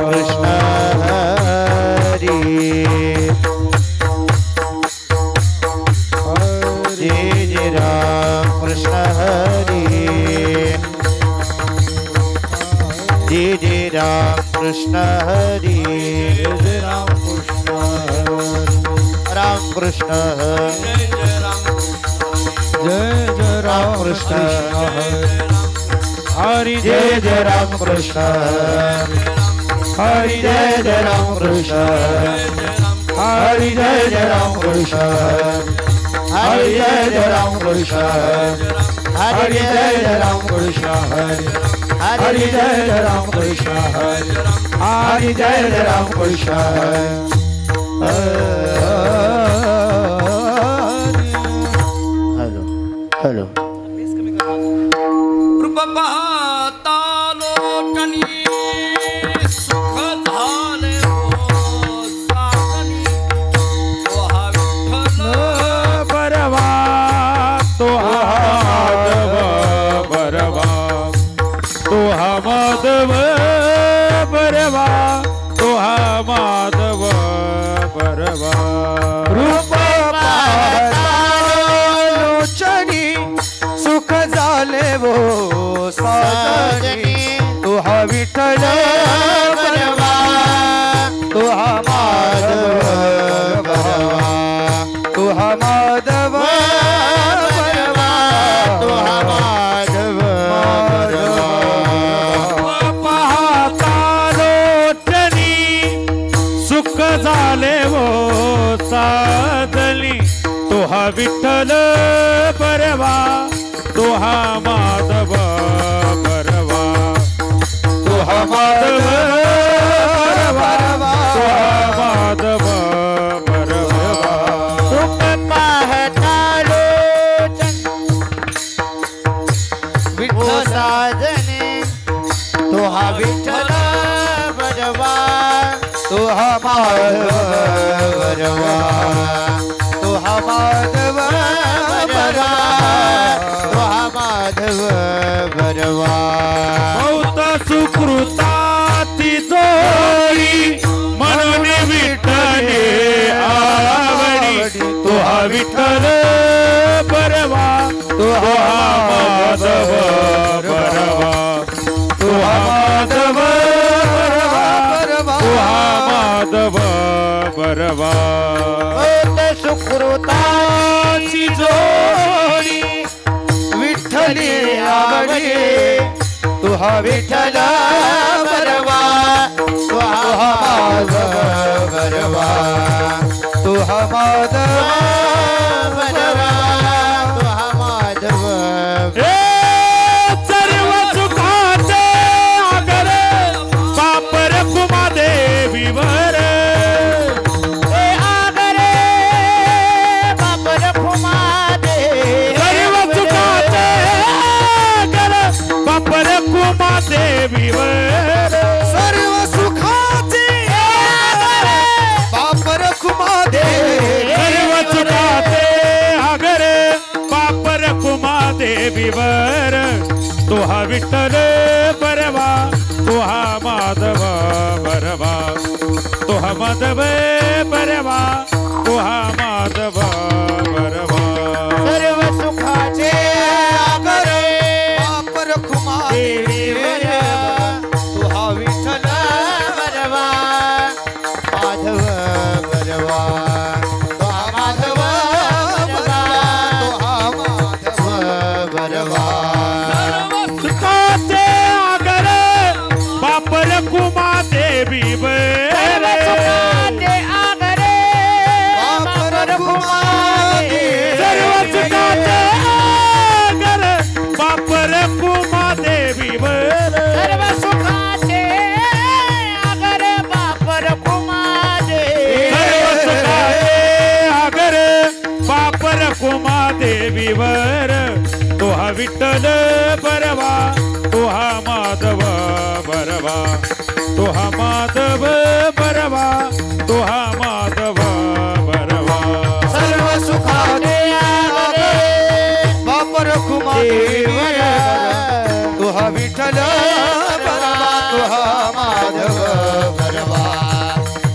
कृष्ण हरि जय जय राम कृष्ण हरि जय जय राम कृष्ण हरि जय राम कृष्ण राम कृष्ण हरि जय जय राम कृष्ण हरि जय जय राम कृष्ण हरि जय जय राम कृष्ण हरि जय जय राम कृष्ण हरि जय जय राम कृष्ण हरि जय जय राम कृष्ण हरि जय जय राम कृष्ण हरि जय जय Ram Krishna hello hello कृपा पाहता लोटणी सुख झाले हो साधनी तो हा विठ्ठल बरवा तो माधव बरवा तो माधव बरवा तो माधव बरवा रूप लोचनी सुख झाले वो साजनी तुहा विठ्ठल बरवा तुहा माधव बरवा तुहा माधव बरवा तुहा माधव पाहता लोटनी सुख झाले वो साधनी तुहा विठ्ठल बरवा तुहा माधव बरवा तुहा माधव बरवा तुहा माधव बरवा तुम पाहता लोचन विठ्ठल साजने तुहा विठ्ठल बरवा तुहा माधव बरवा तुहा माधव बरवा तुहा माधव बरवा बहुत सुकृताती जोडी म्हणून विठ्ठले आवडी तुहा विठ्ठल बरवा तुहा माधव बरवा तुहा माधव बरवा तुहा माधव बरवा सुकृताची जोडी विठ्ठली आवडी तुहा विठ्ठल बरवा तुहा माधव बरवा तुहा माधव बरवा तुहा माधव सर्व सुखाचे आगर पापर कुमा देवी वर देवीवर सर्व सुखाचे बापर कुमा देवी सर्व सुखाचे आगर बापर कुमा देवीवर तुहा विठ्ठल बरवा तुहा माधव बरवा तुहा माधव बरवा तुहा माधव बरवा सर्व सुखाचे आगर बापर कुमा देवी देवीवर तुहा विठ्ठल बरवा तुहा माधव बरवा तुहा माधव बरवा तुहा माधव बरवा सर्व सुखाने बापर कुमा देवीवर तुहा विठ्ठल बरवा तुहा माधव बरवा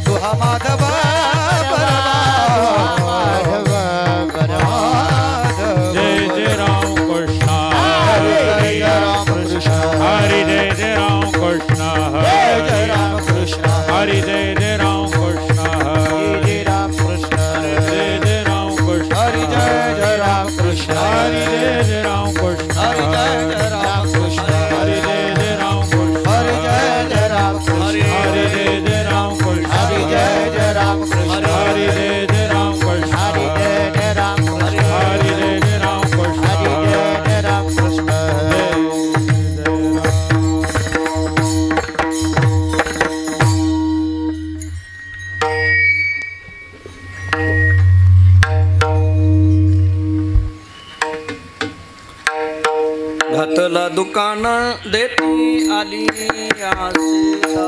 तुहा माधव माधव बरवा जय जय राम कृष्ण हरे राम कृष्ण हरि जय जय राम कृष्ण जय राम कृष्ण हरि जय जय राम कृष्ण जय राम कृष्ण जय जय राम कृष्ण हरि जय राम कृष्ण हरि जय जय राम कृष्ण हरि जय राम कृष्ण हरि जय जय राम कृष्ण हरि जय राम कृष्ण हरि जय जय राम कृष्ण हरि जय राम कृष्ण हरि जय जय राम कृष्ण हरि जय राम कृष्ण हरि जय जय राम कृष्ण हरि जय राम कृष्ण घातला दुकान देती आली आसीता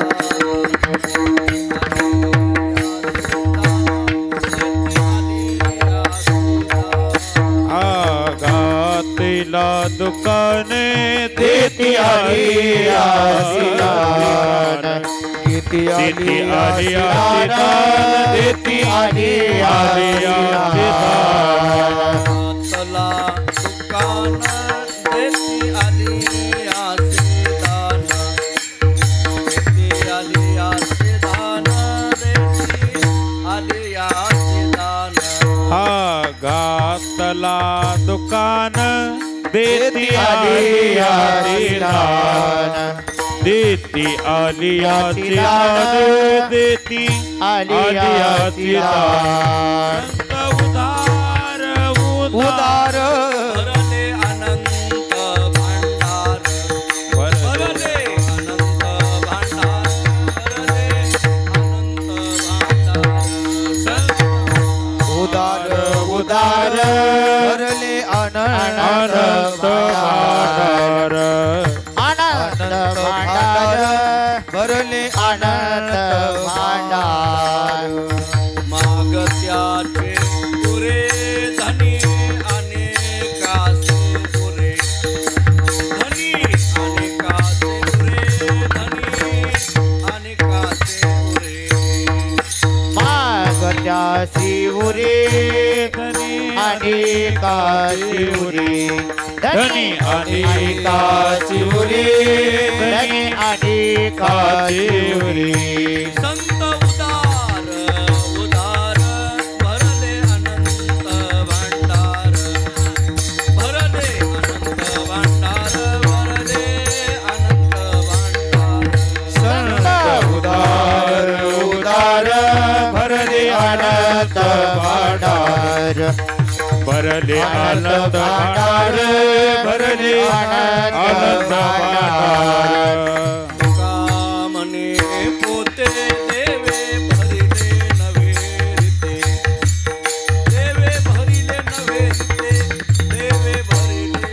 घातिला दुकाने देती आली आसीदान देती आली आसीदान देती आली आसीदान घातला दुकान देती आली आसीदान देती आली आसीदान देती आली आसीदान हा घातला दुकान देती आली आसीदान देती आली आसीदान देती आली आसीदान उदार उदार भरले अनंत भांडार भरले अनंत भांडार भरले अनंत भांडार उदार उदार भरले अनंत भांडार आनंद भांडार भरले आनंद भांडार मागत्याचे पुरे धनी अनेकासे पुरे धनी अनेकासे पुरे धनी अनेकासे पुरे मागत्या शिवरे अनेका शिवरे धनी अनेका शिवरे धनी अनेका शिवरे संत उदार उदार भरले अनंत भांडार भरले अनंत भांडार भरले अनंत भांडार संत उदार उदार भरले अनंत भांडार भरले आनंद भांडार भरले आनंद भांडार कामने पोते देवे भरिले नवे रीते देवे भरिले नवे रीते देवे भरिले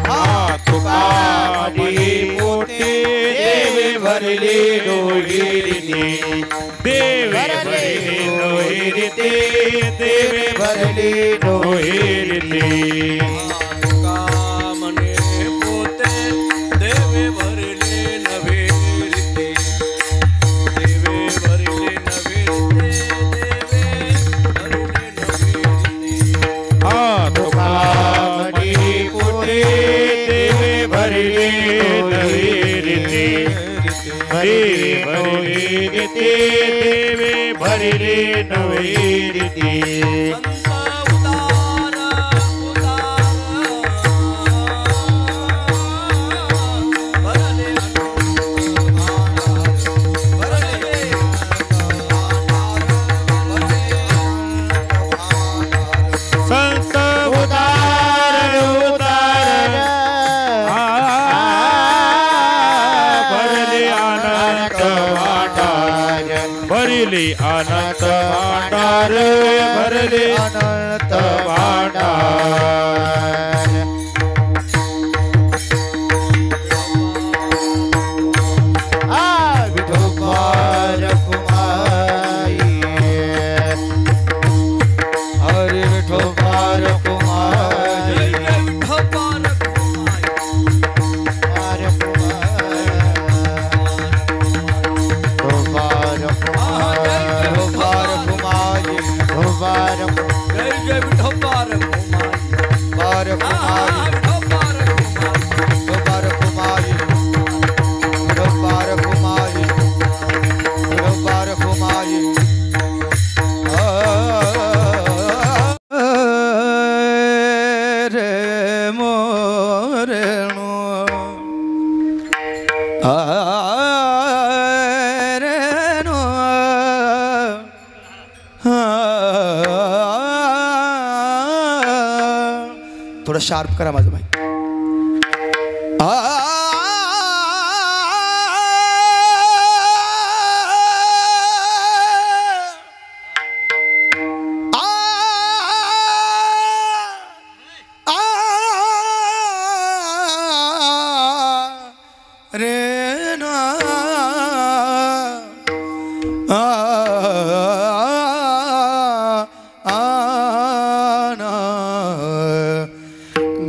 हा तुकाडी पोटे देवे भरले डोहिरीते देवे भरले नोहिरीते देवे भरले डोहिरीते कामने पोते देवे भरिले नवे रीते देवे भरिले नवे रीते देवे भरिले नवे रीते हा तुकाडी पोटे देवे भरले नोहिरीते देवे भरले रीते देवे भरले नोहिरीते संत उदार उदार भरले भरले संत उदार उदार भरले अनंत भांडार भरले अनंत भांडार भरले अनंत भांडार विठोबार कुमारी हरे विठोबार कुमारी विठोबार कुमारी कुमार कुमार थोडं शार्प करा माझं भाई.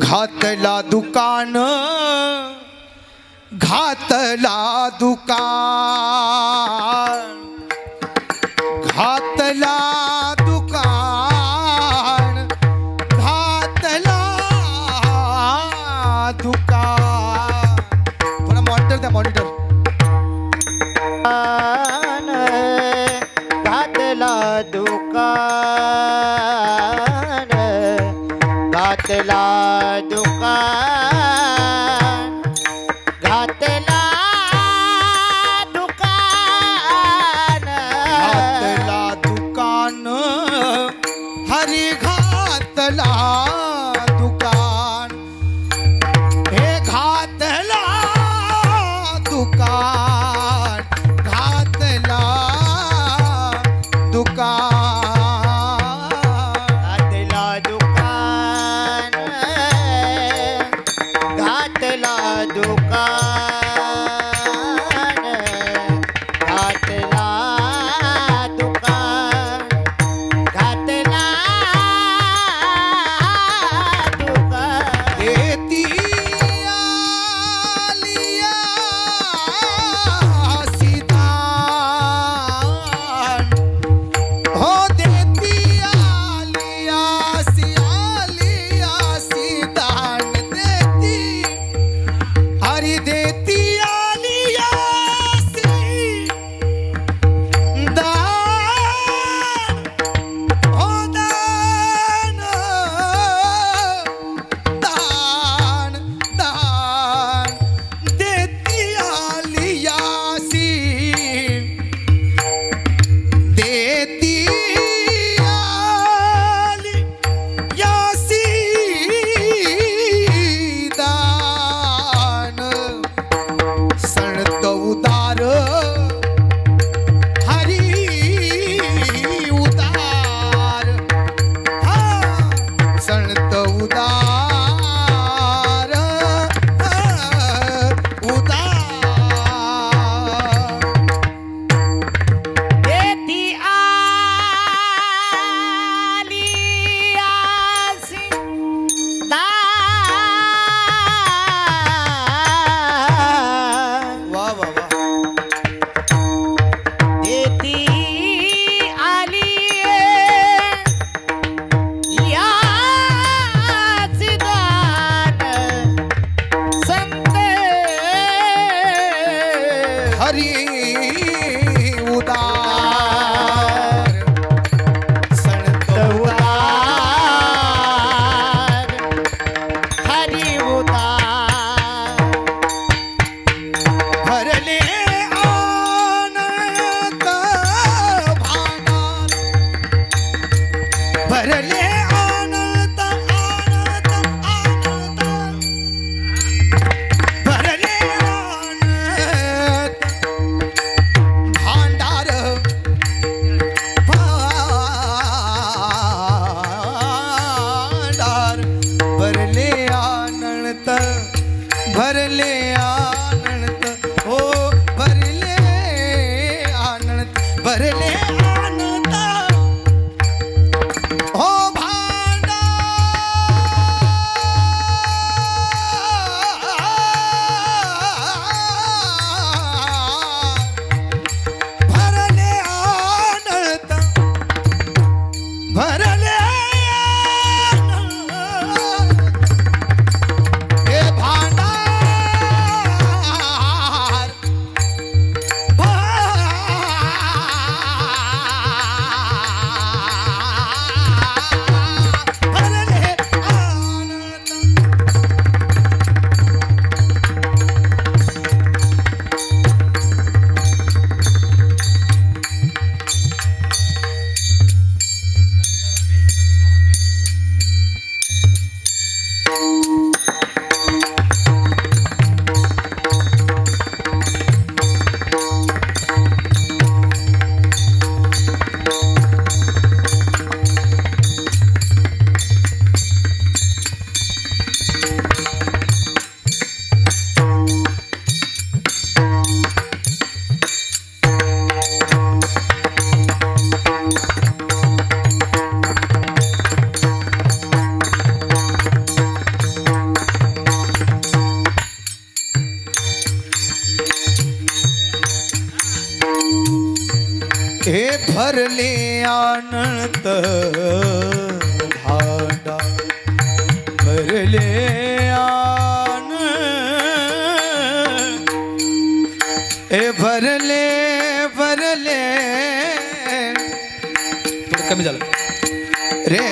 घातला दुकान, घातला दुकान, घातला दुकान, घातला दुकान. थोडा मॉनिटर द्या, मॉनिटर. घातला दुकान, घातला दुकान, घातला दुकान, घातला दुकान, हरी घातला दुकान, हे घातला दुकान, घातला दुकान, घातला दुकान, घातला दुकान, घातला दुकान, घातला दुकान. देती आलिया सिदान, हो देती आलिया सिदान, देती हरी देती आलिया सिदान, हो दान, दान, दान, देती आलिया देती आलिया दान. सणत उदार, हरी उदार, हा सणत उदार, उदार. देती आलिया सिदान, वा वा वा. देती आलिया सिदान, संत हरी उदार, सणत उदार, हरी उदार. भरले आनंद भांडार, भरले आनंद, आनंद, आनंद, भरले आनंद भांडार, भांडार, भरले आनंद, भरले आनंद, हो भरले आनंद, भरले आनंद, हो भांडार, भरले आनंद, भरले आनंद, हे भांडार, भांडार. हे भरले अनंत भांडा भरले हे भरले भरले थोडं कमी झालं रे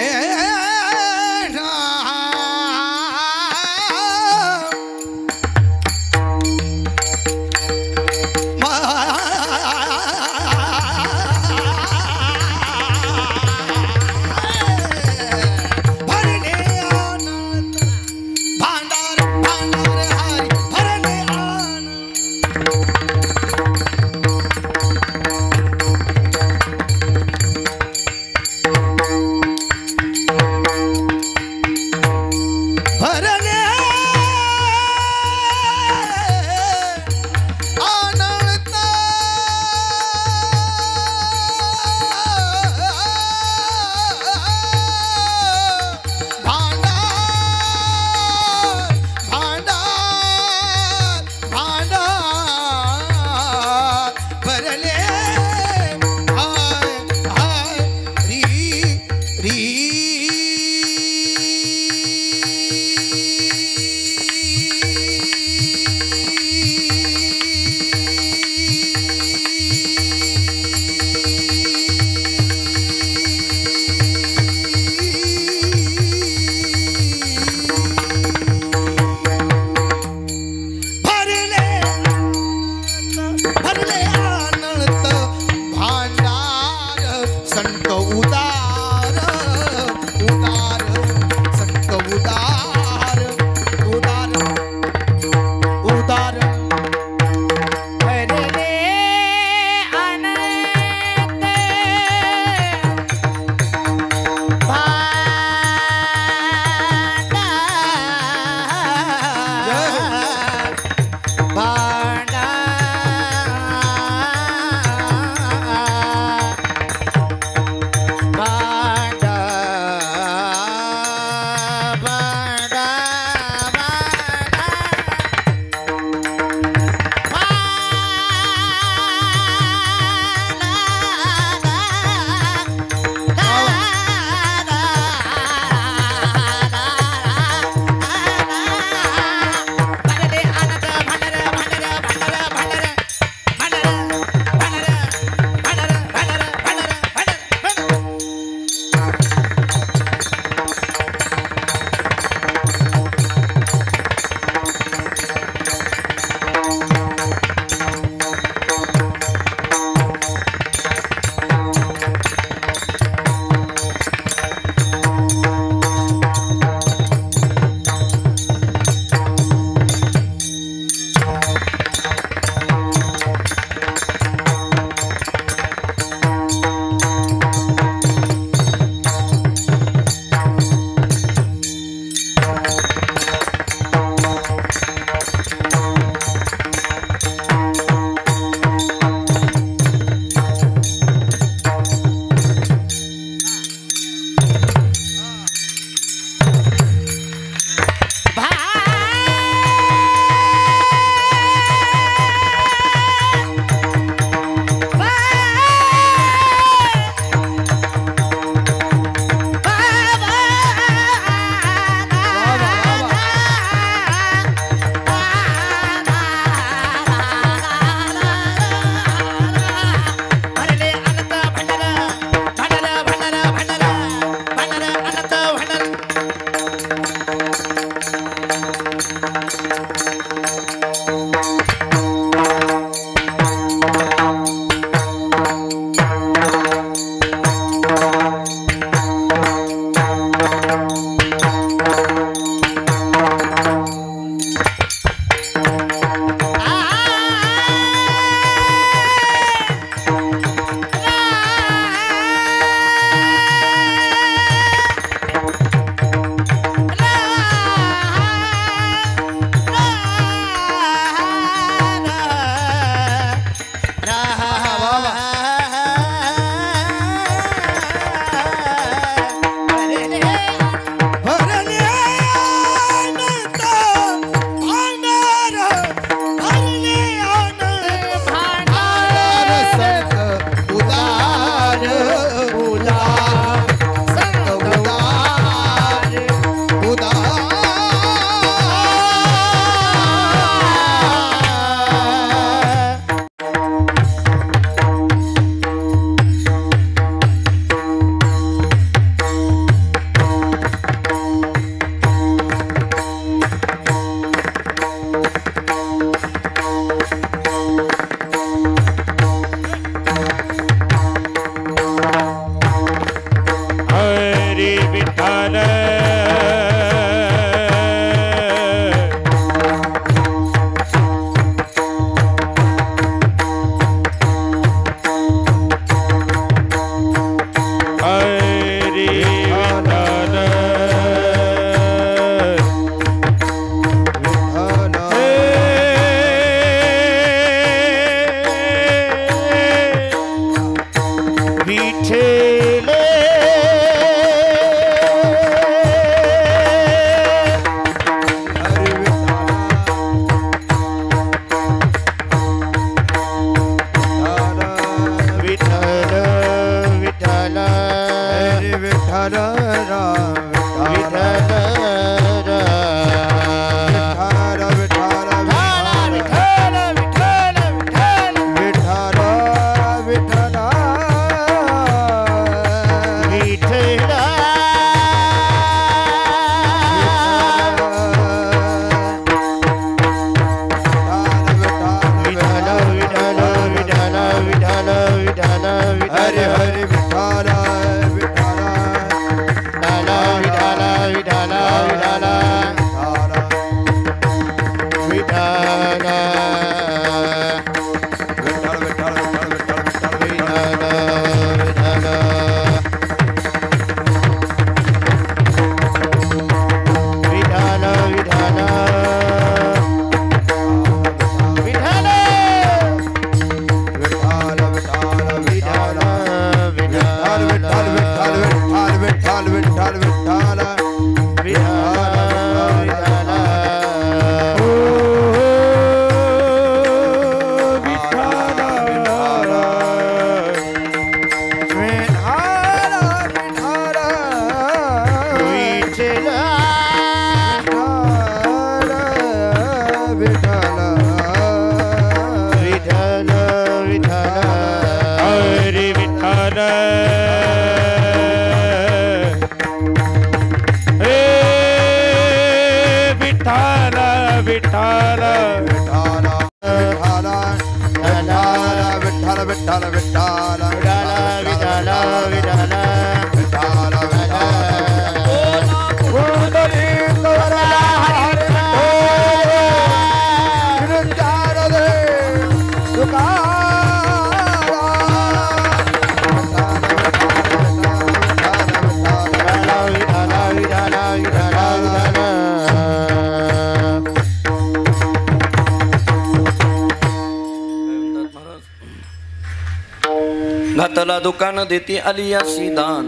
घातला दुकान देती अलियासी दान,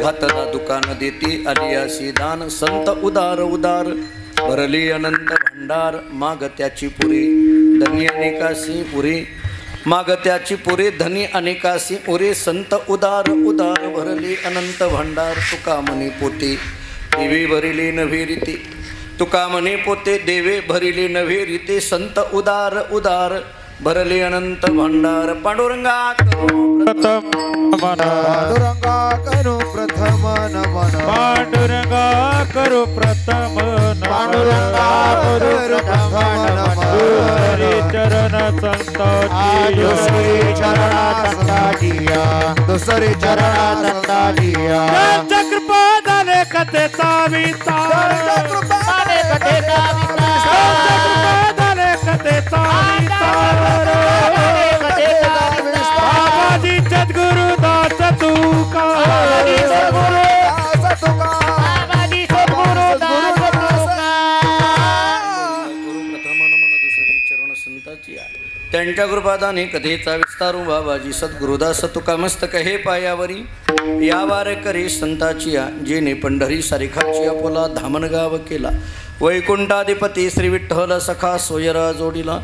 घातला दुकान देती अलियासी दान. संत उदार उदार भरली अनंत भंडार. माग त्याची पुरी धनी अनेकासी पुरी, माग त्याची पुरी धनी अनेकासी उरे. संत उदार उदार भरली अनंत भंडार. तुका म्हणे पोते देवे भरिले नव्हे रीते, तुका म्हणे पोते देवे भरिले नव्हे रीते. संत उदार उदार भरले अनंत भंडार. पांडुरंगा प्रथम मन, पांडुरंगा करू प्रथम नमन, पांडुरंगा करू प्रथम नमन, पांडुरंगा करू प्रथम नमन. दुसरी चरण संताची, दुसरी चरणा संताजिया, दुसरी चरणा संताजिया. त्यांच्या कृपा झाले कथेचा विस्तार, त्यांच्या कृपा झाले कथेचा विस्तार, त्यांच्या कृपा झाले कथेचा विस्तार. बाबाजी सद्गुरुदास तुका, बाबाजी सद्गुरुदास तुका, बाबाजी सद्गुरुदास तुका. गुरु प्रथम नमन दुसरी चरण संताची. त्यांच्या कृपादाने कथेचा विस्तारू. बाबाजी सद्गुरुदास तुका मस्तक हे पायावरी. या वार करे संताची, जेने पंढरी सारिखाची आपोला धामणगाव केला. वैकुंठाधिपती श्री विठ्ठल सखा सोयरा जोडीला.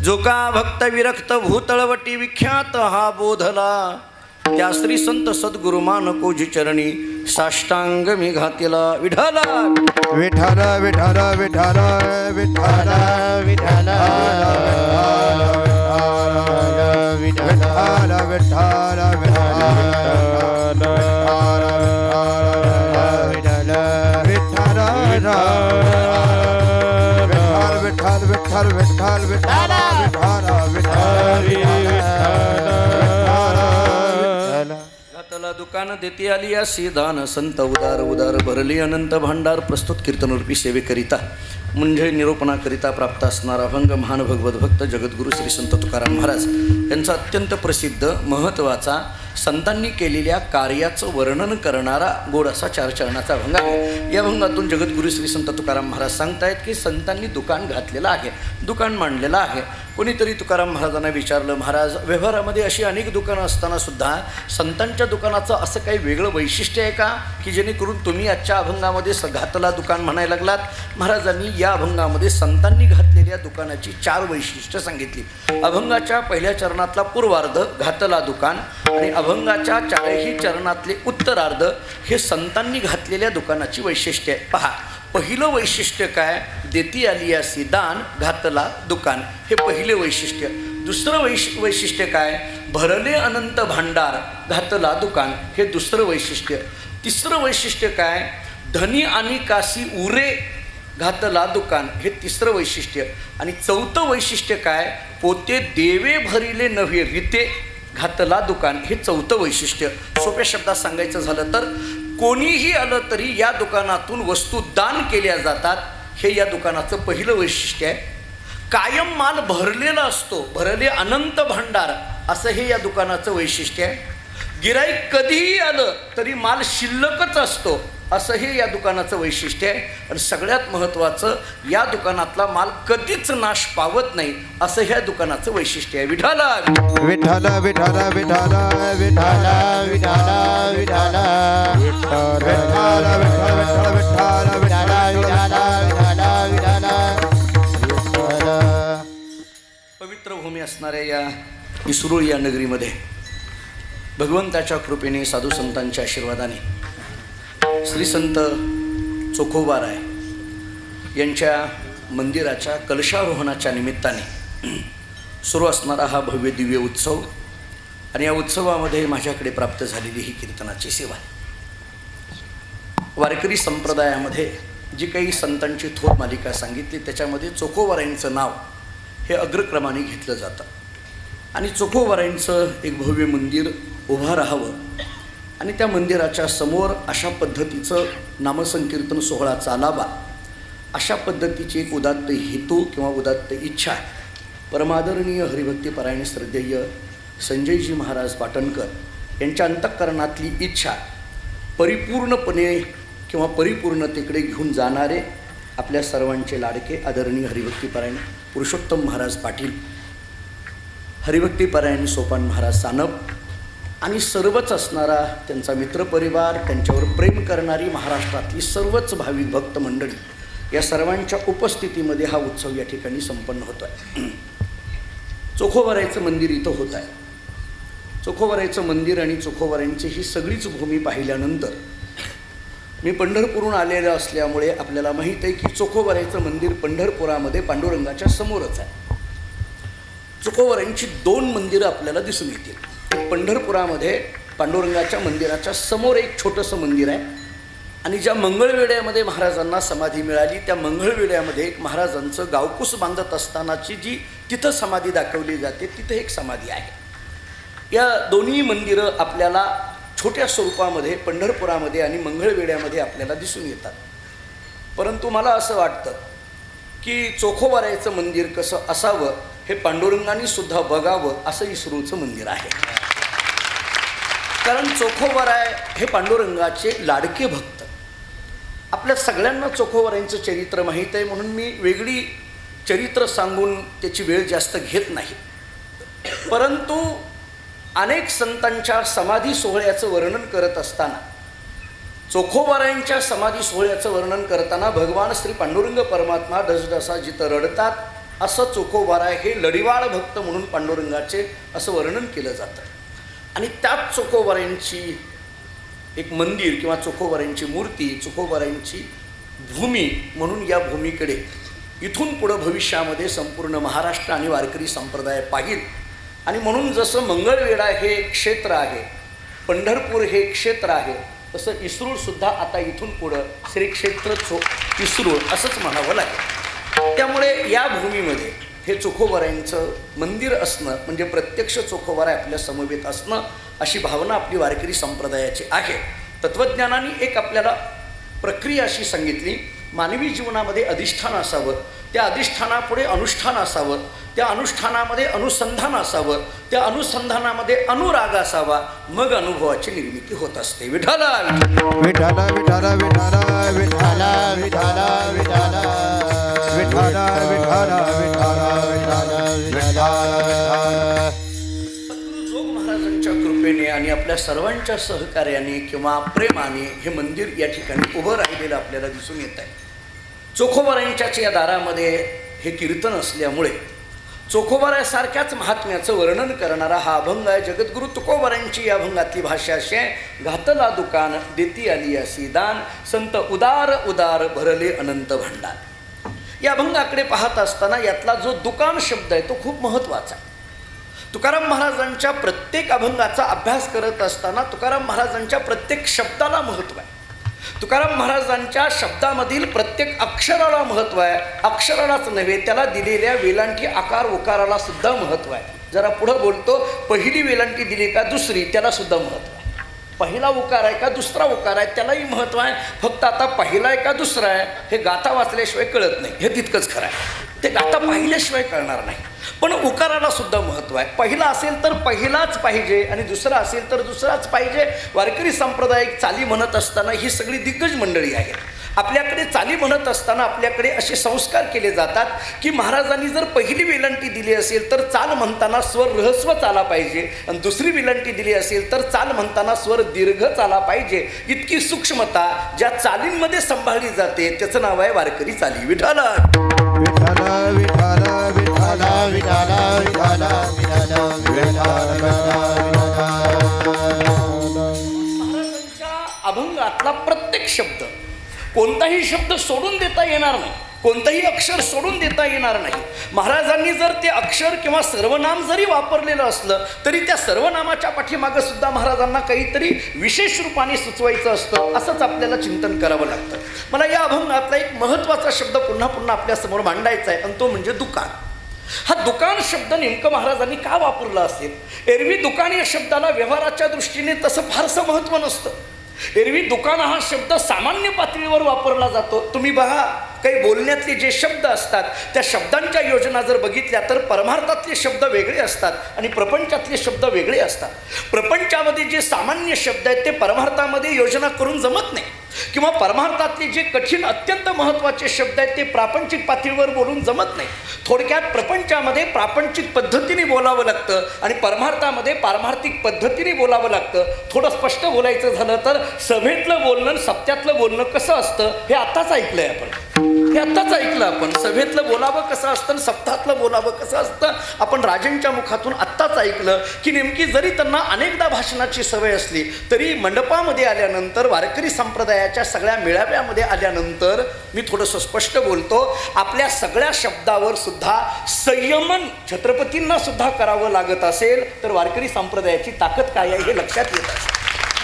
जो का भक्त विरक्त भूतळवटी विख्यात हा बोधला. त्या श्री संत सद्गुरु मानकोजी चरणी साष्टांग मी घातीला. विठ्ठल विठ्ठल विठ्ठल विठ्ठल विठ्ठल विठ्ठल विठ्ठल विठ्ठल विठ्ठल विठ्ठल विठ्ठल घातला दुकान देती आली या सीदान. संत उदार उदार भरली अनंत भांडार. प्रस्तुत कीर्तनरूपी सेवेकरिता म्हणजे निरूपणाकरिता प्राप्त असणारा अभंग महान भगवत भक्त जगद्गुरु श्री संत तुकाराम महाराज यांचा अत्यंत प्रसिद्ध महत्त्वाचा संतांनी केलेल्या कार्याचं वर्णन करणारा गोड असा 4 चरणाचा अभंग आहे. या अभंगातून जगद्गुरु श्री संत तुकाराम महाराज सांगतायत की संतांनी दुकान घातलेलं आहे, दुकान मांडलेलं आहे. कोणीतरी तुकाराम महाराजांना विचारलं, महाराज व्यवहारामध्ये अशी अनेक दुकानं असताना सुद्धा संतांच्या दुकानाचं असं काही वेगळं वैशिष्ट्य आहे का की जेणेकरून तुम्ही आजच्या अभंगामध्ये घातला दुकान म्हणायला लागलात? महाराजांनी या अभंगामध्ये संतांनी घातलेल्या दुकानाची 4 वैशिष्ट्य सांगितली. अभंगाच्या पहिल्या चरणातला पूर्वार्ध घातला दुकान आणि अभंगाच्या 4ही चरणातले उत्तरार्ध हे संतांनी घातलेल्या दुकानाची वैशिष्ट्य आहे. पहा, पहिलं वैशिष्ट्य काय? देती आलियासी दान घातला दुकान, हे पहिले वैशिष्ट्य. दुसरं वैशिष्ट्य काय? भरले अनंत भांडार घातला दुकान, हे दुसरं वैशिष्ट्य. तिसरं वैशिष्ट्य काय? धनी आणि काशी उरे घातला दुकान, हे तिसरं वैशिष्ट्य. आणि चौथं वैशिष्ट्य काय? पोते देवे भरिले नव्हे रीते घातला दुकान, हे चौथं वैशिष्ट्य. सोप्या शब्दात सांगायचं झालं तर कोणीही आलं तरी या दुकानातून वस्तू दान केल्या जातात, हे या दुकानाचं पहिलं वैशिष्ट्य आहे. कायम माल भरलेला असतो, भरले अनंत भांडार, असं हे या दुकानाचं वैशिष्ट्य आहे. गिराईक कधीही आलं तरी माल शिल्लकच असतो, असं हे या दुकानाचं वैशिष्ट्य आहे. आणि सगळ्यात महत्त्वाचं, या दुकानातला माल कधीच नाश पावत नाही, असं ह्या दुकानाचं वैशिष्ट्य आहे. विठाला विठाला विठाला विठाला विठाला विठाला विठाला विठाला विठाला विठाला विठाला विठाला. पवित्र भूमी असणाऱ्या या इसरूळ या नगरीमध्ये भगवंताच्या कृपेने, साधू संतांच्या आशीर्वादाने श्री संत चोखोबाराय यांच्या मंदिराच्या कलशारोहणाच्या निमित्ताने सुरू असणारा हा भव्य दिव्य उत्सव आणि या उत्सवामध्ये माझ्याकडे प्राप्त झालेली ही कीर्तनाची सेवा. वारकरी संप्रदायामध्ये जी काही संतांची थोर मालिका सांगितली त्याच्यामध्ये चोखोबारायांचं नाव हे अग्रक्रमाने घेतलं जातं. आणि चोखोबारायांचं एक भव्य मंदिर उभं राहावं आणि त्या मंदिराच्या समोर अशा पद्धतीचं नामसंकीर्तन सोहळा चालावा, अशा पद्धतीची एक उदात्त हेतू किंवा उदात्त इच्छा परमादरणीय हरिभक्तीपरायण श्रद्धेय संजयजी महाराज पाटणकर यांच्या अंतःकरणातली इच्छा परिपूर्णपणे किंवा परिपूर्णतेकडे घेऊन जाणारे आपल्या सर्वांचे लाडके आदरणीय हरिभक्तीपरायण पुरुषोत्तम महाराज पाटील, हरिभक्तीपरायण सोपान महाराज सानप आणि सर्वच असणारा त्यांचा मित्रपरिवार, त्यांच्यावर प्रेम करणारी महाराष्ट्रातली सर्वच भाविक भक्त मंडळी, या सर्वांच्या उपस्थितीमध्ये हा उत्सव या ठिकाणी संपन्न होतो आहे. चोखोबारायचं मंदिर इथं होत आहे. चोखोबारायचं मंदिर आणि चोखोबारायांची ही सगळीच भूमी पाहिल्यानंतर मी पंढरपूरहून आलेलं असल्यामुळे आपल्याला माहीत आहे की चोखोबारायचं मंदिर पंढरपुरामध्ये पांडुरंगाच्या समोरच आहे. चोखोबारायांची 2 मंदिरं आपल्याला दिसून येतील. एक पंढरपुरामध्ये पांडुरंगाच्या मंदिराच्या समोर एक छोटंसं मंदिर आहे आणि ज्या मंगळवेढ्यामध्ये महाराजांना समाधी मिळाली त्या मंगळवेढ्यामध्ये एक महाराजांचं गावकूस बांधत असतानाची जी तिथं समाधी दाखवली जाते, तिथं एक समाधी आहे. या दोन्ही मंदिरं आपल्याला छोट्या स्वरूपामध्ये पंढरपुरामध्ये आणि मंगळवेढ्यामध्ये आपल्याला दिसून येतात. परंतु मला असं वाटतं की चोखोबारायचं मंदिर कसं असावं हे पांडुरंगाने सुद्धा बघावं, असं इसरूळचं मंदिर आहे. कारण चोखोबाराय हे पांडुरंगाचे लाडके भक्त. आपल्या सगळ्यांना चोखोबारायांचं चरित्र माहीत आहे म्हणून मी वेगळी चरित्र सांगून त्याची वेळ जास्त घेत नाही. परंतु अनेक संतांच्या समाधी सोहळ्याचं वर्णन करत असताना, चोखोबारायांच्या समाधी सोहळ्याचं वर्णन करताना भगवान श्री पांडुरंग परमात्मा डसडसा जिथं रडतात असं चोखोबाराय हे लढिवाळ भक्त म्हणून पांडुरंगाचे असं वर्णन केलं जातं. आणि त्याच चोखोबारायांची एक मंदिर किंवा चोखोबारायांची मूर्ती, चोखोबारायांची भूमी म्हणून या भूमीकडे इथून पुढं भविष्यामध्ये संपूर्ण महाराष्ट्र आणि वारकरी संप्रदाय पाहिल. आणि म्हणून जसं मंगळवेढा हे क्षेत्र आहे, पंढरपूर हे क्षेत्र आहे, तसं इसरूळसुद्धा आता इथून पुढं श्री क्षेत्र इसरूळ असंच म्हणावं लागेल. त्यामुळे या भूमीमध्ये हे चोखोबारायांचं मंदिर असणं म्हणजे प्रत्यक्ष चोखोबाराय आपल्या समवेत असणं, अशी भावना आपली वारकरी संप्रदायाची आहे. तत्त्वज्ञानाने एक आपल्याला प्रक्रिया अशी सांगितली, मानवी जीवनामध्ये अधिष्ठान असावं, त्या अधिष्ठानापुढे अनुष्ठान असावं, त्या अनुष्ठानामध्ये अनुसंधान असावं, त्या अनुसंधानामध्ये अनुराग असावा, मग अनुभवाची निर्मिती होत असते. विठाला विठाला विठाला विठाला विठाला विठाला विठाला विठाला विठाला विठाला विठाला कृपेने आणि आपल्या सर्वांच्या सहकार्याने किंवा प्रेमाने हे मंदिर या ठिकाणी उभं राहिलेलं आपल्याला दिसून येत आहे. चोखोबारांच्याच या दारामध्ये हे कीर्तन असल्यामुळे चोखोबारासारख्याच महात्म्याचं वर्णन करणारा हा अभंग आहे. जगद्गुरु तुकोबारांची या अभंगातली भाषा अशी आहे. घातला दुकान देती आली असी दान, संत उदार उदार भरले अनंत भांडार. या अभंगाकडे पाहत असताना यातला जो दुकान शब्द आहे तो खूप महत्त्वाचा आहे. तुकाराम महाराजांच्या प्रत्येक अभंगाचा अभ्यास करत असताना तुकाराम महाराजांच्या प्रत्येक शब्दाला महत्त्व आहे. तुकाराम महाराजांच्या शब्दामधील प्रत्येक अक्षराला महत्त्व आहे. अक्षरालाच नव्हे, त्याला दिलेल्या वेलांटी आकार उकाराला सुद्धा महत्त्व आहे. जरा पुढं बोलतो, पहिली वेलांटी दिली का दुसरी, त्याला सुद्धा महत्त्व आहे. पहिला उकार आहे का दुसरा उकार आहे, त्यालाही महत्त्व आहे. फक्त आता पहिला आहे का दुसरा आहे हे गाथा वाचल्याशिवाय कळत नाही, हे तितकंच खरं आहे. ते गाथा पाहिल्याशिवाय कळणार नाही. पण उकाराला सुद्धा महत्त्व आहे. पहिला असेल तर पहिलाच पाहिजे आणि दुसरा असेल तर दुसराच पाहिजे. वारकरी सांप्रदायिक चाली म्हणत असताना ही सगळी दिग्गज मंडळी आहेत. आपल्याकडे चाली म्हणत असताना आपल्याकडे असे संस्कार केले जातात की महाराजांनी जर पहिली वेलांटी दिली असेल तर चाल म्हणताना स्वर रहस्व चाला पाहिजे आणि दुसरी वेलांटी दिली असेल तर चाल म्हणताना स्वर दीर्घ चाला पाहिजे. इतकी सूक्ष्मता ज्या चालींमध्ये सांभाळली जाते त्याचं नाव आहे वारकरी चाली. विठ्ठल विठ्ठल विठ्ठल विठ्ठल विठ्ठल विठ्ठल महाराजांच्या अभंगातला प्रत्येक शब्द, कोणताही शब्द सोडून देता येणार नाही, कोणतंही अक्षर सोडून देता येणार नाही. महाराजांनी जर ते अक्षर किंवा सर्वनाम जरी वापरलेलं असलं तरी त्या सर्वनामाच्या पाठीमागं सुद्धा महाराजांना काहीतरी विशेष रूपाने सुचवायचं असतं. असंच आपल्याला चिंतन करावं लागतं. मला या अभंगातला एक महत्त्वाचा शब्द पुन्हा पुन्हा आपल्यासमोर मांडायचा आहे आणि तो म्हणजे दुकान. हा दुकान शब्द नेमकं महाराजांनी का वापरला असेल? एरवी दुकान या शब्दाला व्यवहाराच्या दृष्टीने तसं फारसं महत्त्व नसतं. एरवी दुकान हा शब्द सामान्य पातळीवर वापरला जातो. तुम्ही बघा, काही बोलण्यातले जे शब्द असतात त्या शब्दांच्या योजना जर बघितल्या तर परमार्थातले शब्द वेगळे असतात आणि प्रपंचातले शब्द वेगळे असतात. प्रपंचामध्ये जे सामान्य शब्द आहेत ते परमार्थामध्ये योजना करून जमत नाही, किंवा परमार्थातले जे कठीण अत्यंत महत्त्वाचे शब्द आहेत ते प्रापंचिक पातळीवर बोलून जमत नाही. थोडक्यात प्रपंचामध्ये प्रापंचिक पद्धतीने बोलावं लागतं आणि परमार्थामध्ये पारमार्थिक पद्धतीने बोलावं लागतं. थोडं स्पष्ट बोलायचं झालं तर सभेतलं बोलणं सत्यातलं बोलणं कसं असतं हे आत्ताच ऐकलंय आपण. हे आत्ताच ऐकलं आपण. सभेतलं बोलावं कसं असतं, सप्ताहातलं बोलावं कसं असतं आपण राजांच्या मुखातून आत्ताच ऐकलं की नेमकी जरी त्यांना अनेकदा भाषणाची सवय असली तरी मंडपामध्ये आल्यानंतर वारकरी संप्रदायाच्या सगळ्या मेळाव्यामध्ये आल्यानंतर मी थोडंसं स्पष्ट बोलतो. आपल्या सगळ्या शब्दावर सुद्धा संयमन छत्रपतींना सुद्धा करावं लागत असेल तर वारकरी संप्रदायाची ताकद काय आहे हे लक्षात येत असेल.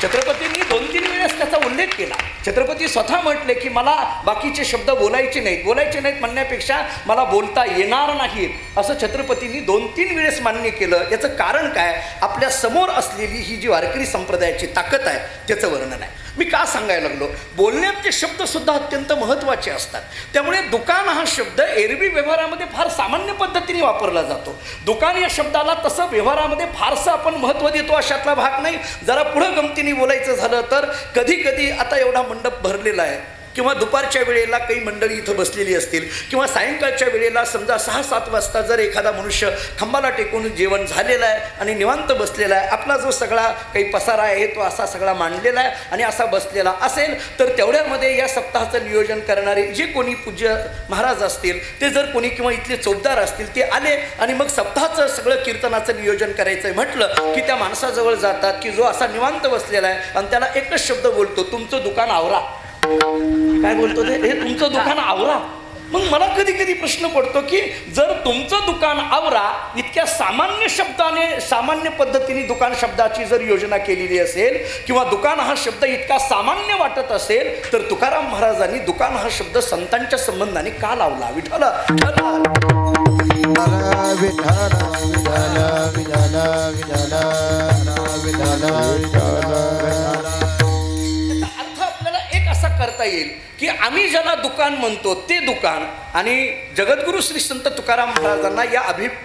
छत्रपतींनी 2-3 वेळेस त्याचा उल्लेख केला. छत्रपती स्वतः म्हटले की मला बाकीचे शब्द बोलायचे नाहीत म्हणण्यापेक्षा मला बोलता येणार नाहीत असं छत्रपतींनी 2-3 वेळेस मान्य केलं. याचं कारण काय? आपल्या समोर असलेली ही जी वारकरी संप्रदायाची ताकद आहे त्याचं वर्णन आहे. मी का सांगायला लागलो? बोलण्याचे शब्द सुद्धा अत्यंत महत्त्वाचे असतात. त्यामुळे दुकान हा शब्द एरवी व्यवहारामध्ये फार सामान्य पद्धतीने वापरला जातो. दुकान या शब्दाला तसं व्यवहारामध्ये फारसं आपण महत्त्व देतो अशातला भाग नाही. जरा पुढं गमतीने बोलायचं झालं तर कधी कधी आता एवढा मंडप भरलेला आहे किंवा दुपारच्या वेळेला काही मंडळी इथं बसलेली असतील किंवा सायंकाळच्या वेळेला समजा 6-7 वाजता जर एखादा मनुष्य खांबाला टेकून जेवण झालेलं आहे आणि निवांत बसलेला आहे, आपला जो सगळा काही पसारा आहे तो असा सगळा मांडलेला आहे आणि असा बसलेला असेल तर तेवढ्यामध्ये या सप्ताहाचं नियोजन करणारे जे कोणी पूज्य महाराज असतील ते जर कोणी किंवा इथले चौकदार असतील ते आले आणि मग सप्ताहाचं सगळं कीर्तनाचं नियोजन करायचं म्हटलं की त्या माणसाजवळ जातात की जो असा निवांत बसलेला आहे आणि त्याला एकच शब्द बोलतो, तुमचं दुकान आवरा. काय बोलतो ते? हे तुमचं दुकान आवरा. मग मला कधी कधी प्रश्न पडतो की जर तुमचं दुकान आवरा इतक्या सामान्य शब्दाने सामान्य पद्धतीने दुकान शब्दाची जर योजना केलेली असेल किंवा दुकान हा शब्द इतका सामान्य वाटत असेल तर तुकाराम महाराजांनी दुकान हा शब्द संतांच्या संबंधाने का लावला? विठ्ठल करता येईल की आम्ही ज्याला दुकान म्हणतो ते दुकान आणि जगद्गुरु श्री संत तुकाराम महाराजांना या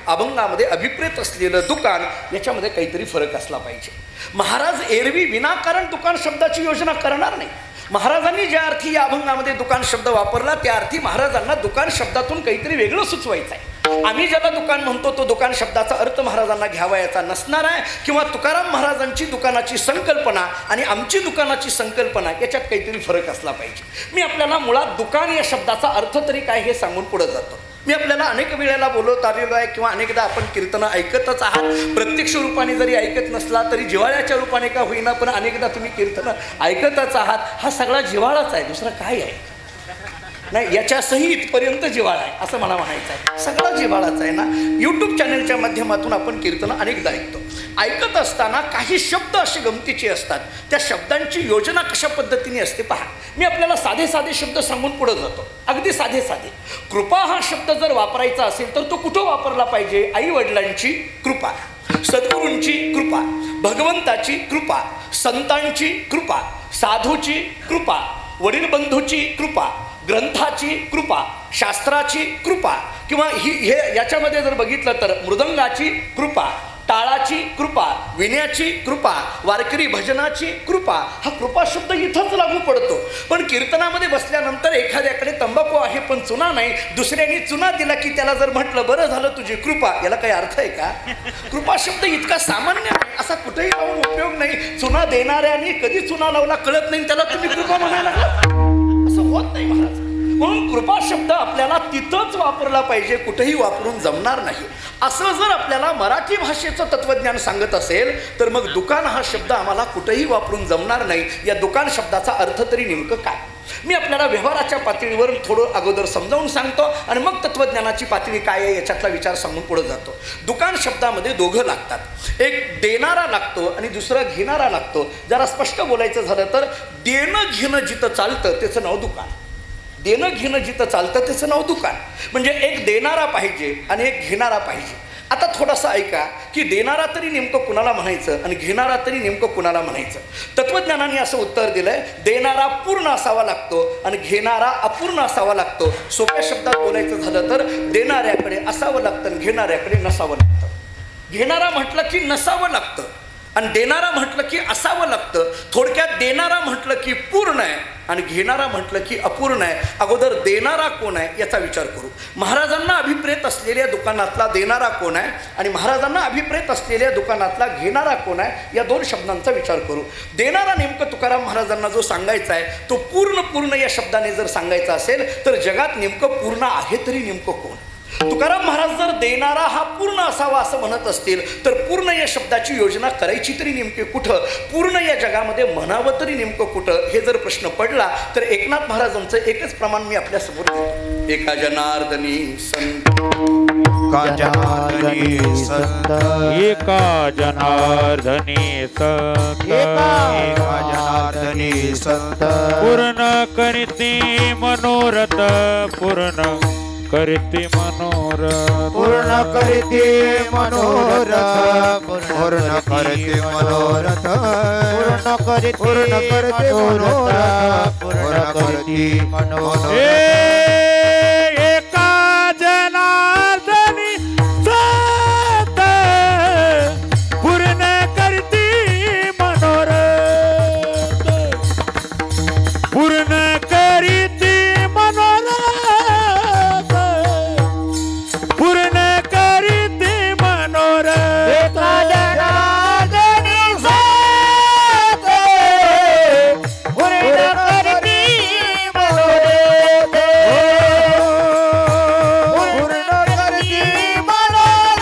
अभंगामध्ये अभिप्रेत असलेलं दुकान याच्यामध्ये काहीतरी फरक असला पाहिजे. महाराज एरवी विनाकारण दुकान शब्दाची योजना करणार नाही. महाराजांनी ज्या अर्थी या अभंगामध्ये दुकान शब्द वापरला त्या अर्थी महाराजांना दुकान शब्दातून काहीतरी वेगळं सुचवायचं आहे. आम्ही ज्याला दुकान म्हणतो तो दुकान शब्दाचा अर्थ महाराजांना घ्यावायचा नसणार आहे, किंवा तुकाराम महाराजांची दुकानाची संकल्पना आणि आमची दुकानाची संकल्पना याच्यात काहीतरी फरक असला पाहिजे. मी आपल्याला मुळात दुकान या शब्दाचा अर्थ तरी काय हे सांगून पुढे जातो. मी आपल्याला अनेक वेळेला बोलवत आलेलो आहे, किंवा अनेकदा आपण कीर्तनं ऐकतच आहात. प्रत्यक्ष रूपाने जरी ऐकत नसला तरी जिव्हाळ्याच्या रूपाने का होईना, पण अनेकदा तुम्ही कीर्तनं ऐकतच आहात. हा सगळा जिव्हाळाच आहे, दुसरा काय आहे नाही. याच्यासही इथपर्यंत जिव्हाळा आहे असं मला म्हणायचं आहे. सगळा जिव्हाळाच आहे ना. यूट्यूब चॅनलच्या माध्यमातून आपण कीर्तनं अनेकदा ऐकतो. ऐकत असताना काही शब्द असे गमतीचे असतात. त्या शब्दांची योजना कशा पद्धतीने असते पहा. मी आपल्याला साधे साधे शब्द सांगून पुढे जातो. अगदी साधे साधे. कृपा हा शब्द जर वापरायचा असेल तर तो कुठं वापरला पाहिजे? आई वडिलांची कृपा, सद्गुरूंची कृपा, भगवंताची कृपा, संतांची कृपा, साधूची कृपा, वडील बंधूची कृपा, ग्रंथाची कृपा, शास्त्राची कृपा, किंवा हे याच्यामध्ये जर बघितलं तर मृदंगाची कृपा, टाळाची कृपा, विण्याची कृपा, वारकरी भजनाची कृपा. हा कृपा शब्द इथंच लागू पडतो. पण कीर्तनामध्ये बसल्यानंतर एखाद्याकडे तंबाखू आहे पण चुना नाही, दुसऱ्याने चुना दिला की त्याला जर म्हटलं बरं झालं तुझी कृपा, याला काही अर्थ आहे का? कृपा शब्द इतका सामान्य आहे, असा कुठेही लावून उपयोग नाही. चुना देणाऱ्याने कधी चुना लावला कळत नाही, त्याला तुम्ही कृपा म्हणायला असं होत नाही महाराज. म्हणून कृपा शब्द आपल्याला तिथंच वापरला पाहिजे, कुठेही वापरून जमणार नाही. असं जर आपल्याला मराठी भाषेचं तत्वज्ञान सांगत असेल तर मग दुकान हा शब्द आम्हाला कुठेही वापरून जमणार नाही. या दुकान शब्दाचा अर्थ तरी नेमकं काय? मी आपल्याला व्यवहाराच्या पातळीवर थोडं अगोदर समजावून सांगतो आणि मग तत्वज्ञानाची पातळी काय आहे याच्यातला विचार सांगून पुढे जातो. दुकान शब्दामध्ये दोघं लागतात. एक देणारा लागतो आणि दुसरा घेणारा लागतो. जरा स्पष्ट बोलायचं झालं तर देणं घेणं जिथं चालतं त्याचं नाव दुकान. देणं घेणं जिथं चालतं त्याचं नाव दुकान. म्हणजे एक देणारा पाहिजे आणि एक घेणारा पाहिजे. आता थोडंसं ऐका की देणारा तरी नेमकं कुणाला म्हणायचं आणि घेणारा तरी नेमकं कुणाला म्हणायचं. तत्वज्ञानाने असं उत्तर दिलंय, देणारा पूर्ण असावा लागतो आणि घेणारा अपूर्ण असावा लागतो. सोप्या शब्दात बोलायचं झालं तर देणाऱ्याकडे असावं लागतं आणि घेणाऱ्याकडे नसावं लागतं. घेणारा म्हटलं की नसावं लागतं आणि देणारा म्हटलं की असावं लागतं. थोडक्यात देणारा म्हटलं की पूर्ण आहे आणि घेणारा म्हटलं की अपूर्ण आहे. अगोदर देणारा कोण आहे याचा विचार करू. महाराजांना अभिप्रेत असलेल्या दुकानातला देणारा कोण आहे आणि महाराजांना अभिप्रेत असलेल्या दुकानातला घेणारा कोण आहे, या दोन शब्दांचा विचार करू. देणारा नेमकं तुकाराम महाराजांना जो सांगायचा आहे तो पूर्ण या शब्दाने जर सांगायचा असेल तर जगात नेमकं पूर्ण आहे तरी नेमकं कोण? तुकाराम महाराज जर देणारा हा पूर्ण असावा असं म्हणत असतील तर पूर्ण या शब्दाची योजना करायची तरी नेमके कुठं? पूर्ण या जगामध्ये म्हणावं तरी नेमकं कुठं? हे जर प्रश्न पडला तर एकनाथ महाराजांचं एकच प्रमाण मी आपल्या समोर देतो. एका जनार्दनी संत, एका जनार्दनी संत, एका जनार्दनी संत, एका जनार्दनी संत, पूर्ण करीती मनोरथ, पूर्ण करीती मनोरथ, पूर्ण करीती मनोरथ, पूर्ण करीती मनोरथ, पूर्ण करीती मनोरथ, पूर्ण करीती मनोरथ. एका जनार्दनी संत, पूर्ण करती मनोरथ, पूर्ण करीती मनोरथ, पूर्ण करीती मनोरथ. एका जनार्दनी संत, पूर्ण करती मनोरथ, पूर्ण करती मनोरथ,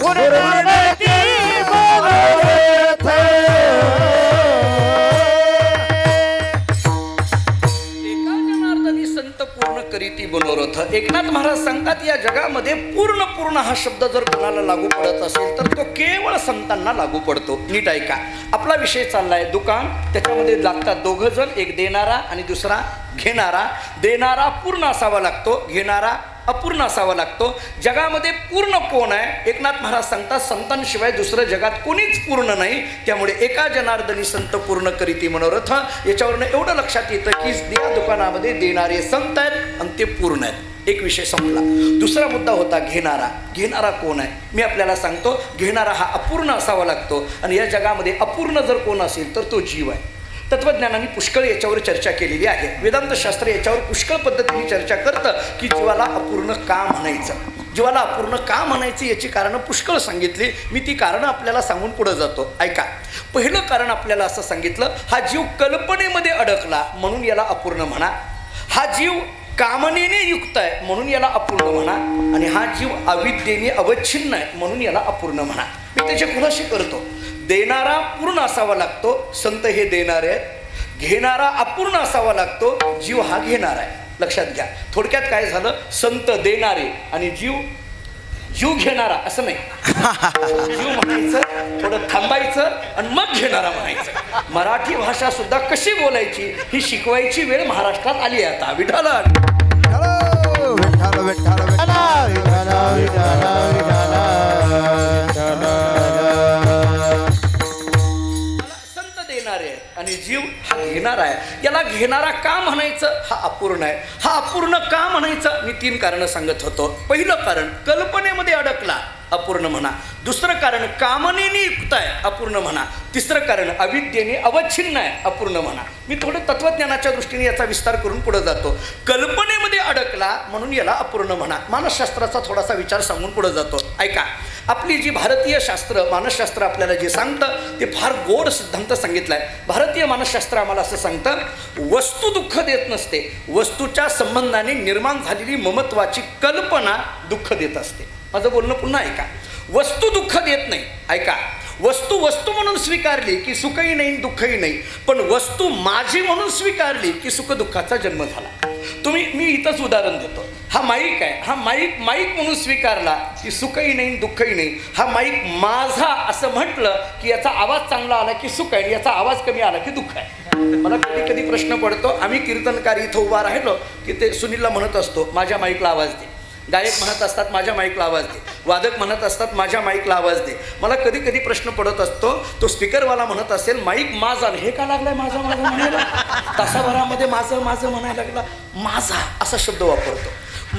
पूर्ण करती मनोरथ. एका जनार्दनी संत पूर्ण करीती मनोरथ. एकनाथ महाराज सांगतात या जगामध्ये पूर्ण हा शब्द जर कोणाला लागू पडत असेल तर तो केवळ संतांना लागू पडतो. नीट ऐका. आपला विषय चाललाय दुकान. त्याच्यामध्ये लागतात दोघं जण, एक देणारा आणि दुसरा घेणारा. देणारा पूर्ण असावा लागतो, घेणारा अपूर्ण असावा लागतो. जगामध्ये पूर्ण कोण आहे? एकनाथ महाराज सांगतात संतांशिवाय दुसरं जगात कोणीच पूर्ण नाही. त्यामुळे एका जनार्दनी संत पूर्ण करीती मनोरथ. याच्यावरनं एवढं लक्षात येतं की या दुकानामध्ये देणारे संत आहेत आणि ते पूर्ण आहेत. एक विषय संपला. दुसरा मुद्दा होता घेणारा. घेणारा कोण आहे? मी आपल्याला सांगतो घेणारा हा अपूर्ण असावा लागतो आणि या जगामध्ये अपूर्ण जर कोण असेल तर तो जीव आहे. तत्वज्ञानाने पुष्कळ याच्यावर चर्चा केलेली आहे. वेदांत शास्त्र याच्यावर पुष्कळ पद्धतीने चर्चा करतं की जीवाला अपूर्ण का म्हणायचं, जीवाला अपूर्ण का म्हणायचं याची कारणं पुष्कळ सांगितली. मी ती कारणं आपल्याला सांगून पुढे जातो. ऐका. पहिलं कारण आपल्याला असं सांगितलं, हा जीव कल्पनेमध्ये अडकला म्हणून याला अपूर्ण म्हणा. हा जीव कामनेने युक्त आहे म्हणून याला अपूर्ण म्हणा. आणि हा जीव अविद्येने अवच्छिन्न आहे म्हणून याला अपूर्ण म्हणा. मी त्याची खुलाशी करतो. देणारा पूर्ण असावा लागतो, संत हे देणारे आहेत. घेणारा अपूर्ण असावा लागतो, जीव हा घेणारा आहे. लक्षात घ्या. थोडक्यात काय झालं, संत देणारे आणि जीव घेणारा असं नाही. जीव म्हणायचं, थोडं थांबायचं आणि मग घेणारा म्हणायचं. मराठी भाषा सुद्धा कशी बोलायची ही शिकवायची वेळ महाराष्ट्रात आली आहे आता. विठ्ठल विठ्ठल विठ्ठल संत देणारे आहे आणि जीव हा घेणारा आहे. याला घेणारा का म्हणायचं, हा अपूर्ण आहे. हा अपूर्ण का म्हणायचं, मी 3 कारणं सांगत होतो. पहिलं कारण कल्पनेमध्ये अडकला, अपूर्ण म्हणा. दुसरं कारण कामनेने युक्त आहे, अपूर्ण म्हणा. तिसरं कारण अविद्येने अवच्छिन्न आहे, अपूर्ण म्हणा. मी थोडं तत्वज्ञानाच्या दृष्टीने याचा विस्तार करून पुढे जातो. कल्पनेमध्ये अडकला म्हणून याला अपूर्ण म्हणा. मानसशास्त्राचा थोडासा विचार सांगून पुढे जातो. ऐका. आपली जी भारतीय शास्त्र, मानसशास्त्र आपल्याला जे सांगतं ते फार गोड सिद्धांत सांगितला आहे. भारतीय मानसशास्त्र आम्हाला असं सांगतं, वस्तू दुःख देत नसते, वस्तूच्या संबंधाने निर्माण झालेली ममत्वाची कल्पना दुःख देत असते. माझं बोलणं पुन्हा ऐका. वस्तू दुःख देत नाही. ऐका. वस्तू वस्तू म्हणून स्वीकारली की सुखही नाही दुःखही नाही, पण वस्तू माझी म्हणून स्वीकारली की सुख दुःखाचा जन्म झाला. मी इथंच उदाहरण देतो. हा माईक आहे, हा माईक म्हणून स्वीकारला की सुखही नाही दुःखही नाही. हा माईक माझा असं म्हटलं की याचा आवाज चांगला आला की सुख आहे, याचा आवाज कमी आला की दुःख आहे. मला कधी कधी प्रश्न पडतो, आम्ही कीर्तनकारी इथं उभा राहिलो की ते सुनीलला म्हणत असतो माझ्या माईकला आवाज दे. गायक म्हणत असतात माझ्या माईकला आवाज दे. वादक म्हणत असतात माझ्या माईकला आवाज दे. मला कधी कधी प्रश्न पडत असतो, तो स्पीकरवाला म्हणत असेल माईक माझा, हे का लागलाय माझा माझा म्हणायला, तासाभरामध्ये माझं माझं म्हणायला लागला. माझा असा शब्द वापरतो.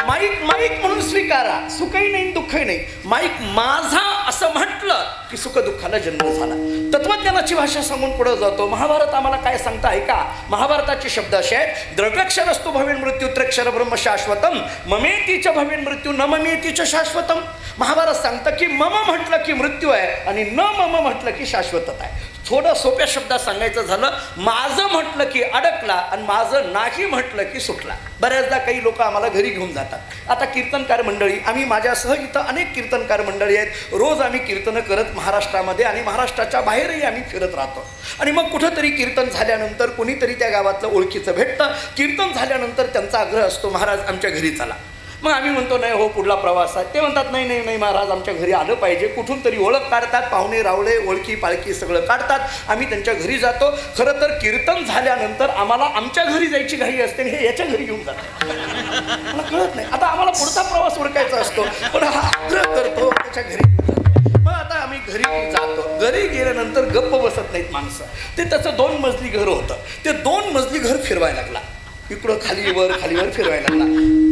माईक म्हणून स्वीकारा, सुखही नाही दुःखही नाही. माईक माझा असं म्हटलं की सुख दुःखाला जन्म झाला. तत्वज्ञानाची भाषा सांगून पुढे जातो. महाभारत आम्हाला काय सांगतं ऐका. महाभारताचे शब्द असे आहेत, द्रव्याक्षरस्तु भवेन मृत्यू त्र्यक्षर ब्रह्म शाश्वतम ममेतीच भवेन मृत्यू न ममेतीच शाश्वतम. महाभारत सांगतं की मम म्हटलं की मृत्यू आहे आणि न मम म्हटलं की शाश्वतता आहे. थोडं सोप्या शब्दात सांगायचं झालं, माझं म्हटलं की अडकला आणि माझं नाही म्हटलं की सुटला. बऱ्याचदा काही लोक आम्हाला घरी घेऊन जातात. आता कीर्तनकार मंडळी, आम्ही माझ्यासह इथं अनेक कीर्तनकार मंडळी आहेत. रोज आम्ही कीर्तनं करत महाराष्ट्रामध्ये आणि महाराष्ट्राच्या बाहेरही आम्ही फिरत राहतो. आणि मग कुठंतरी कीर्तन झाल्यानंतर कोणीतरी त्या गावातलं ओळखीचं भेटतं. कीर्तन झाल्यानंतर त्यांचा आग्रह असतो महाराज आमच्या घरी चला. मग आम्ही म्हणतो नाही हो पुढला प्रवास आहे. ते म्हणतात नाही नाही नाही महाराज आमच्या घरी आलं पाहिजे. कुठून तरी ओळख काढतात, पाहुणे रावळे ओळखी पाळखी सगळं काढतात. आम्ही त्यांच्या घरी जातो. खरं तर कीर्तन झाल्यानंतर आम्हाला आमच्या घरी जायची घाई असते आणि हे याच्या घरी घेऊन जातात. मला कळत नाही. आता आम्हाला पुढचा प्रवास ओळखायचा असतो पण हा आग्रह करतो त्याच्या घरी घेऊन जातो. मग आता आम्ही घरी जातो. घरी गेल्यानंतर गप्प बसत नाहीत माणसं. ते त्याचं 2 मजली घर होतं. ते 2 मजली घर फिरवायला लागला. इकडं खालीवर फिरवायला लागला.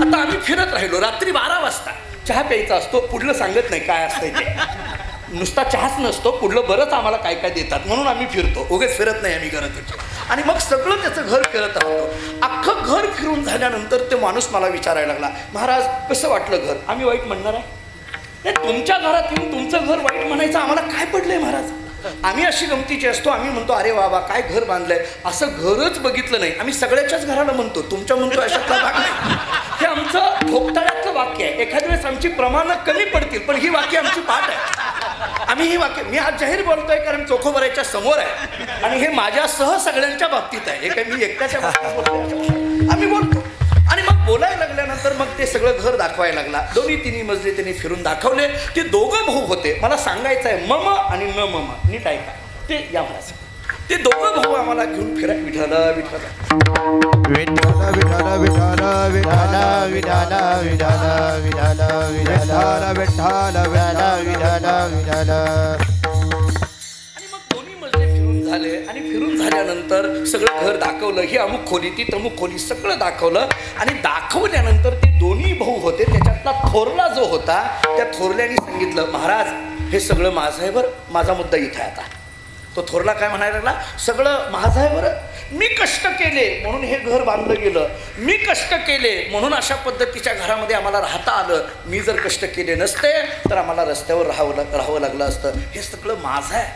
आता आम्ही फिरत राहिलो. रात्री 12 वाजता चहा प्यायचा असतो. पुढलं सांगत नाही काय असतंय ते. नुसता चहाच नसतो, पुढलं बरंच आम्हाला काय काय देतात म्हणून आम्ही फिरतो. उगेच फिरत नाही आम्ही घरात. आणि मग सगळं त्याचं घर फिरत राहतो. अख्खं घर फिरून झाल्यानंतर ते माणूस मला विचारायला लागला, महाराज कसं वाटलं घर? आम्ही वाईट म्हणणार आहे? नाही, तुमच्या घरात येऊन तुमचं घर वाईट म्हणायचं आम्हाला काय पडलंय महाराज? आम्ही अशी गमतीचे असतो. आम्ही म्हणतो अरे बाबा काय घर बांधलंय. असं घरच बघितलं नाही. आम्ही सगळ्याच्याच घराला म्हणतो, तुमच्या म्हणतो अशातला भाग नाही. हे आमचं ठोकताळ्यातलं वाक्य आहे. एखाद्या वेळेस आमची प्रमाणं कमी पडतील पण ही वाक्य आमची पाठ आहे. आम्ही ही वाक्य मी आज जाहीर बोलतोय कारण चोखोबराच्या समोर आहे आणि हे माझ्यासह सगळ्यांच्या बाबतीत आहे. हे काय मी एकट्याच्या बाबतीत बोलतोय, आम्ही बोलतो. आणि मग बोलायला लागल्यानंतर मग ते सगळं घर दाखवायला लागला. 2-3 मजले त्यांनी फिरून दाखवले. ते दोघं भाऊ होते. मला सांगायचं आहे मम आणि न मम, नीट ऐका. ते या महाराज ते दोघं भाऊ आम्हाला घेऊन फिराय. विठ्ठल विठ्ठल विठ्ठल विठ्ठल विठ्ठल विठ्ठल विठ्ठल विठ्ठल विठ्ठल विठ्ठल विठ्ठल विठ्ठल. झाले आणि फिरून झाल्यानंतर सगळं घर दाखवलं. ही अमुक खोली ती तमुक खोली सगळं दाखवलं. आणि दाखवल्यानंतर ते दोन्ही भाऊ होते त्याच्यातला थोरला जो होता त्या थोरल्याने सांगितलं, महाराज हे सगळं माझं आहे बरं, माझा मुद्दा इथं आहे. आता तो थोरला काय म्हणायला लागला, सगळं माझं आहे बरं, मी कष्ट केले म्हणून हे घर बांधलं गेलं, मी कष्ट केले म्हणून अशा पद्धतीच्या घरामध्ये आम्हाला राहता आलं, मी जर कष्ट केले नसते तर आम्हाला रस्त्यावर राहावं लागलं असतं, हे सगळं माझं आहे.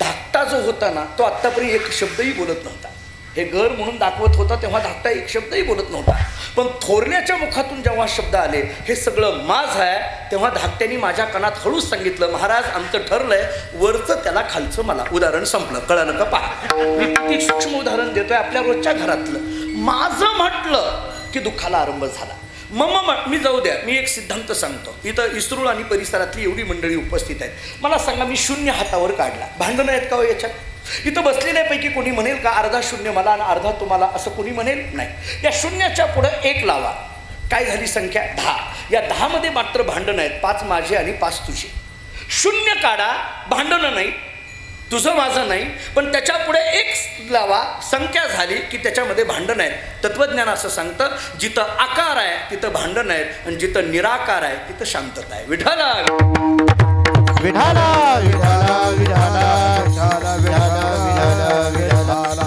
धाकटा जो होता ना तो आत्तापर्यंत एक शब्दही बोलत नव्हता. हे घर म्हणून दाखवत होता तेव्हा धाकटा एक शब्दही बोलत नव्हता. पण थोरल्याच्या मुखातून जेव्हा शब्द आले हे सगळं माझं आहे, तेव्हा धाकट्याने माझ्या कानात हळूच सांगितलं, महाराज आमचं ठरलंय, वरचं त्याला खालचं मला. उदाहरण संपलं. कळलं का? पहा, मी किती सूक्ष्म उदाहरण देतोय आपल्या रोजच्या घरातलं. माझं म्हटलं की दुःखाला आरंभ झाला. मी जाऊ द्या, मी एक सिद्धांत सांगतो. इथं इस्रूळ आणि परिसरातली एवढी मंडळी उपस्थित आहेत, मला सांगा मी शून्य हातावर काढला, भांडणं आहेत का हो याच्यात? इथं बसलेल्यापैकी कोणी म्हणेल का अर्धा शून्य मला आणि अर्धा तुम्हाला, असं कोणी म्हणेल नाही. या शून्याच्या पुढं एक लावा, काय झाली संख्या? 10. या 10 मध्ये मात्र भांडणं आहेत, 5 माझे आणि 5 तुझे. शून्य काढा, भांडणं नाही, तुझं माझं नाही, पण त्याच्या पुढे एक लावा, संख्या झाली की त्याच्यामध्ये भांडण आहे. तत्वज्ञान असं सांगतं, जिथं आकार आहे तिथं भांडण आहे आणि जिथं निराकार आहे तिथं शांतता आहे. विठाला विठाला विठाला विठाला विठाला विठाला विठाला.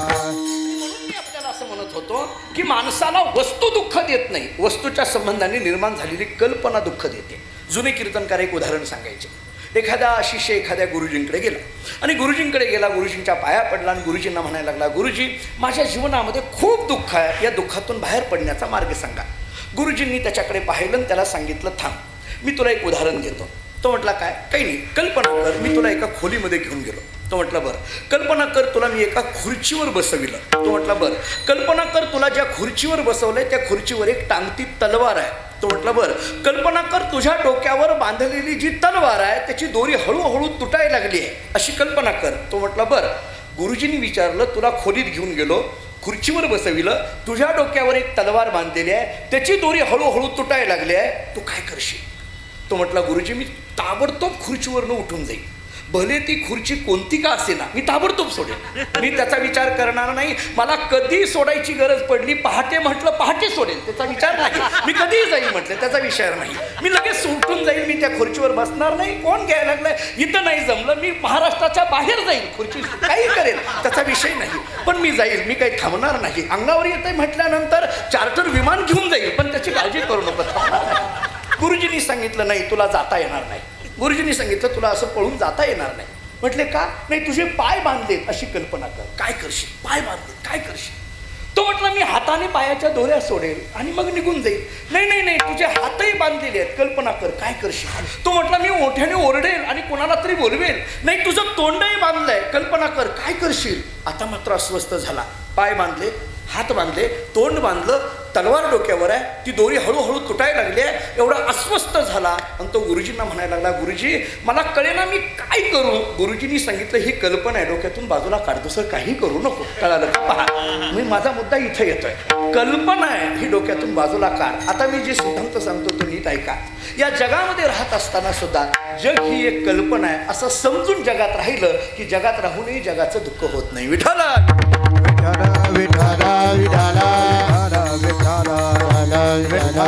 मी आपल्याला असं म्हणत होतो की माणसाला वस्तू दुःख देत नाही, वस्तूच्या संबंधाने निर्माण झालेली कल्पना दुःख देते. जुने कीर्तनकार एक उदाहरण सांगायचे. एखादा शिष्य एखाद्या गुरुजींकडे गेला आणि गुरुजींकडे गेला, गुरुजींच्या पाया पडला आणि गुरुजींना म्हणायला लागला, गुरुजी माझ्या जीवनामध्ये खूप दुःख आहे, या दुःखातून बाहेर पडण्याचा मार्ग सांगा. गुरुजींनी त्याच्याकडे पाहिलं आणि त्याला सांगितलं, थांब मी तुला एक उदाहरण देतो. तो म्हटला, काय? काही नाही, कल्पना कर मी तुला एका खोलीमध्ये घेऊन गेलो. तो म्हटला, बरं. कल्पना कर तुला मी एका खुर्चीवर बसविलं. तो म्हटला, बरं. कल्पना कर तुला ज्या खुर्चीवर बसवलंय त्या खुर्चीवर एक टांगती तलवार आहे. तो म्हटला, बरं. कल्पना कर तुझ्या डोक्यावर बांधलेली जी तलवार आहे त्याची दोरी हळूहळू तुटायला लागली आहे, अशी कल्पना कर. तो म्हटला, बरं. गुरुजींनी विचारलं, तुला खोलीत घेऊन गेलो, खुर्चीवर बसविलं, तुझ्या डोक्यावर एक तलवार बांधलेली आहे, त्याची दोरी हळूहळू तुटायला लागली आहे, तू काय करशील? तो म्हटला, गुरुजी मी ताबडतोब खुर्चीवरनं उठून जाईल, भले ती खुर्ची कोणती का असेना, मी ताबडतोब सोडेल, मी त्याचा विचार करणार नाही. मला कधी सोडायची गरज पडली, पहाटे म्हटलं पहाटे सोडेल, त्याचा विचार नाही. मी कधीही जाईल म्हटलं, त्याचा विषय नाही. मी लगेच उठून जाईल, मी त्या खुर्चीवर बसणार नाही. कोण घ्यायला लागलाय, इथं नाही जमलं मी महाराष्ट्राच्या बाहेर जाईल, खुर्ची काही करेल, त्याचा विषय नाही, पण मी जाईल, मी काही थांबणार नाही. अंगावर येतंय म्हटल्यानंतर चार्टर विमान घेऊन जाईल, पण त्याची काळजी करू नको. गुरुजींनी सांगितलं, नाही तुला जाता येणार नाही. गुरुजींनी सांगितलं, तुला असं पळून जाता येणार नाही. म्हटले, का? नाही तुझे पाय बांधलेत अशी कल्पना कर. काय करशील? पाय बांधलेत, काय करशील? तो म्हटला, मी हाताने पायाच्या दोऱ्या सोडेल आणि मग निघून जाईल. नाही नाही नाही, तुझे हातही बांधलेले आहेत, कल्पना कर, काय करशील? तो म्हटला, मी मोठ्याने ओरडेल आणि कोणाला तरी बोलवेल. नाही तुझं तोंडही बांधलंय, कल्पना कर, काय करशील? आता मात्र अस्वस्थ झाला. पाय बांधले, हात बांधले, तोंड बांधलं, तलवार डोक्यावर आहे, ती दोरी हळूहळू तुटायला लागली आहे, एवढा अस्वस्थ झाला आणि तो गुरुजींना म्हणायला लागला, गुरुजी मला कळेना मी काय करू? गुरुजींनी सांगितलं, ही कल्पना आहे, डोक्यातून बाजूला काढ, दुसरं काही करू नको. कळालं? पहा, मी माझा मुद्दा इथे येतोय. कल्पना आहे ही डोक्यातून बाजूला काढ. आता मी जे सिद्धांत सांगतो तो नीट ऐका. या जगामध्ये राहत असताना सुद्धा जग ही एक कल्पना आहे असं समजून जगात राहिलं की जगात राहूनही जगाचं दुःख होत नाही. विठाला विठाला विठाला विठाला विठाला विठाला.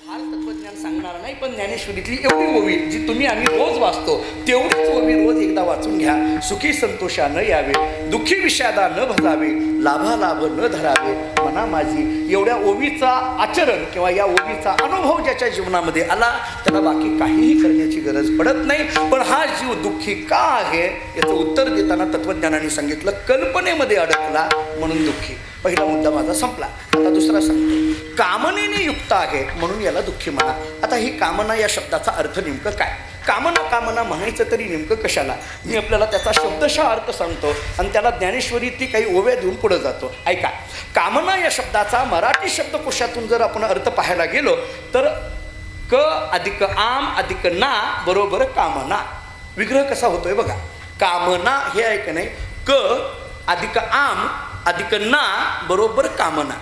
फार तत्वज्ञान सांगणार नाही, पण ज्ञानेश्वरीतली एवढी ओवी जी तुम्ही आम्ही रोज वाचतो तेवढीच ओवी रोज एकदा वाचून घ्या. सुखी संतोषा न यावे, दुःखी विषादा न भजावे, लाभालाभ न धरावे मना माझी. एवढ्या ओवीचा आचरण किंवा या ओवीचा अनुभव ज्याच्या जीवनामध्ये आला त्याला बाकी काहीही करण्याची गरज पडत नाही. पण हा जीव दुःखी का आहे याचं उत्तर देताना तत्वज्ञानाने सांगितलं, कल्पनेमध्ये अडकला म्हणून दुःखी. पहिला मुद्दा माझा संपला. आता दुसरा सांगतो, कामनेने युक्त आहे म्हणून याला दुःखी म्हणा. आता ही कामना या शब्दाचा अर्थ नेमकं काय? कामना कामना म्हणायचं तरी नेमकं कशाला? मी आपल्याला त्याचा शब्दशः अर्थ सांगतो आणि त्याला ज्ञानेश्वरी ती काही ओव्या देऊन पुढे जातो. ऐका, कामना या शब्दाचा मराठी शब्दकोशातून जर आपण अर्थ पाहायला गेलो तर क अधिक आम अधिक ना बरोबर कामना. विग्रह कसा होतोय बघा. कामना हे आहे का नाही, क अधिक आम अधिक ना बरोबर कामना.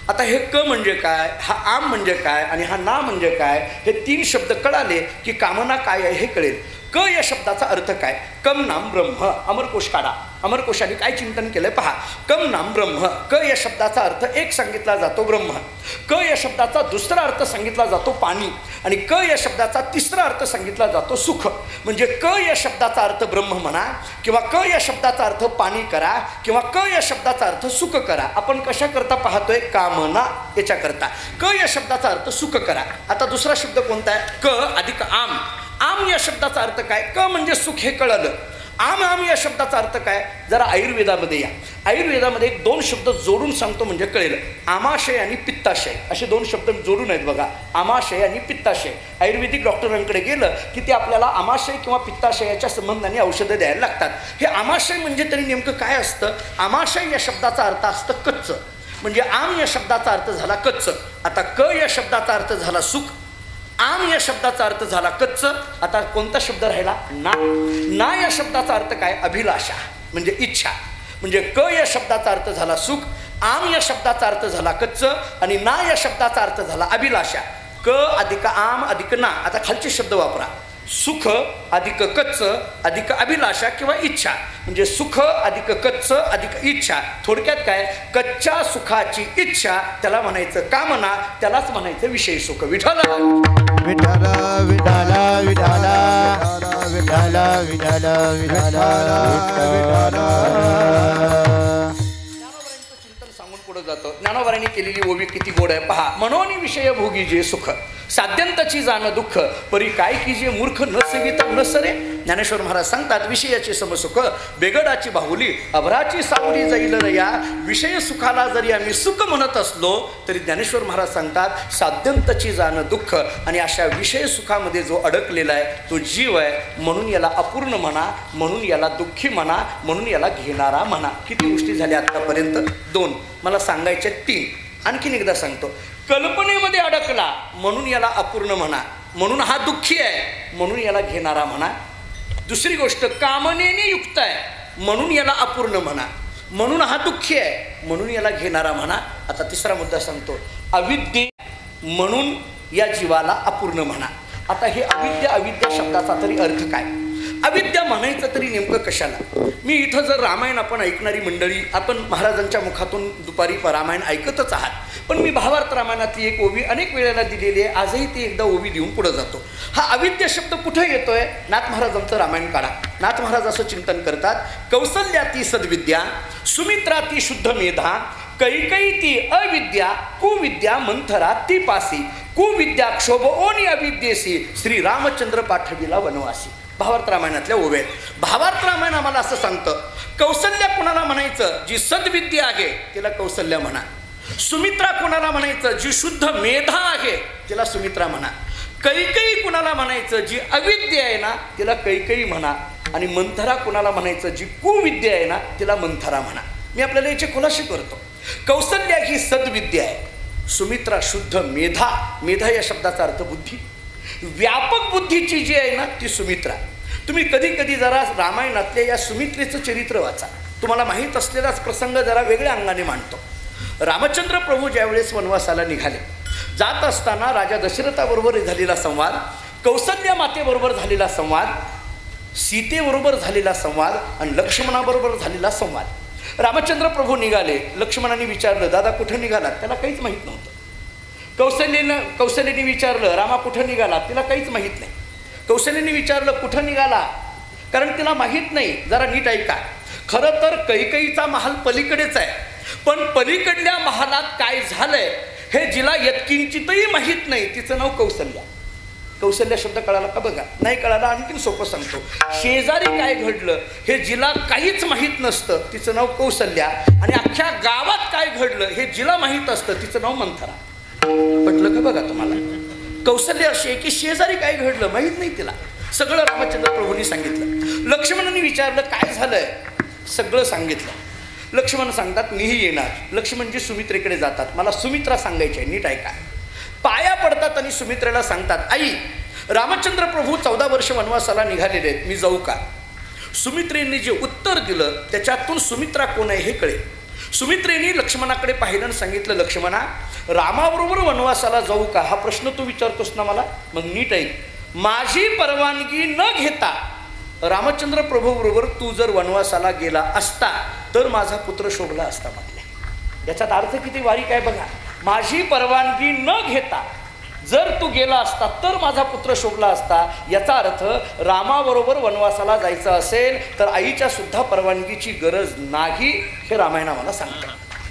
आता हे क म्हणजे काय, हा आम म्हणजे काय आणि हा ना म्हणजे काय, हे तीन शब्द कळाले की कामना काय आहे हे कळेल. क या शब्दाचा अर्थ काय? कम नाम ब्रह्म. अमरकोश काढा. अमरकोशाने काय चिंतन केलंय पहा. कम नाम ब्रह्म. क या शब्दाचा अर्थ एक सांगितला जातो ब्रह्म. क या शब्दाचा दुसरा अर्थ सांगितला जातो पाणी. आणि क या शब्दाचा तिसरा अर्थ सांगितला जातो सुख. म्हणजे क या शब्दाचा अर्थ ब्रह्म म्हणा, किंवा क या शब्दाचा अर्थ पाणी करा, किंवा क या शब्दाचा अर्थ सुख करा. आपण कशा करता पाहतोय? कामना याच्या करता. क या शब्दाचा अर्थ सुख करा. आता दुसरा शब्द कोणता आहे? क अधिक आम. आम या शब्दाचा अर्थ काय? क म्हणजे सुख हे कळलं. आम या शब्दाचा अर्थ काय? जरा आयुर्वेदामध्ये या. आयुर्वेदामध्ये 2 शब्द जोडून सांगतो म्हणजे कळेल. आमाशय आणि पित्ताशय असे 2 शब्द जोडून आहेत बघा. आमाशय आणि पित्ताशय. आयुर्वेदिक डॉक्टरांकडे गेलं की ते आपल्याला आमाशय किंवा पित्ताशयाच्या संबंधाने औषधं द्यायला लागतात. हे आमाशय म्हणजे तरी नेमकं काय असतं? आमाशय या शब्दाचा अर्थ असतं कच्च. म्हणजे आम या शब्दाचा अर्थ झाला कच्च. आता क या शब्दाचा अर्थ झाला सुख. आम या शब्दाचा अर्थ झाला कच्च. आता कोणता शब्द राहिला? ना. ना या शब्दाचा अर्थ काय? अभिलाषा म्हणजे इच्छा. म्हणजे क या शब्दाचा अर्थ झाला सुख, आम या शब्दाचा अर्थ झाला कच्च, आणि ना या शब्दाचा अर्थ झाला अभिलाषा. क अधिक आम अधिक ना. आता खालचे शब्द वापरा. सुख अधिक कच्च अधिक अभिलाषा किंवा इच्छा. म्हणजे सुख अधिक कच्च अधिक इच्छा. थोडक्यात काय? कच्च्या सुखाची इच्छा त्याला म्हणायचं कामना, त्यालाच म्हणायचं विषय सुख. विठ्ठल विठ्ठल विठ्ठल विठ्ठल विठ्ठल विठ्ठल विठ्ठल विठ्ठल. चिंतन सांगून पुढे जातं. ज्ञानोबारांनी केलेली ओवी किती गोड आहे पहा. मनोनी विषय भोगी जे सुख, साध्यंताची जाण दुःख, परी काय की जे मूर्ख न सेविता न सरे. ज्ञानेश्वर महाराज सांगतात विषयाची समसुख, बेगडाची बाहुली, अभराची सावली जाईल रया. विषय सुखाला जरी आम्ही सुख म्हणत असलो तरी ज्ञानेश्वर महाराज सांगतात साध्यंताची जाण दुःख. आणि अशा विषय सुखामध्ये जो अडकलेला आहे तो जीव आहे. म्हणून याला अपूर्ण म्हणा, म्हणून याला दुःखी म्हणा, म्हणून याला घेणारा म्हणा. किती गोष्टी झाल्या आतापर्यंत? 2. मला सांगायच्या 3. आणखीन एकदा सांगतो. कल्पनेमध्ये अडकला म्हणून याला अपूर्ण म्हणा, म्हणून हा दुःखी आहे, म्हणून याला घेणारा म्हणा. दुसरी गोष्ट, कामनेने युक्त आहे म्हणून याला अपूर्ण म्हणा, म्हणून हा दुःखी आहे, म्हणून याला घेणारा म्हणा. आता तिसरा मुद्दा सांगतो. अविद्ये म्हणून या जीवाला अपूर्ण म्हणा. आता हे अविद्या शब्दाचा तरी अर्थ काय? अविद्या म्हणायचं तरी नेमकं कशाला? मी इथं जर रामायण आपण ऐकणारी मंडळी, आपण महाराजांच्या मुखातून दुपारी रामायण ऐकतच आहात, पण मी भावार्थ रामायणातली एक ओवी अनेक वेळेला दिलेली आहे. आजही ती एकदा ओवी देऊन पुढे जातो. हा अविद्या शब्द कुठे येतोय? नाथ महाराजांचं रामायण काढा. नाथ महाराज असं चिंतन करतात. कौसल्या ती सद्विद्या, सुमित्रा ती शुद्ध मेधा, कैकई ती अविद्या, कुविद्या मंथरा ती पासी, कुविद्या क्षोभ ओनी अविद्येसी, श्री रामचंद्र पाठविला वनवासी. भावार्थ रामायणातल्या ओव्या आहेत. भावार्थ रामायण आम्हाला असं सांगतं, कौसल्या कोणाला म्हणायचं? जी सद्विद्या आहे तिला कौसल्या म्हणा. सुमित्रा कोणाला म्हणायचं? जी शुद्ध मेधा आहे तिला सुमित्रा म्हणा. कैकई कोणाला म्हणायचं? जी अविद्या आहे ना तिला कैकई म्हणा. आणि मंथरा कोणाला म्हणायचं? जी कुविद्या आहे ना तिला मंथरा म्हणा. मी आपल्याला याचे खुलासे करतो. कौसल्या ही सद्विद्या आहे, सुमित्रा शुद्ध मेधा. मेधा या शब्दाचा अर्थ बुद्धी. व्यापक बुद्धीची जी आहे ना ती सुमित्रा. तुम्ही कधी कधी जरा रामायणातल्या या सुमित्रेचं चरित्र वाचा. तुम्हाला माहीत असलेलाच प्रसंग जरा वेगळ्या अंगाने मांडतो. रामचंद्र प्रभू ज्यावेळेस वनवासाला निघाले, जात असताना राजा दशरथाबरोबर झालेला संवाद, कौसल्या मातेबरोबर झालेला संवाद, सीतेबरोबर झालेला संवाद आणि लक्ष्मणाबरोबर झालेला संवाद. रामचंद्र प्रभू निघाले. लक्ष्मणाने विचारलं, दादा कुठं निघालात? त्याला काहीच माहीत नव्हतं. कौशल्याने विचारलं, रामा कुठं निघाला? तिला काहीच माहीत नाही. कौशल्याने विचारलं कुठं निघाला, कारण तिला माहीत नाही. जरा नीट ऐका. खरं तर कैकईचा महाल पलीकडेच आहे, पण पलीकडल्या महालात काय झालंय हे जिला यत्किंचितही माहीत नाही तिचं नाव कौसल्या. कौसल्या शब्द कळाला का बघा? नाही कळाला आणखीन सोपं सांगतो. शेजारी काय घडलं हे जिला काहीच माहीत नसतं तिचं नाव कौसल्या, आणि अख्ख्या गावात काय घडलं हे जिला माहीत असतं तिचं नाव मंथरा. पटलं का बघा तुम्हाला? कौसल्य अशी आहे की शेजारी काय घडलं माहीत नाही तिला. सगळं रामचंद्र प्रभूंनी सांगितलं. लक्ष्मणाने विचारलं काय झालंय? सगळं सांगितलं. लक्ष्मण सांगतात मीही येणार. लक्ष्मणजी सुमित्रेकडे जातात. मला सुमित्रा सांगायची आहे, नीट ऐका. पाया पडतात आणि सुमित्रेला सांगतात, आई रामचंद्र प्रभू 14 वर्ष वनवासाला निघालेले आहेत, मी जाऊ का? सुमित्रेने जे उत्तर दिलं त्याच्यातून सुमित्रा कोण आहे हे कळेल. सुमित्रेने लक्ष्मणाकडे पाहिलं आणि सांगितलं, लक्ष्मणा रामाबरोबर वनवासाला जाऊ का? हा प्रश्न तू विचारतोस ना मला, मग नीट ऐक. माझी परवानगी न घेता रामचंद्र प्रभू बरोबर तू जर वनवासाला गेला असता तर माझा पुत्र शोभला असता म्हटले. याच्यात अर्थ किती बारीक आहे बघा. माझी परवानगी न घेता जर तू गेला असता तर माझा पुत्र शोभला असता. याचा अर्थ रामाबरोबर वनवासाला जायचं असेल तर आईच्या सुद्धा परवानगीची गरज नाही हे रामायण आम्हाला सांगतं.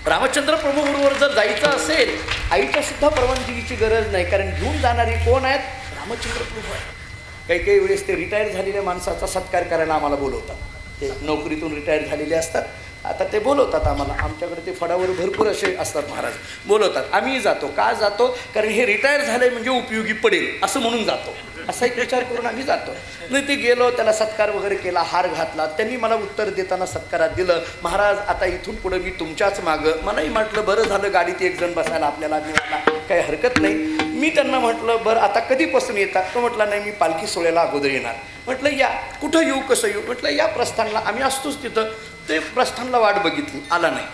रामचंद्र प्रभू बरोबर जर जायचं असेल आईच्या सुद्धा परवानगीची गरज नाही, कारण घेऊन जाणारी कोण आहेत? रामचंद्र प्रभू आहे. काही वेळेस ते रिटायर झालेल्या माणसाचा सत्कार करायला आम्हाला बोलवतात. ते नोकरीतून रिटायर झालेले असतात, आता ते बोलवतात आम्हाला. आमच्याकडे ते फडावर भरपूर असे असतात महाराज, बोलवतात. आम्ही जातो. का जातो? कारण हे रिटायर झालंय म्हणजे उपयोगी पडेल असं म्हणून जातो. असा एक विचार करून आम्ही जातो. नाही ते गेलो, त्याला सत्कार वगैरे केला, हार घातला. त्यांनी मला उत्तर देताना सत्कारात दिलं, महाराज आता इथून पुढे मी तुमच्याच मागं. मलाही म्हटलं बरं झालं गाडीत एक जण बसायला आपल्याला मिळाला, काही हरकत नाही. मी त्यांना म्हटलं बरं आता कधीपासून येतात? तो म्हटला नाही मी पालखी सोहळ्याला अगोदर येणार. म्हटलं या. कुठं येऊ, कसं येऊ? म्हटलं या प्रस्थानला. आम्ही असतोच तिथं. ते प्रस्थानला वाट बघितली, आला नाही.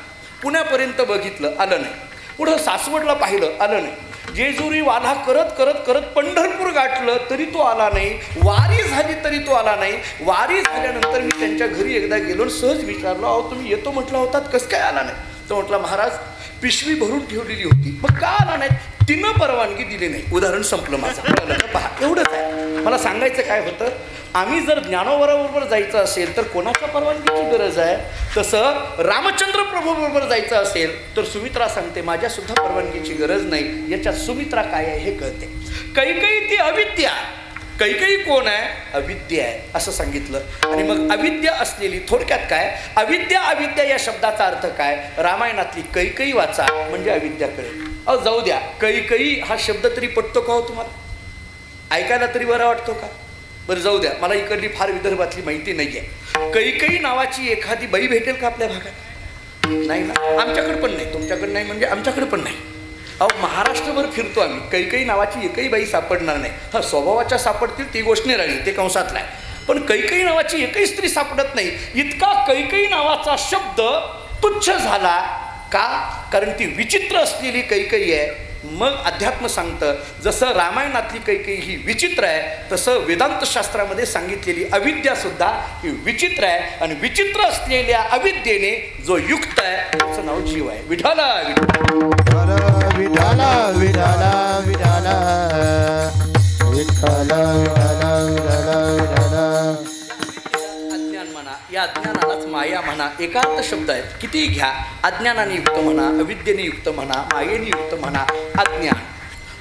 पुण्यापर्यंत बघितलं, आलं नाही. पुढं सासवडला पाहिलं, आलं नाही. जेजुरी वाला करत करत करत पंढरपूर गाठलं तरी तो आला नाही. वारी झाली तरी तो आला नाही. वारी झाल्यानंतर मी त्यांच्या घरी एकदा गेलो, सहज विचारलो, अहो तुम्ही येतो म्हटलं होतात, कसं काय आला नाही? तो म्हटलं महाराज पिशवी भरून ठेवलेली होती. मग का आला नाही? तिनं परवानगी दिली नाही. उदाहरण संपलं माझं. पहा एवढंच आहे. मला सांगायचं काय होतं, आम्ही जर ज्ञानोबरोबर जायचं असेल तर कोणाच्या परवानगीची गरज आहे? तसं रामचंद्र प्रभू बरोबर जायचं असेल तर सुमित्रा सांगते माझ्या सुद्धा परवानगीची गरज नाही. याच्यात सुमित्रा काय आहे हे कळते. कैकेयी ती अविद्या. कैकेयी कोण आहे? अविद्या आहे असं सांगितलं. आणि मग अविद्या असलेली, थोडक्यात काय अविद्या, अविद्या या शब्दाचा अर्थ काय? रामायणातली कैकेयी वाचा म्हणजे अविद्या कळेल. अहो जाऊ द्या, कैकेयी हा शब्द तरी पटतो का हो तुम्हाला? ऐकायला तरी बरा वाटतो का? बरं जाऊ द्या, मला इकडली फार विदर्भातली माहिती नाही आहे. कैकेयी नावाची एखादी बाई भेटेल का आपल्या भागात? नाही ना. आमच्याकडे पण नाही. तुमच्याकडे नाही म्हणजे आमच्याकडे पण नाही. अहो महाराष्ट्रभर फिरतो आम्ही, कैकेयी नावाची एकही बाई सापडणार नाही. हा स्वभावाच्या सापडतील ती गोष्ट नाही राहिली, ते कंसातला आहे. पण कैकेयी नावाची एकही स्त्री सापडत नाही. इतका कैकेयी नावाचा शब्द तुच्छ झाला का? कारण ती विचित्र असलेली कैकेयी आहे. मग अध्यात्म सांगतं जसं रामायणातली कैकेयी ही विचित्र आहे तसं वेदांत शास्त्रामध्ये सांगितलेली अविद्या सुद्धा ही विचित्र आहे. आणि विचित्र असलेल्या अविद्येने जो युक्त आहे त्याचं नाव जीव आहे. विठाला विठाला विठाला विठाला विठाला विठाला विठाला. अज्ञान म्हणा, या अज्ञानालाच माया म्हणा. एकार्थ शब्द आहेत, किती घ्या. अज्ञानाने युक्त म्हणा, अविद्येने युक्त म्हणा, मायेने युक्त म्हणा. अज्ञान,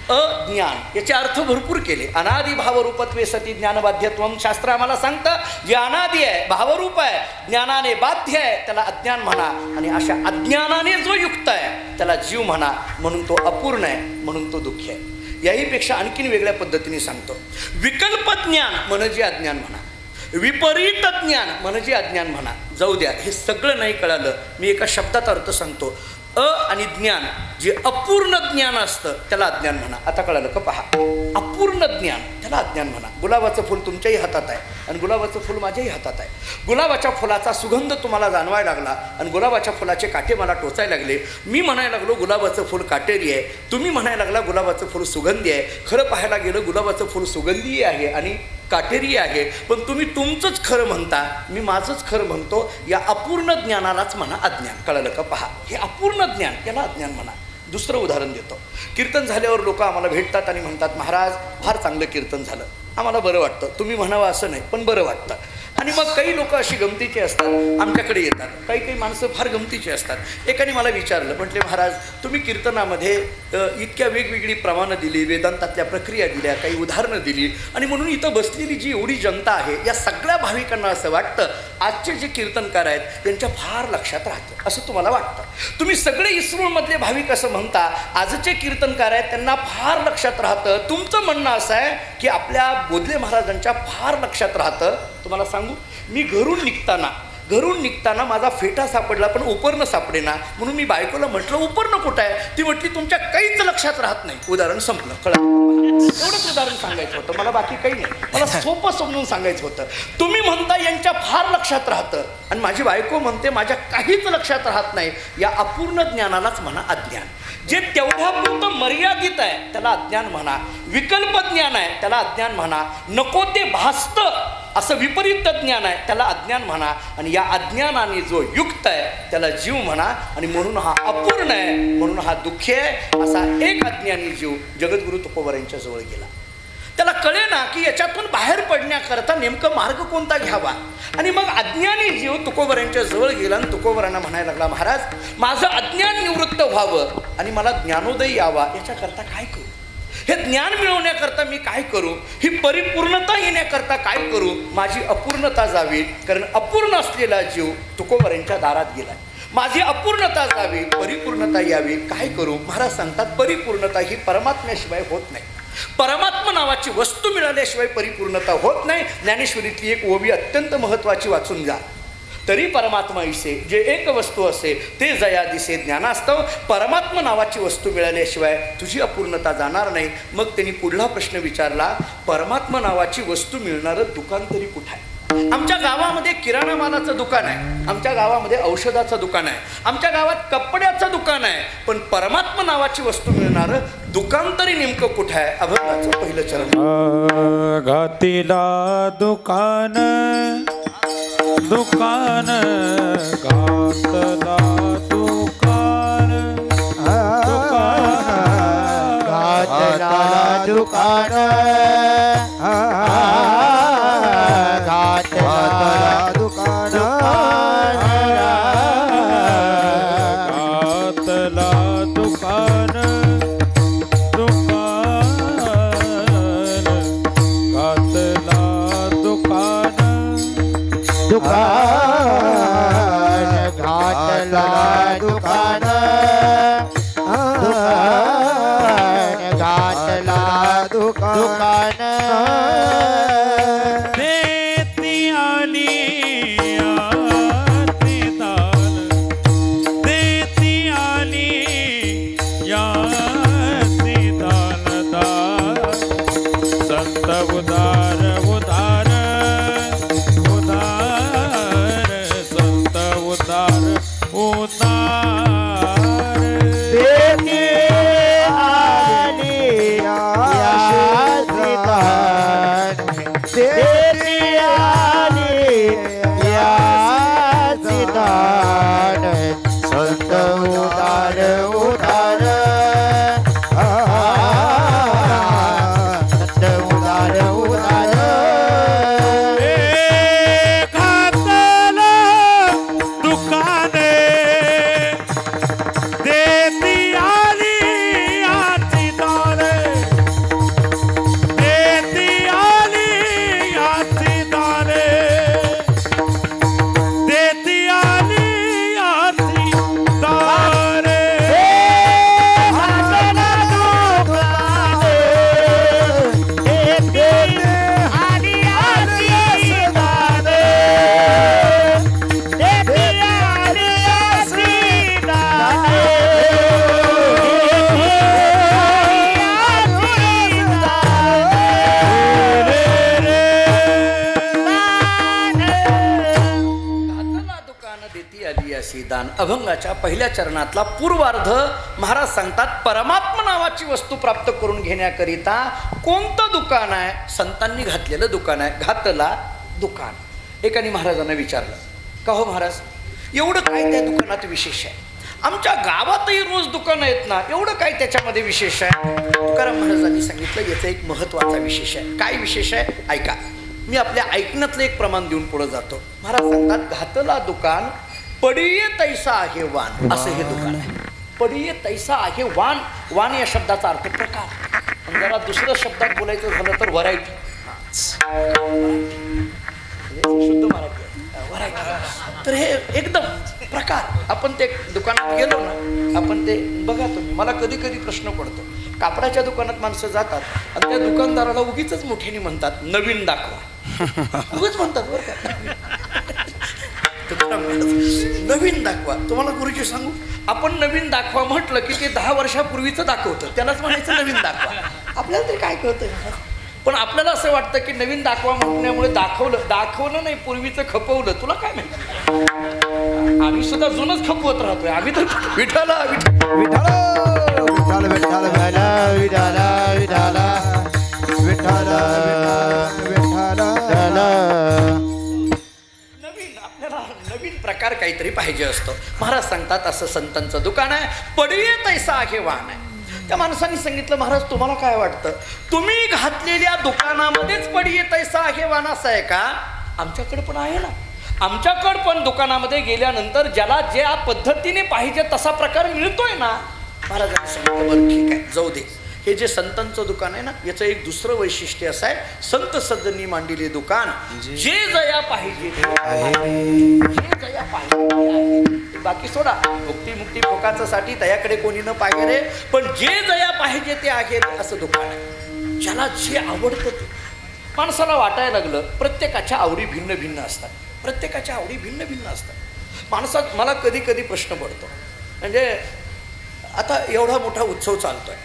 अज्ञान याचे अर्थ भरपूर केले. अनादि भावरूपत्वे सती ज्ञानबाध्यत्वम. शास्त्र आम्हाला सांगतं जे अनादि आहे, भावरूप आहे, ज्ञानाने बाध्य आहे त्याला अज्ञान म्हणा. आणि अशा अज्ञानाने जो युक्त आहे त्याला जीव म्हणा. म्हणून तो अपूर्ण आहे, म्हणून तो दुःखी आहे. याहीपेक्षा आणखीन वेगळ्या पद्धतीने सांगतो. विकल्प ज्ञान म्हणजे अज्ञान म्हणा, विपरीत ज्ञान म्हणजे अज्ञान म्हणा. जाऊ द्या, हे सगळं नाही कळालं, मी एका शब्दात अर्थ सांगतो. आणि ज्ञान जे अपूर्ण ज्ञान असतं त्याला अज्ञान म्हणा. आता कळालं का? पहा, अपूर्ण ज्ञान त्याला अज्ञान म्हणा. गुलाबाचं फुल तुमच्याही हातात आहे आणि गुलाबाचं फुल माझ्याही हातात आहे. गुलाबाच्या फुलाचा सुगंध तुम्हाला जाणवायला लागला आणि गुलाबाच्या फुलाचे काटे मला टोचायला लागले. मी म्हणायला लागलो गुलाबाचं फुल काटेरी आहे, तुम्ही म्हणायला लागला गुलाबाचं फुल सुगंधी आहे. खरं पाहायला गेलं गुलाबाचं फुल सुगंधी आहे आणि काटेरी आहे, पण तुम्ही तुमचंच खरं म्हणता, मी माझंच खरं म्हणतो. या अपूर्ण ज्ञानालाच म्हणा अज्ञान. कळलं का? पहा, हे अपूर्ण ज्ञान याला अज्ञान म्हणा. दुसरं उदाहरण देतो. कीर्तन झाल्यावर लोक आम्हाला भेटतात आणि म्हणतात महाराज फार चांगलं कीर्तन झालं, आम्हाला बरं वाटतं. तुम्ही म्हणावं असं नाही पण बरं वाटतं. आणि मग काही लोक अशी गमतीची असतात, आमच्याकडे येतात. काही काही माणसं फार गमतीची असतात. एकाने मला विचारलं, म्हटले महाराज तुम्ही कीर्तनामध्ये इतक्या वेगवेगळी प्रमाणं दिली, वेदांतातल्या प्रक्रिया दिल्या, काही उदाहरणं दिली, आणि म्हणून इथं बसलेली जी एवढी जनता आहे या सगळ्या भाविकांना असं वाटतं आजचे जे कीर्तनकार आहेत त्यांच्या फार लक्षात राहतं असं तुम्हाला वाटतं. तुम्ही सगळे इस्रोमधले भाविक असं म्हणता आजचे कीर्तनकार आहेत त्यांना फार लक्षात राहतं. तुमचं म्हणणं असं आहे की आपल्या बोधले महाराजांच्या फार लक्षात राहतं. तुम्हाला सांगू, मी घरून निघताना माझा फेटा सापडला पण उपरणं सापडेना. म्हणून मी बायकोला म्हटलं उपरणं कुठं आहे? ती म्हटली तुमच्या काहीच लक्षात राहत नाही. उदाहरण संपलं. एवढंच उदाहरण सांगायचं होतं मला, बाकी काही नाही. मला सोपं समजून सांगायचं होतं. तुम्ही म्हणता यांच्या फार लक्षात राहतं आणि माझी बायको म्हणते माझ्या काहीच लक्षात राहत नाही. या अपूर्ण ज्ञानालाच म्हणा अज्ञान. जे तेवढ्यापुरतं मर्यादित आहे त्याला अज्ञान म्हणा, विकल्प ज्ञान आहे त्याला अज्ञान म्हणा, नको ते भासतं असं विपरीत ज्ञान आहे त्याला अज्ञान म्हणा, आणि या अज्ञानाने जो युक्त आहे त्याला जीव म्हणा. आणि म्हणून हा अपूर्ण आहे, म्हणून हा दुःखी आहे. असा एक अज्ञानी जीव जगद्गुरु तुकोबारांच्या जवळ गेला. त्याला कळे ना की याच्यातून बाहेर पडण्याकरता नेमकं मार्ग कोणता घ्यावा. आणि मग अज्ञानी जीव तुकोबारांच्या जवळ गेला आणि तुकोबारांना म्हणायला लागला, महाराज माझं अज्ञान निवृत्त व्हावं आणि मला ज्ञानोदय यावा, याच्याकरता काय करू? हे ज्ञान मिळवण्याकरता मी काय करू? ही परिपूर्णता येण्याकरता काय करू? माझी अपूर्णता जावी, कारण अपूर्ण असलेला जीव तुकोबारांच्या दारात गेला. माझी अपूर्णता जावी, परिपूर्णता यावी, काय करू? महाराज सांगतात परिपूर्णता ही परमात्म्याशिवाय होत नाही. परमात्मा नावाची वस्तू मिळाल्याशिवाय परिपूर्णता होत नाही. ज्ञानेश्वरीतली एक ओवी अत्यंत महत्त्वाची वाचून जा. तरी परमात्मा इसे जे एक वस्तू असे ते जया दिसे ज्ञानास्तव. परमात्मा नावाची वस्तू मिळाल्याशिवाय तुझी अपूर्णता जाणार नाही. मग त्यांनी पुढला प्रश्न विचारला, परमात्मा नावाची वस्तू मिळणारं दुकान तरी कुठं आहे? आमच्या गावामध्ये किराणा मालाचं दुकान आहे, आमच्या गावामध्ये औषधाचं दुकान आहे, आमच्या गावात कपड्याचं दुकान आहे, पण परमात्मा नावाची वस्तू मिळणारं दुकान तरी नेमकं कुठं आहे? अभंगाचं पहिलं चरण. घातीला दुकान दुकान घातला दुकान घातला दुकान घातला दुकान घातला दुकान दुकान घातला दुकान दुकान घातला दुकान घातला दुकान देती आली याती दान देती आली याती दानदार संत उदार उदार उदार संत उदार उदार देती आली याती दान देती आली याती दान संत उदार उदार संत उदार उदार घातला दुकाने देती आली याची दाने देती आली याची दाने देती आली याची दाने घातला दुकाने देती आली याची दाने देती आली याची दाने घातला दुकान देती आली अशी दान. अभंगाच्या पहिल्या चरणातला पूर्वार्ध महाराज सांगतात, परमात्मा नावाची वस्तू प्राप्त करून घेण्याकरिता कोणतं दुकान आहे? संतांनी घातलेलं दुकान आहे. घातला दुकान. एकाने महाराजांना विचारलं, का हो महाराज एवढं काय त्या दुकानात विशेष आहे? आमच्या गावातही रोज दुकानं आहेत ना, एवढं काय त्याच्यामध्ये विशेष आहे? तुकाराम महाराजांनी सांगितलं, याचा एक महत्त्वाचा विशेष आहे. काय विशेष आहे? ऐका. मी आपल्या ऐकण्यातलं एक प्रमाण देऊन पुढे जातो. महाराज सांगतात, घातला दुकान पडिये तैसा आहे वान, असं हे दुकान आहे. पडिये तैसा आहे वान. वान या शब्दाचा अर्थ प्रकार. आणि जरा दुसऱ्या शब्दात बोलायचं झालं तर व्हरायटी. शुद्ध मराठी व्हरायटी. तर हे एकदम प्रकार. आपण ते दुकानात गेलो ना, आपण ते बघा तुम्ही, मला कधी कधी प्रश्न पडतो, कापडाच्या दुकानात माणसं जातात आणि त्या दुकानदाराला उगीच मोठ्याने म्हणतात नवीन दाखवा. उगीच म्हणतात बरं का, नवीन दाखवा. तुम्हाला गुरुजी सांगू, आपण नवीन दाखवा म्हटलं की ते 10 वर्षापूर्वीचं दाखवतं, त्यालाच म्हणायचं नवीन दाखवा. आपल्याला तरी काय कळतं? पण आपल्याला असं वाटतं की नवीन दाखवा म्हटल्यामुळे दाखवलं नाही, पूर्वीचं खपवलं. तुला काय माहिती? आम्ही सुद्धा जुनच खपवत राहतोय. आम्ही तर विठाला विठा विठ्ठल विठ्ठल विठ्ठल विठ्ठल विठ्ठल विठ्ठल. नवीन आपल्याला नवीन प्रकार काहीतरी पाहिजे असतो. महाराज सांगतात असं संतांचं दुकान आहे, पडिये तैसा आहे वाहन आहे. त्या माणसाने सांगितलं महाराज तुम्हाला काय वाटतं, तुम्ही घातलेल्या दुकानामध्येच पडिये तैसा आहे वाहन असं आहे का? आमच्याकडे पण आहे ना. आमच्याकडं पण दुकानामध्ये गेल्यानंतर ज्याला ज्या पद्धतीने पाहिजे तसा प्रकार मिळतोय ना. महाराजांनी सांगितलं बरं ठीक आहे जाऊ दे. हे जे संतांचं दुकान आहे ना याचं एक दुसरं वैशिष्ट्य असं आहे, संत सज्जनी मांडिले दुकान जे जया पाहिजे ते जे जया पाहिजे. बाकी सोडा मुक्ती मुक्ती फोकाचं साठी त्याकडे कोणी न पाहिजे रे, पण जे जया पाहिजे ते आहे रे असं दुकान आहे. ज्याला जे आवडतं ते. माणसाला वाटायला लागलं प्रत्येकाच्या आवडी भिन्न भिन्न असतात. प्रत्येकाच्या आवडी भिन्न भिन्न असतात. माणसात मला कधी कधी प्रश्न पडतो, म्हणजे आता एवढा मोठा उत्सव चालतोय,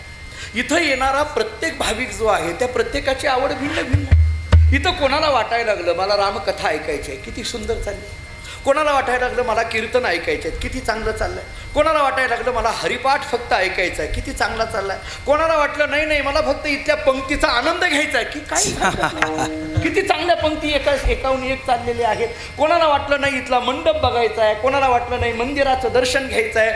इथं येणारा प्रत्येक भाविक जो आहे त्या प्रत्येकाची आवड भिन्न भिन्न. इथं कोणाला वाटायला लागलं मला रामकथा ऐकायची आहे, किती सुंदर चालली. कोणाला वाटायला लागलं मला कीर्तन ऐकायचे आहेत, किती चांगलं चाललंय. कोणाला वाटायला लागलं मला हरिपाठ फक्त ऐकायचा आहे, किती चांगला चाललाय. कोणाला वाटलं नाही नाही मला फक्त इथल्या पंक्तीचा आनंद घ्यायचा आहे, की काय किती चांगल्या पंक्ती एकाहून एक चाललेल्या आहेत. कोणाला वाटलं नाही इथला मंडप बघायचा आहे, कोणाला वाटलं नाही मंदिराचं दर्शन घ्यायचं आहे.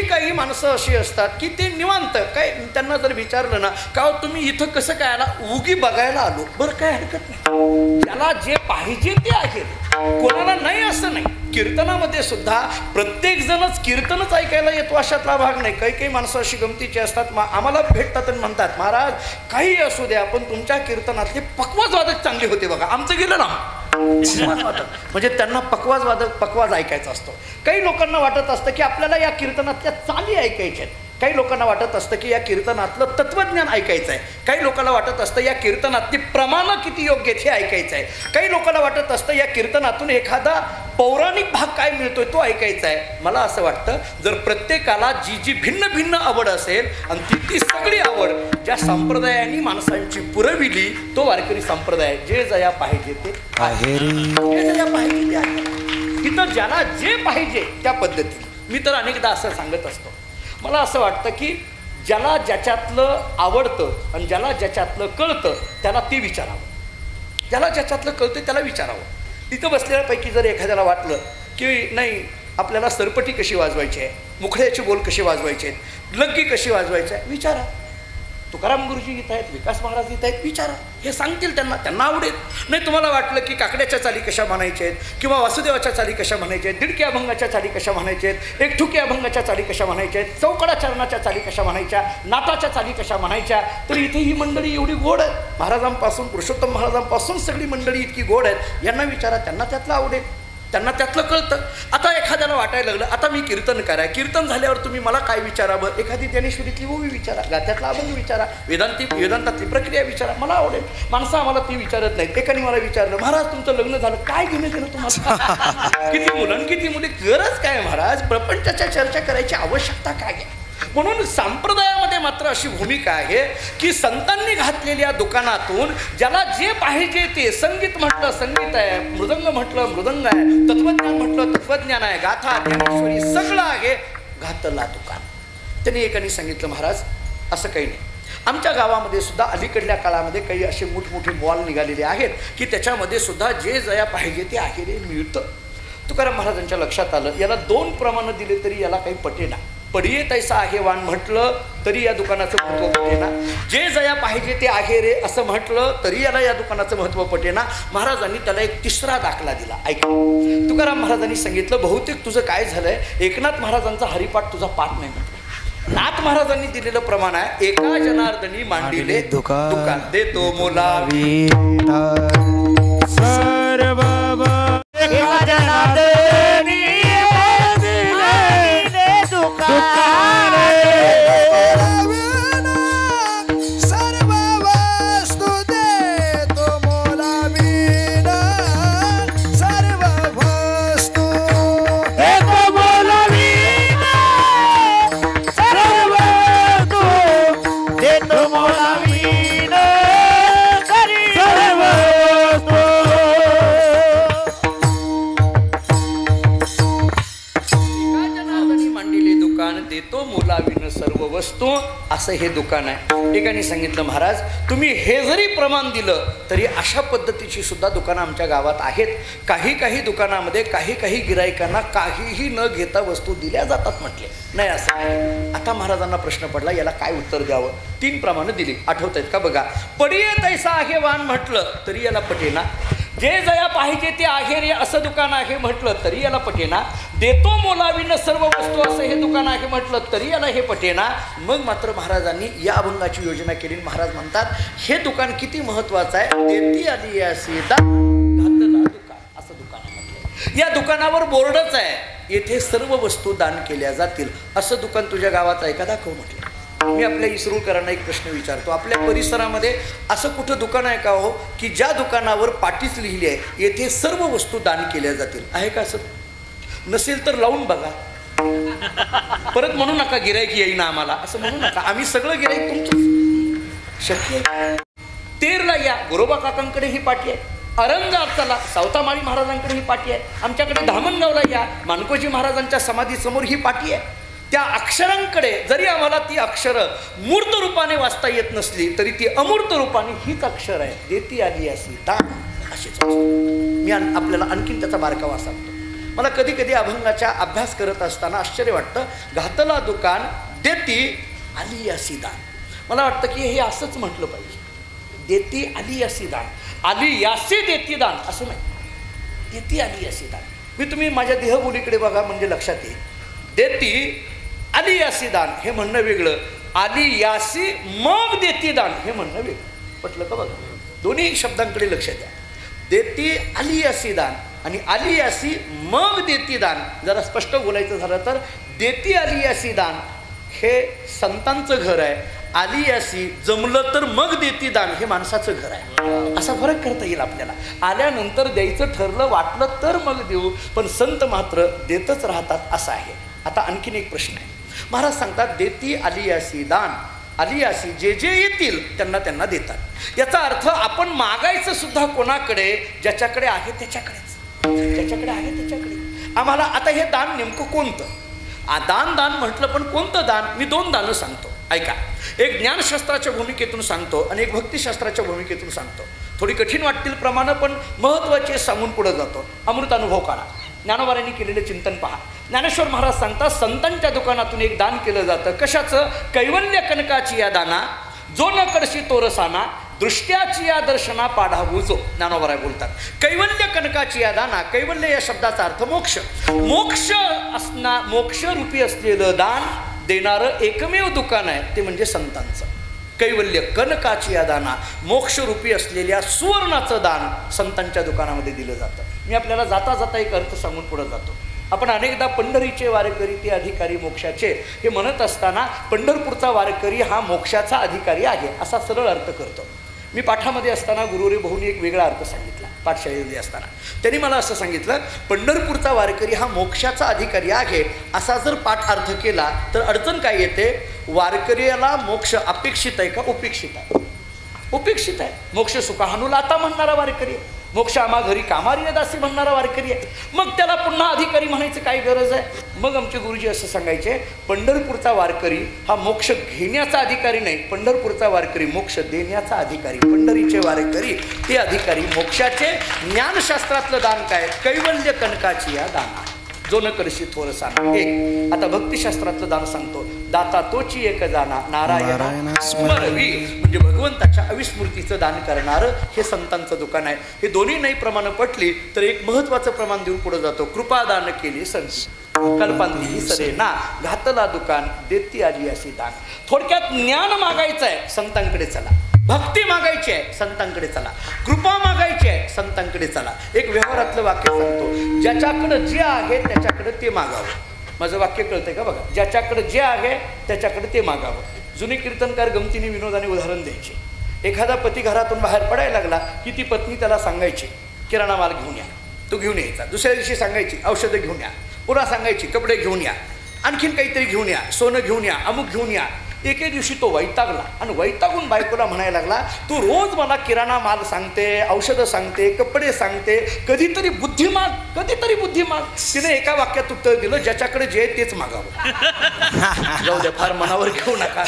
काही माणसं अशी असतात की ते निवांत काय, त्यांना जर विचारलं ना का तुम्ही इथं कसं काय आला, उगी बघायला आलो. बरं काय हरकत नाही, ज्याला जे पाहिजे ते आहे, कोणाला नाही असं नाही. कीर्तनामध्ये सुद्धा प्रत्येक जणच कीर्तनच ऐकायला येतो अशातला भाग नाही. काही माणसं अशी गमतीची असतात, आम्हाला भेटतात आणि म्हणतात महाराज काही असू द्या पण तुमच्या कीर्तनातले पकवाज वादक चांगले होते बघा. आमचं गेलं ना म्हणजे त्यांना पकवाज ऐकायचा असतो. काही लोकांना वाटत असतं की आपल्याला या कीर्तनातल्या चाली ऐकायच्या आहेत. काही लोकांना वाटत असतं की या कीर्तनातलं तत्वज्ञान ऐकायचं आहे. काही लोकांना वाटत असतं या कीर्तनातली प्रमाणं किती योग्य आहेत हे ऐकायचं आहे. काही लोकांना वाटत असतं या कीर्तनातून एखादा पौराणिक भाग काय मिळतोय तो ऐकायचा आहे. मला असं वाटतं जर प्रत्येकाला जी जी भिन्न भिन्न आवड असेल आणि ती सगळी आवड ज्या संप्रदायाने माणसांची पुरविली तो वारकरी संप्रदाय. जे जया पाहिजे ते आहे, जे जया पाहिजे ते आहे. इथं ज्याला जे पाहिजे त्या पद्धतीने. मी तर अनेकदा असं सांगत असतो, मला असं वाटतं की ज्याला ज्याच्यातलं आवडतं आणि ज्याला ज्याच्यातलं कळतं त्याला ते विचारावं. ज्याला ज्याच्यातलं कळतं त्याला विचारावं. तिथं बसलेल्यापैकी जर एखाद्याला वाटलं की नाही आपल्याला सरपटी कशी वाजवायची आहे, मुखड्याचे बोल कसे वाजवायचे आहेत, लग्गी कशी वाजवायची आहे, विचारा. तुकाराम गुरुजी येत आहेत, विकास महाराज येत आहेत, विचारा. हे सांगतील त्यांना आवडेल. नाही तुम्हाला वाटलं की काकड्याच्या चाली कशा म्हणायच्या आहेत किंवा वासुदेवाच्या चाली कशा म्हणायच्या आहेत, दीडक्या अभंगाच्या चाली कशा म्हणायच्या आहेत, एकठुक्या अभंगाच्या चाली कशा म्हणायच्या आहेत, चौकडा चरणाच्या चाली कशा म्हणायच्या, नाताच्या चाली कशा म्हणायच्या. तर इथे ही मंडळी एवढी गोड आहे, महाराजांपासून पुरुषोत्तम महाराजांपासून सगळी मंडळी इतकी गोड आहेत. यांना विचारा, त्यांना त्यातलं आवडेल, त्यांना त्यातलं कळतं. आता एखाद्याला वाटायला लागलं आता मी कीर्तन कराय, कीर्तन झाल्यावर तुम्ही मला काय विचारावं, एखादी ज्ञानेश्वरीतली ओवी विचारा, गाथ्यातला अभंग विचारा, वेदांतातली प्रक्रिया विचारा, मला आवडेल. माणसं आम्हाला ती विचारत नाहीत. एकाने मला विचारलं महाराज तुमचं लग्न झालं, काय घेणं देणं तुम्हाला किती मुलं किती मुली, गरज काय महाराज, प्रपंचाच्या चर्चा करायची आवश्यकता काय आहे. म्हणून संप्रदायामध्ये मात्र अशी भूमिका आहे की संतांनी घातलेल्या दुकानातून ज्याला जे पाहिजे ते, संगीत म्हटलं संगीत आहे, मृदंग म्हटलं मृदंग आहे, तत्वज्ञान म्हटलं तत्वज्ञान आहे, गाथा ज्ञानेश्वरी सगळं आहे, घातला दुकान. त्यांनी एकाने सांगितलं महाराज असं काही नाही, आमच्या गावामध्ये सुद्धा अलीकडल्या काळामध्ये काही असे मोठमोठे मॉल निघालेले आहेत की त्याच्यामध्ये सुद्धा जे जया पाहिजे ते आहे रे मिळतं. तुकाराम महाराजांच्या लक्षात आलं याला 2 प्रमाणं दिले तरी याला काही पटेना. पडिये तैसा आहे वाण म्हटलं तरी या दुकानाचं महत्त्व पटेना, जे जया पाहिजे ते आहे रे असं म्हटलं तरी याला या दुकानाचं महत्त्व पटेना. महाराजांनी त्याला एक तिसरा दाखला दिला. ऐका, तुकाराम महाराजांनी सांगितलं बहुतेक तुझं काय झालंय, एकनाथ महाराजांचा हरिपाठ तुझा पाठ नाही म्हटलं. नाथ महाराजांनी दिलेलं प्रमाण आहे एका जनार्दनी मांडिले दुकान देतो मोलावी सर्व एका जनार्दनी सर्व वस्तू देतो मोलावीना, सर्व वस्तू देतो मोलावीना, सर्व वस्तू देतो मोलावीना, सर्व असं हे दुकान आहे. एकाने सांगितलं महाराज तुम्ही हे जरी प्रमाण दिलं तरी अशा पद्धतीची सुद्धा दुकानं आमच्या गावात आहेत. काही दुकानामध्ये काही गिराईकांना काहीही न घेता वस्तू दिल्या जातात म्हटले. नाही असं नाही. आता महाराजांना प्रश्न पडला याला काय उत्तर द्यावं. 3 प्रमाणं दिली. आठवत आहेत का बघा. पडिये तैसा आहे वान म्हटलं तरी याला पटेना. जे जया पाहिजे ते आहे रे असं दुकान आहे म्हटलं तरी याला पटेना. देतो मोलावीनं सर्व वस्तू असं हे दुकान आहे म्हटलं तरी याला हे पटेना. मग मात्र महाराजांनी या अभंगाची योजना केली. महाराज म्हणतात हे दुकान किती महत्वाचं आहे. देती आली अशी घातला दुकान असं दुकान म्हटलं. या दुकानावर बोर्डच आहे येथे सर्व वस्तू दान केल्या जातील. असं दुकान तुझ्या गावात आहे का दाखव म्हटलं. मी आपल्या इसरूळकरांना एक प्रश्न विचारतो. आपल्या परिसरामध्ये असं कुठं दुकान आहे का हो की ज्या दुकानावर पाटीच लिहिली आहे येथे सर्व वस्तू दान केल्या जातील. आहे का असं. नसेल तर लावून बघा. परत म्हणू नका गिराईक येईना आम्हाला असं म्हणू नका. आम्ही सगळं गिराईक तुमचं शक्य आहे. तेरला या गोरोबा काकांकडे ही पाठी आहे. औरंगाबाद चला सावतामाळी महाराजांकडे ही पाठी आहे. आमच्याकडे धामणगावला या मानकोजी महाराजांच्या समाधीसमोर ही पाठी आहे. त्या अक्षरांकडे जरी आम्हाला ती अक्षरं मूर्त रूपाने वाचता येत नसली तरी ती अमूर्त रूपाने हीच अक्षर आहे. देती आली अशी दान अशीच. मी आपल्याला आणखीन त्याचा बारकावा सांगतो. मला कधी अभंगाचा अभ्यास करत असताना आश्चर्य वाटतं. घातला दुकान देती आली अशी दान. मला वाटतं की हे असंच म्हटलं पाहिजे. देती आली अशी दान. आली यासी देती दान असं नाही. देती आली अशी दान. मी तुम्ही माझ्या देहबोलीकडे बघा म्हणजे लक्षात येईल. देती आली यासी दान हे म्हणणं वेगळं. आली यासी मग देती दान हे म्हणणं वेगळं. पटलं का बघा. दोन्ही शब्दांकडे लक्ष द्या. देती आली यासी दान आणि आली यासी मग देती दान. जरा स्पष्ट बोलायचं झालं तर देती आली यासी दान हे संतांचं घर आहे. आली यासी जमलं तर मग देती दान हे माणसाचं घर आहे. असा फरक करता येईल आपल्याला. आल्यानंतर द्यायचं ठरलं वाटलं तर मग देऊ पण संत मात्र देतच राहतात असं आहे. आता आणखीन एक प्रश्न आहे. महाराज सांगतात देती आली यासी दान. आली यासी जे येतील त्यांना देतात. याचा अर्थ आपण मागायचं सुद्धा कोणाकडे ज्याच्याकडे आहे त्याच्याकडेच. ज्याच्याकडे आहे त्याच्याकडे. आम्हाला आता हे दान नेमकं कोणतं. दान म्हटलं पण कोणतं दान. मी 2 दानं सांगतो ऐका. एक ज्ञानशास्त्राच्या भूमिकेतून सांगतो आणि एक भक्तिशास्त्राच्या भूमिकेतून सांगतो. थोडी कठीण वाटतील प्रमाणे पण महत्त्वाचे सांगून पुढे जातो. अमृतानुभव काढा. ज्ञानोबारांनी केलेले चिंतन पहा. ज्ञानेश्वर महाराज सांगतात संतांच्या दुकानातून एक दान केलं जातं. कशाचं. कैवल्य कनकाची या दाना जो न कडशी तोरसाना दृष्ट्याची या दर्शना पाढावूजो. ज्ञानोबाराय बोलतात कैवल्य कनकाची या दाना. कैवल्य या शब्दाचा अर्थ मोक्ष. मोक्ष रूपी असलेलं दान देणारं एकमेव दुकान आहे ते म्हणजे संतांचं. कैवल्य कनकाची या दाना मोक्षरूपी असलेल्या सुवर्णाचं दान संतांच्या दुकानामध्ये दिलं जातं. मी आपल्याला जाता एक अर्थ सांगून पुढे जातो. आपण अनेकदा पंढरीचे वारकरी ते अधिकारी मोक्षाचे हे म्हणत असताना पंढरपूरचा वारकरी हा मोक्षाचा अधिकारी आहे असा सरळ अर्थ करतो. मी पाठामध्ये असताना गुरुरी भाऊंनी एक वेगळा अर्थ सांगितला. पाठशाळेमध्ये असताना त्यांनी मला असं सांगितलं पंढरपूरचा वारकरी हा मोक्षाचा अधिकारी आहे असा जर पाठ अर्थ केला तर अडचण काय येते. वारकरीला मोक्ष अपेक्षित आहे का उपेक्षित आहे. उपेक्षित आहे. मोक्ष सुखानुला आता म्हणणारा वारकरी आहे. मोक्ष आम्हा घरी कामारी दासी म्हणणारा वारकरी आहे. मग त्याला पुन्हा अधिकारी म्हणायचं काय गरज आहे. मग आमचे गुरुजी असं सांगायचे पंढरपूरचा वारकरी हा मोक्ष घेण्याचा अधिकारी नाही. पंढरपूरचा वारकरी मोक्ष देण्याचा अधिकारी. पंढरीचे वारकरी ते अधिकारी मोक्षाचे. ज्ञानशास्त्रातलं दान काय. कैवल्य कनकाची या दाना जो न करशी थोरसाना. एक आता भक्तिशास्त्रातलं दान सांगतो. दाता तोची एक जाना नारायण स्मरवी म्हणजे भगवंताच्या अविस्मृतीचं दान करणारं हे संतांचं दुकान आहे. हे दोन्ही नाही प्रमाण पटली तर एक महत्वाचं प्रमाण देऊन पुढे जातो. कृपादान केली संत कल्पांती सरे ना घातला दुकान देती आली अशी दान. थोडक्यात ज्ञान मागायचं आहे संतांकडे चला. भक्ती मागायची आहे संतांकडे चला. कृपा मागायची आहे संतांकडे चला. एक व्यवहारातलं वाक्य सांगतो. ज्याच्याकडे जे आहे त्याच्याकडे ते मागावं. माझं वाक्य कळतंय का बघा. ज्याच्याकडे जे आहे त्याच्याकडे ते मागावं. जुने कीर्तनकार गमतीने विनोदाने उदाहरण द्यायचे. एखादा पती घरातून बाहेर पडायला लागला की ती पत्नी त्याला सांगायची किराणा माल घेऊन या. तो घेऊन यायचा. दुसऱ्या दिवशी सांगायची औषधं घेऊन या. पुन्हा सांगायची कपडे घेऊन या. आणखीन काहीतरी घेऊन या. सोनं घेऊन या. अमुक घेऊन या. एके दिवशी तो वैतागला आणि वैतागून बायकोला म्हणायला लागला, तू रोज मला किराणा माल सांगते, औषधं सांगते, कपडे सांगते, कधीतरी बुद्धी माग, कधीतरी बुद्धी माग. तिने एका वाक्यात उत्तर दिलं, ज्याच्याकडे जे आहे तेच मागावं. जाऊ दे, फार मनावर घेऊ नका.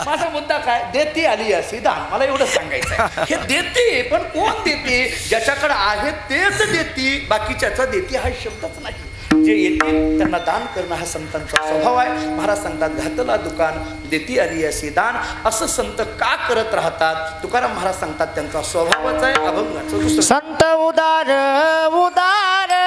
माझा मुद्दा काय, देती आली अशी दान, मला एवढं सांगायचं आहे. हे देते पण कोण देते, ज्याच्याकडे आहे तेच देती, बाकीच्याचा देती हा शब्दच नाही. जे येतील त्यांना दान करणं हा संतांचा स्वभाव आहे. महाराज सांगतात, घातला दुकान देती आली असे दान. असं संत का करत राहतात? तुकाराम महाराज सांगतात त्यांचा स्वभावच आहे. अभंगाचं दुसरं, संत उदार उदार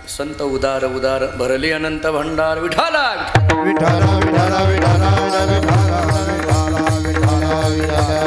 संत उदार उदार भरली अनंत भंडार. विठाला विठाला विठाला विठाला विठाला विठाला विठाला.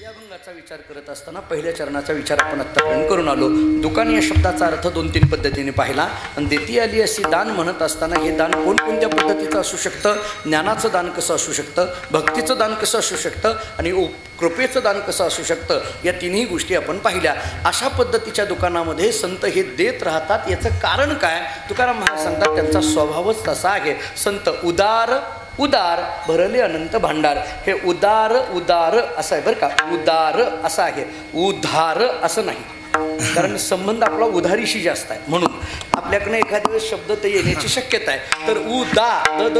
या भंगाचा विचार करत असताना पहिल्या चरणाचा विचार आपण आत्तापर्यंत करून आलो. दुकान या शब्दाचा अर्थ 2-3 पद्धतीने पाहिला. आणि देती आली अशी दान म्हणत असताना हे दान कोणकोणत्या पद्धतीचं असू शकतं, ज्ञानाचं दान कसं असू शकतं, भक्तीचं दान कसं असू शकतं आणि कृपेचं दान कसं असू शकतं, या तिन्ही गोष्टी आपण पाहिल्या. अशा पद्धतीच्या दुकानामध्ये संत हे देत राहतात. याचं कारण काय? तुकाराम महाराज सांगतात त्यांचा स्वभावच तसा आहे. संत उदार उदार भरले अनंत भांडार. हे उदार उदार असं आहे बरं का, उदार असं आहे, उधार असं नाही. कारण संबंध आपला उधारीशी जास्त आहे. म्हणून आपल्याकडनं एखाद्या वेळेस शब्द तर येण्याची शक्यता आहे. तर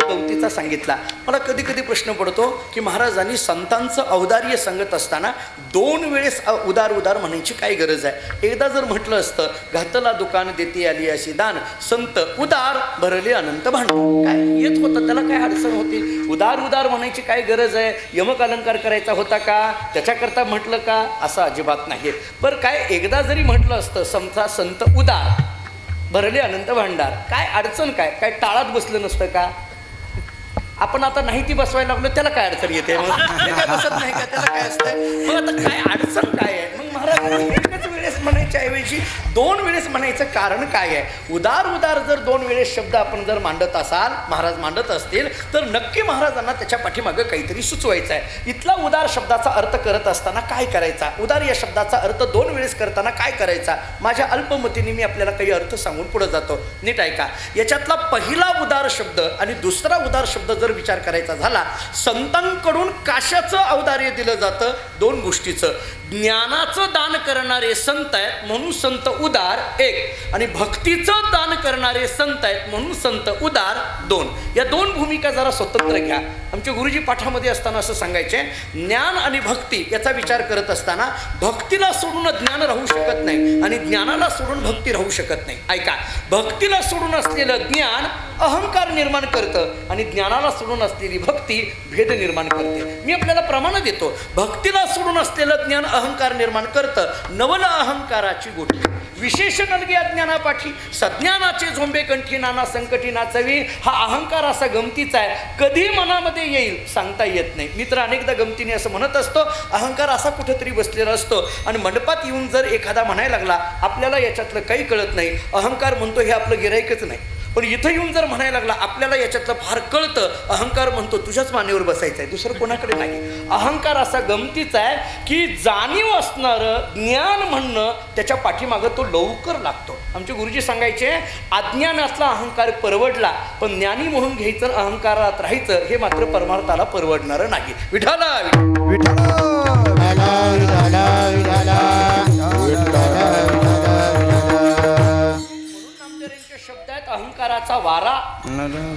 गवतीचा सांगितला. मला कधी कधी प्रश्न पडतो की महाराजांनी संतांचं औदार्य सांगत असताना 2 वेळेस उदार उदार म्हणायची काय गरज आहे? एकदा जर म्हटलं असतं घातला दुकान देती आली अशी दान, संत उदार भरले अनंत भांडार, काय येत होतं, त्याला काय अडचण होती? उदार उदार म्हणायची काय गरज आहे? यमक अलंकार करायचा होता का? त्याच्याकरता म्हटलं का? असं अजिबात नाही. बरं काय एकदा जरी म्हटलं असतं समजा संत उदार भरले अनंत भांडार, काय अडचण काय? काय टाळात बसलं नसतं का? आपण आता नाही ती बसवायला लागलो, त्याला काय अडचण येते? मग काय बसत नाही का? त्याला काय असतं? मग आता काय अडचण काय आहे? मग महाराज एकच वेळेस म्हणायच्या ऐवजी 2 वेळेस म्हणायचं कारण काय आहे? उदार उदार जर 2 वेळेस शब्द आपण जर मांडत असाल, महाराज मांडत असतील, तर नक्की महाराजांना त्याच्या पाठीमागं काहीतरी सुचवायचं आहे. इथला उदार शब्दाचा अर्थ करत असताना काय करायचा? उदार या शब्दाचा अर्थ 2 वेळेस करताना काय करायचा? माझ्या अल्पमतीने मी आपल्याला काही अर्थ सांगून पुढे जातो, नीट ऐका. याच्यातला पहिला उदार शब्द आणि दुसरा उदार शब्द जर विचार करायचा झाला, संतांकडून कशाचं औदार्य दिलं जातं? 2 गोष्टीचं. ज्ञानाचं दान करणारे संत आहेत म्हणून संत उदार 1, आणि भक्तीचं दान करणारे संत आहेत म्हणून संत उदार 2. या 2 भूमिका जरा स्वतंत्र घ्या. आमचे गुरुजी पाठामध्ये असताना असं सांगायचे, ज्ञान आणि भक्ती याचा विचार करत असताना भक्तीला सोडून ज्ञान राहू शकत नाही आणि ज्ञानाला सोडून भक्ती राहू शकत नाही. ऐका, भक्तीला सोडून असलेलं ज्ञान अहंकार निर्माण करतं आणि ज्ञानाला सोडून असलेली भक्ती भेद निर्माण करते. मी आपल्याला प्रमाण देतो. भक्तीला सोडून असलेलं ज्ञान अहंकार निर्माण करतं. नवल अहंकाराची गोटी विशेष नलगे अज्ञानापाठी, सज्ञानाचे झोंबे कंठी, नाना संकटी नाचवी. हा अहंकार असा गमतीचा आहे, कधी मनामध्ये येईल सांगता येत नाही. मी तर अनेकदा गमतीने असं म्हणत असतो, अहंकार असा कुठेतरी बसलेला असतो आणि मंडपात येऊन जर एखादा म्हणायला लागला, आपल्याला याच्यातलं काही कळत नाही, अहंकार म्हणतो हे आपलं गिराईकच नाही. पण इथं येऊन जर म्हणायला लागला, आपल्याला याच्यातलं फार कळतं, अहंकार म्हणतो तुझ्याच मानेवर बसायचं आहे, दुसरं कोणाकडे नाही. अहंकार असा गमतीचा आहे की जाणीव असणारं ज्ञान म्हणणं त्याच्या पाठीमागं तो लवकर लागतो. आमचे गुरुजी सांगायचे, अज्ञानातला अहंकार परवडला, पण ज्ञानी म्हणून घ्यायचं, अहंकारात राहायचं हे मात्र परमार्थाला परवडणारं नाही. विठाला अहंकाराचा वारा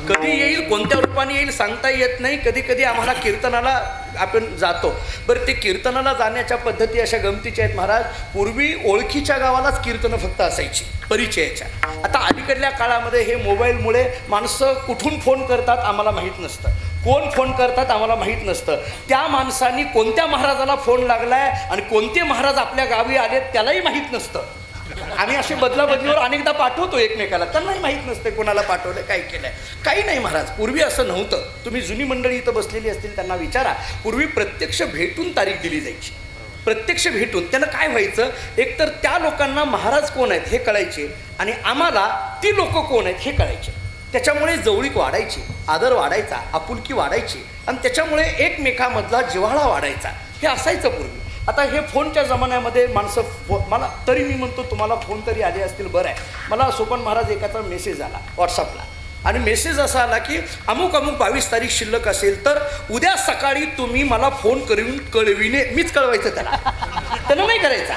कधी येईल, कोणत्या रूपाने येईल सांगता येत नाही. कधी कधी आम्हाला कीर्तनाला आपण जातो. बरं, ते कीर्तनाला जाण्याच्या पद्धती अशा गमतीच्या आहेत महाराज. पूर्वी ओळखीच्या गावालाच कीर्तनं फक्त असायची, परिचयाच्या. आता अलीकडल्या काळामध्ये हे मोबाईलमुळे माणसं कुठून फोन करतात आम्हाला माहीत नसतं, कोण फोन करतात आम्हाला माहीत नसतं. त्या माणसांनी कोणत्या महाराजाला फोन लागलाय आणि कोणते महाराज आपल्या गावी आलेत त्यालाही माहीत नसतं. आम्ही असे बदलाबदलीवर अनेकदा पाठवतो एकमेकाला, त्यांनाही माहीत नसते कोणाला पाठवलं, काय केलंय. काही नाही महाराज, पूर्वी असं नव्हतं. तुम्ही जुनी मंडळी इथं बसलेली असतील त्यांना विचारा, पूर्वी प्रत्यक्ष भेटून तारीख दिली जायची. प्रत्यक्ष भेटून त्यानं काय व्हायचं, एकतर त्या लोकांना महाराज कोण आहेत हे कळायचे आणि आम्हाला ती लोक कोण आहेत हे कळायचे. त्याच्यामुळे जवळीक वाढायची, आदर वाढायचा, आपुलकी वाढायची आणि त्याच्यामुळे एकमेकामधला जिव्हाळा वाढायचा. हे असायचं पूर्वी. आता हे फोनच्या जमान्यामध्ये माणसं मला तरी मी म्हणतो तुम्हाला फोन तरी आले असतील, बरं आहे. मला सोपान महाराज एकाचा मेसेज आला व्हॉट्सअपला आणि मेसेज असा आला की अमुक 22 तारीख शिल्लक असेल तर उद्या सकाळी तुम्ही मला फोन करून कळविणे. मीच कळवायचं त्यानं नाही करायचा.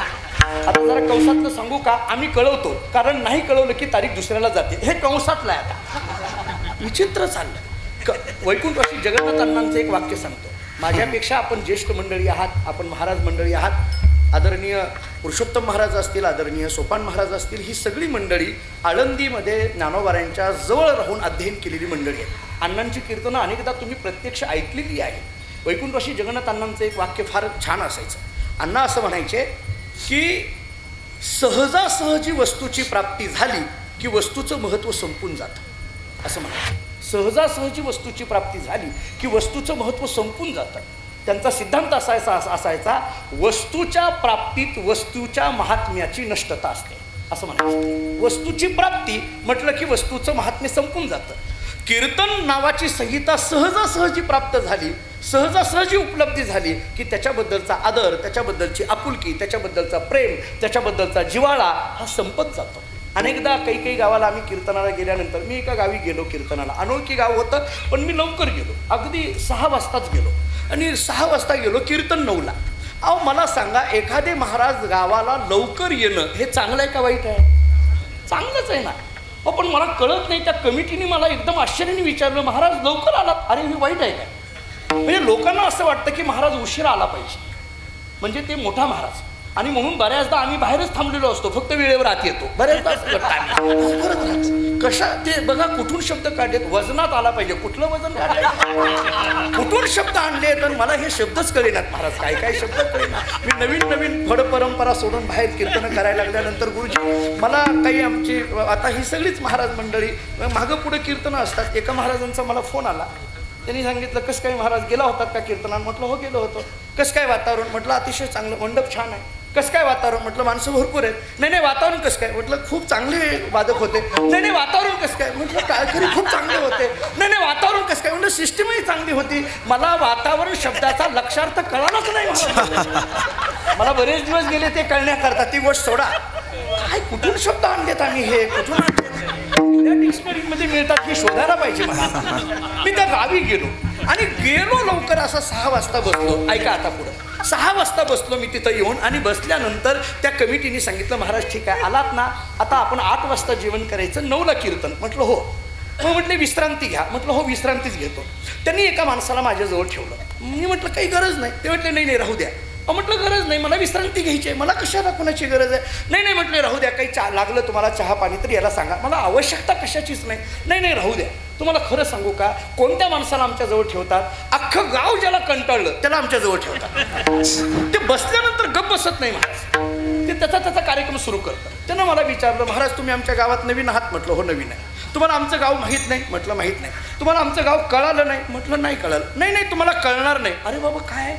आता जरा कंसातलं सांगू का, आम्ही कळवतो, कारण नाही कळवलं की तारीख दुसऱ्याला जाते. हे कंसातलं आहे. आता विचित्र चाललं. वैकुंठवासी जगन्नाथ अण्णांचं एक वाक्य सांगतो, माझ्यापेक्षा आपण ज्येष्ठ मंडळी आहात, आपण महाराज मंडळी आहात. आदरणीय पुरुषोत्तम महाराज असतील, आदरणीय सोपान महाराज असतील, ही सगळी मंडळी आळंदीमध्ये ज्ञानोबारायांच्या जवळ राहून अध्ययन केलेली मंडळी आहे. अण्णांची कीर्तनं अनेकदा तुम्ही प्रत्यक्ष ऐकलेली आहे. वैकुंठवासी जगन्नाथ अण्णांचं एक वाक्य फार छान असायचं. अण्णा असं म्हणायचे की सहजासहजी वस्तूची प्राप्ती झाली की वस्तूचं महत्त्व संपून जातं, असं म्हणायचं. सहजासहजी वस्तूची प्राप्ती झाली की वस्तूचं महत्त्व संपून जातं. त्यांचा सिद्धांत असायचा वस्तूच्या प्राप्तीत वस्तूच्या महात्म्याची नष्टता असते, असं म्हणायचं. वस्तूची प्राप्ती म्हटलं की वस्तूचं महात्म्य संपून जातं. कीर्तन नावाची संहिता सहजासहजी प्राप्त झाली, सहजासहजी उपलब्धी झाली की त्याच्याबद्दलचा आदर, त्याच्याबद्दलची आपुलकी, त्याच्याबद्दलचा प्रेम, त्याच्याबद्दलचा जिव्हाळा हा संपत जातो. अनेकदा काही गावाला आम्ही कीर्तनाला गेल्यानंतर, मी एका गावी गेलो कीर्तनाला, अनोळखी गाव होतं पण मी लवकर गेलो, अगदी 6 वाजताच गेलो आणि 6 वाजता गेलो, कीर्तन 9ला अहो मला सांगा, एखादे महाराज गावाला लवकर येणं हे चांगलं आहे का वाईट आहे? चांगलंच आहे ना. हो, पण मला कळत नाही, त्या कमिटीने मला एकदम आश्चर्याने विचारलं, महाराज लवकर आलात, अरे हे वाईट आहे का? म्हणजे लोकांना असं वाटतं की महाराज उशिरा आला पाहिजे, म्हणजे ते मोठा महाराज, आणि म्हणून बऱ्याचदा आम्ही बाहेरच थांबलेलो असतो, फक्त वेळेवर आत येतो. बऱ्याचदा असं करतो आम्ही. कशा ते बघा, कुठून शब्द काढलेत, वजनात आला पाहिजे. कुठलं वजन काढलं, कुठून शब्द आणले, तर मला हे शब्दच कळेनात महाराज, काय काय शब्द कळेना. मी नवीन फड परंपरा सोडून बाहेर कीर्तन करायला लागल्यानंतर गुरुजी मला काही आमची आता ही सगळीच महाराज मंडळी मागं पुढे कीर्तनं असतात. एका महाराजांचा मला फोन आला, त्यांनी सांगितलं, कसं काय महाराज गेला होतात का कीर्तनात? म्हटलं हो गेलो होतो. कसं काय वातावरण? म्हटलं अतिशय चांगलं, मंडप छान आहे. कसं काय वातावरण? म्हटलं माणसं भरपूर आहेत. नाही वातावरण कसं काय? म्हटलं खूप चांगले वादक होते. नाही वातावरण कसं काय? म्हटलं टाळकरी खूप चांगले होते. नाही वातावरण कसं काय? म्हटलं सिस्टीमही चांगली होती. मला वातावरण शब्दाचा लक्षार्थ कळालाच नाही. मला बरेच दिवस गेले ते कळण्याकरता. ती गोष्ट सोडा, काय कुठून शब्द आणलेत आम्ही, हे कुठून आणले? डिक्शनरीमध्ये मिळतात हे शोधायला पाहिजे मला. मी त्या गावी गेलो आणि गेलो लवकर, असं 6 वाजता बसलो. ऐका आता पुढं, 6 वाजता बसलो मी तिथं येऊन, आणि बसल्यानंतर त्या कमिटीने सांगितलं, महाराज ठीक आहे आलात ना, आता आपण 8 वाजता जेवण करायचं, 9ला कीर्तन. म्हटलं हो. मग म्हटले विश्रांती घ्या. म्हटलं हो विश्रांतीच घेतो. त्यांनी एका माणसाला माझ्याजवळ ठेवलं. मी म्हटलं काही गरज नाही. ते म्हटले नाही राहू द्या. म्हटलं गरज नाही, मला विश्रांती घ्यायची आहे. मला कशाला कोणाची गरज आहे? नाही म्हटले राहू द्या, काही लागलं तुम्हाला चहा पाणी तर याला सांगा, मला आवश्यकता कशाचीच नाही राहू द्या. तुम्हाला खरं सांगू का, कोणत्या माणसाला आमच्याजवळ ठेवतात? अख्खं गाव ज्याला कंटाळलं त्याला आमच्याजवळ ठेवतात. ते बसल्यानंतर गप्प बसत नाही महाराज, ते त्याचा कार्यक्रम सुरू करतात. त्यानं मला विचारलं, महाराज तुम्ही आमच्या गावात नवीन आहात? म्हटलं हो नवीन आहे. तुम्हाला आमचं गाव माहीत नाही? म्हटलं माहीत नाही. तुम्हाला आमचं गाव कळालं नाही? म्हटलं नाही कळालं. नाही तुम्हाला कळणार नाही. अरे बाबा काय?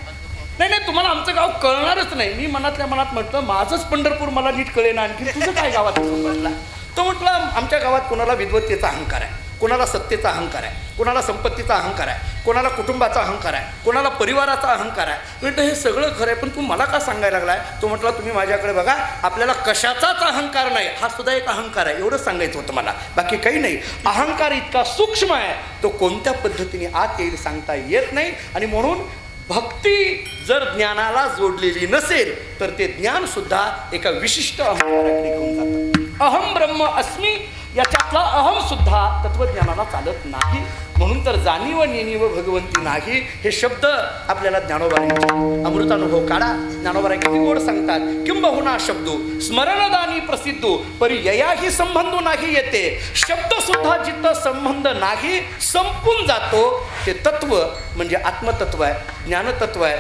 नाही तुम्हाला आमचं गाव कळणारच नाही. मी मनातल्या मनात म्हटलं, माझंच पंढरपूर मला नीट कळेना, आणखी तुझं काय गावात म्हटला. तो म्हटलं आमच्या गावात कोणाला विद्वत्तेचा अहंकार आहे, कोणाला सत्तेचा अहंकार आहे, कोणाला संपत्तीचा अहंकार आहे, कोणाला कुटुंबाचा अहंकार आहे, कोणाला परिवाराचा अहंकार आहे. म्हटलं हे सगळं खरं आहे, पण तू मला का सांगायला लागलाय? तो म्हटला तुम्ही माझ्याकडे बघा, आपल्याला कशाचाच अहंकार नाही, हा सुद्धा एक अहंकार आहे, एवढंच सांगायचं होतं मला, बाकी काही नाही. अहंकार इतका सूक्ष्म आहे, तो कोणत्या पद्धतीने आत येईल सांगता येत नाही. आणि म्हणून भक्ती जर ज्ञानाला जोडलेली नसेल तर ते ज्ञान सुद्धा एका विशिष्ट अहंकाराकडे घेऊन जातं. अहम ब्रह्म अस्मी याच्यातला अहम सुद्धा तत्वज्ञानाला चालत नाही. म्हणून तर जाणीव नेणीव भगवंती नाही हे शब्द आपल्याला ज्ञानोबाईंचे अमृतानुभव काढा. ज्ञानोबाई किती गोड सांगतात, किंबहुना शब्दो स्मरणदानी प्रसिद्धो परिययाही संबंध नाही येते. शब्द सुद्धा जिथं संबंध नाही संपून जातो ते तत्व म्हणजे आत्मतत्व आहे, ज्ञानतत्व आहे.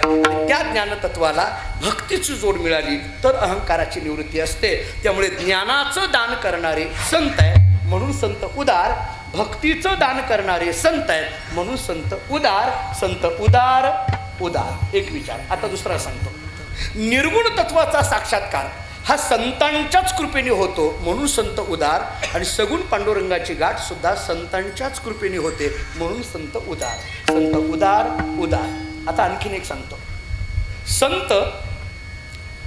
त्या ज्ञानतत्वाला भक्तीची जोड मिळाली तर अहंकाराची निवृत्ती असते. त्यामुळे ज्ञानाचं दान करणारे संत आहे म्हणून संत उदार, भक्तीचं दान करणारे संत आहेत म्हणून संत उदार. संत उदार उदार एक विचार. आता दुसरा सांगतो, निर्गुण तत्वाचा साक्षात्कार हा संतांच्याच कृपेने होतो म्हणून संत उदार, आणि सगुण पांडुरंगाची गाठ सुद्धा संतांच्याच कृपेने होते म्हणून संत उदार. संत उदार उदार. आता आणखीन एक सांगतो, संत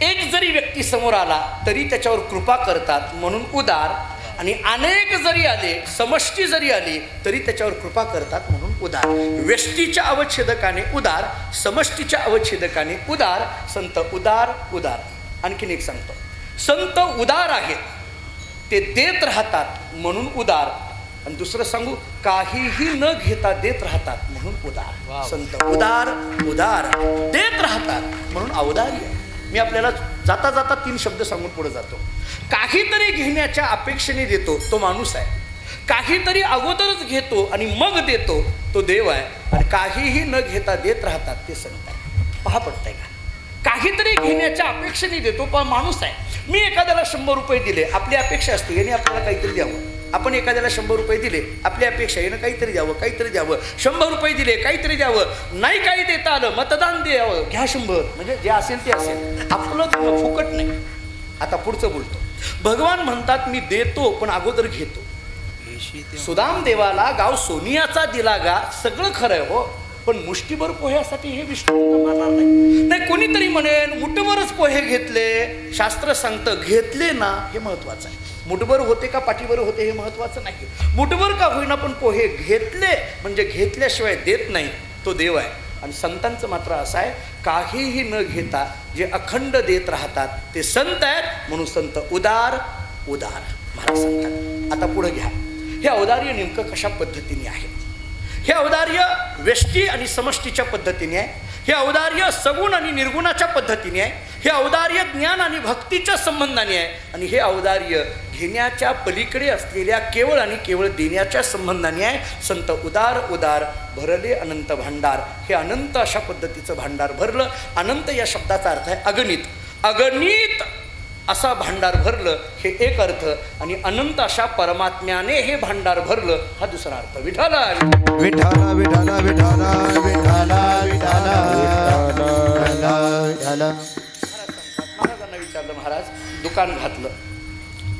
एक जरी व्यक्ती समोर आला तरी त्याच्यावर कृपा करतात म्हणून उदार, आणि अनेक जरी आले, समष्टी जरी आली तरी त्याच्यावर कृपा करतात म्हणून उदार. व्यष्टीच्या अवच्छेदकाने उदार, समष्टीच्या अवच्छेदकाने उदार. संत उदार उदार. आणखीन एक सांगतो, संत उदार आहेत, ते देत राहतात म्हणून उदार. आणि दुसरं सांगू, काहीही न घेता देत राहतात म्हणून उदार. संत उदार उदार, देत राहतात म्हणून औदार्य. मी आपल्याला जाता जाता 3 शब्द सांगून पुढे जातो. काहीतरी घेण्याच्या अपेक्षेने देतो तो माणूस आहे, काहीतरी अगोदरच घेतो आणि मग देतो तो देव आहे, आणि काहीही न घेता देत राहतात ते संत आहे. पहा पडतंय का? काहीतरी घेण्याच्या अपेक्षेने देतो पण माणूस आहे. मी एखाद्याला 100 रुपये दिले, आपली अपेक्षा असते याने आपल्याला काहीतरी द्यावं. आपण एखाद्याला 100 रुपये दिले, आपली अपेक्षा यानं काहीतरी द्यावं, काहीतरी द्यावं. 100 रुपये दिले, काहीतरी द्यावं. नाही काही देता आलं, मतदान द्यावं, घ्या 100. म्हणजे जे असेल ते असेल, आपलं फुकट नाही. आता पुढचं बोलतो, भगवान म्हणतात मी देतो पण अगोदर घेतो. सुदाम देवाला गाव सोनियाचा दिला गा, सगळं खरं आहे हो, पण मुष्टीभर पोह्यासाठी हे विष्णू मारणार नाही. कोणीतरी म्हणेन मुठभरच पोहे घेतले, शास्त्र सांगतं घेतले ना हे महत्वाचं आहे. मुठभर होते का पाठीभर होते हे महत्वाचं नाही. मुठभर का होईना पण पोहे घेतले म्हणजे घेतल्याशिवाय देत नाही तो देव आहे. आणि संतांचं मात्र असं आहे, काहीही न घेता जे अखंड देत राहतात ते संत आहेत. म्हणून संत उदार उदार महाराज सांगतात. आता पुढे घ्या, हे औदार्य नेमकं कशा पद्धतीने आहे? हे औदार्य व्यष्टी आणि समष्टीच्या पद्धतीने आहे. हे औदार्य सगुण आणि निर्गुणाच्या पद्धतीने आहे. हे औदार्य ज्ञान आणि भक्तीच्या संबंधाने आहे. आणि हे औदार्य घेण्याच्या पलीकडे असलेल्या केवळ आणि केवळ देण्याच्या संबंधाने आहे. संत उदार उदार भरले अनंत भांडार. हे अनंत अशा पद्धतीचं भांडार भरलं. अनंत या शब्दाचा अर्थ आहे अगणित. अगणित असा भांडार भरलं हे एक अर्थ, आणि अनंत अशा परमात्म्याने हे भांडार भरलं हा दुसरा अर्थ. विठाला विठाला विठाला विठाला विठाला विठाला विठाला. महाराजांना विचारलं, महाराज दुकान घातलं,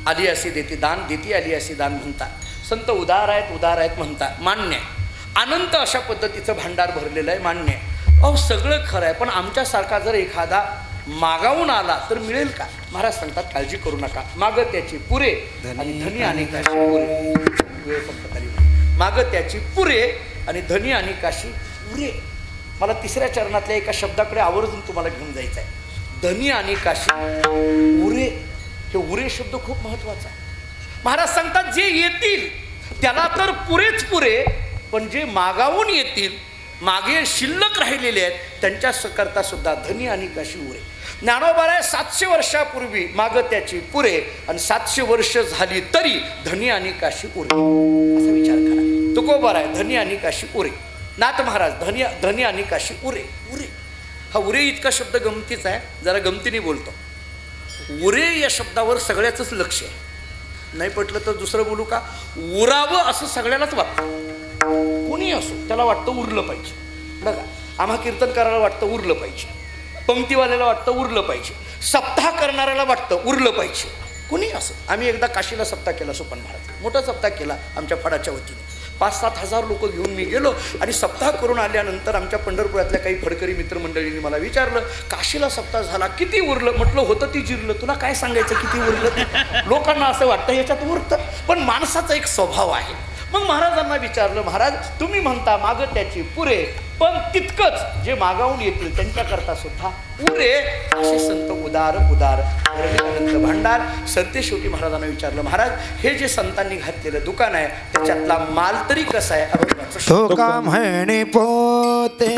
आली अशी देती दान, देती आली अशी दान म्हणता. संत उदार आहेत म्हणता, मान्य आहे. अनंत अशा पद्धतीचं भांडार भरलेलं आहे, मान्य आहे. अहो सगळं खरं आहे, पण आमच्यासारखा जर एखादा मागावून आला तर मिळेल का? महाराज सांगतात, काळजी करू नका. माग त्याची पुरे आणि धनी अनेकाशी पुरे. वेळ संपत आली. माग त्याची पुरे आणि धनी अनेकाशी उरे. मला तिसऱ्या चरणातल्या एका शब्दाकडे आवर्जून तुम्हाला घेऊन जायचं आहे. धनी अनेकाशी उरे. हे उरे शब्द खूप महत्वाचा आहे. महाराज सांगतात, जे येतील त्याला तर पुरेच पुरे, पण जे मागावून येतील, मागे शिल्लक राहिलेले आहेत, त्यांच्या करता सुद्धा धनी अनेकाशी उरे. ज्ञानोबा 700 वर्षापूर्वी माग त्याची पुरे आणि 700 वर्ष झाली तरी धनी अनेकाशी उरे. असा विचार करा. तुकोबार आहे धनी अनेकाशी उरे. नाथ महाराज धनी अनेकाशी उरे. उरे हा उरे इतका शब्द गमतीचा आहे, जरा गमतीने बोलतो. उरे या शब्दावर सगळ्याचंच लक्ष आहे. नाही पटलं तर दुसरं बोलू का, उरावं असं सगळ्यालाच वाटतं. कोणी असो त्याला वाटतं उरलं पाहिजे. बघा, आम्हा कीर्तनकाराला वाटतं उरलं पाहिजे, पंक्तीवाल्याला वाटतं उरलं पाहिजे, सप्ताह करणाऱ्याला वाटतं उरलं पाहिजे. कोणी असो. आम्ही एकदा काशीला सप्ताह केला, सोपान महाराज मोठा सप्ताह केला आमच्या फडाच्या वतीने. 5-7 हजार लोक घेऊन मी गेलो आणि सप्ताह करून आल्यानंतर आमच्या पंढरपुरातल्या काही फडकरी मित्रमंडळींनी मला विचारलं, काशीला सप्ताह झाला, किती उरलं? म्हटलं होतं ती जिरलं. तुला काय सांगायचं किती उरलं? लोकांना असं वाटतं याच्यात उरतं, पण माणसाचा एक स्वभाव आहे. मग महाराजांना विचारलं, महाराज तुम्ही म्हणता माग त्याची पुरे, पण तितकंच जे मागावून येतील त्यांच्याकरता सुद्धा उरे. असे संत उदार उदार अनंत भांडार. सरतेशेवटी महाराजांना विचारलं, महाराज हे जे संतांनी घातलेलं दुकान आहे त्याच्यातला माल तरी कसा आहे? तो का म्हणे पोते,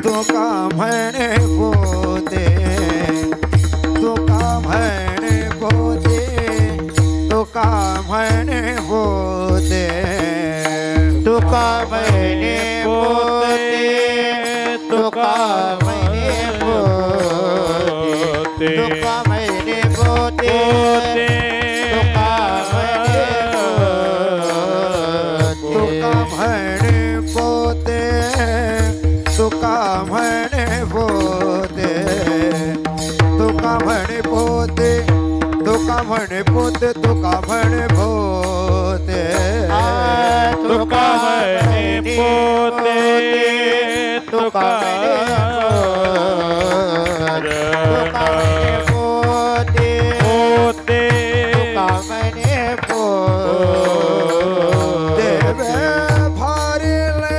तो का म्हणे पोते, तो का म्हणे पोते, तो का म्हणे पोते, तो का म्हणे पोते, तो का म्हणे पोते, तो का म्हणे पोते, तो का म्हणे पोते, तो का म्हणे पोते, तो का म्हणे पोते, तो का म्हणे पोते, तो का म्हणे पोते, तो का म्हणे पोते, तो का म्हणे पोते, पोते, तो का म्हणे पोते. भरले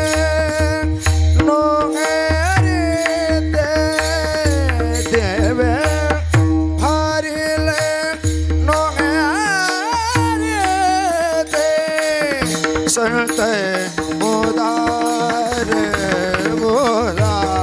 नोंगरे देवे, भरले नोंगरे दे. संत उदार उदार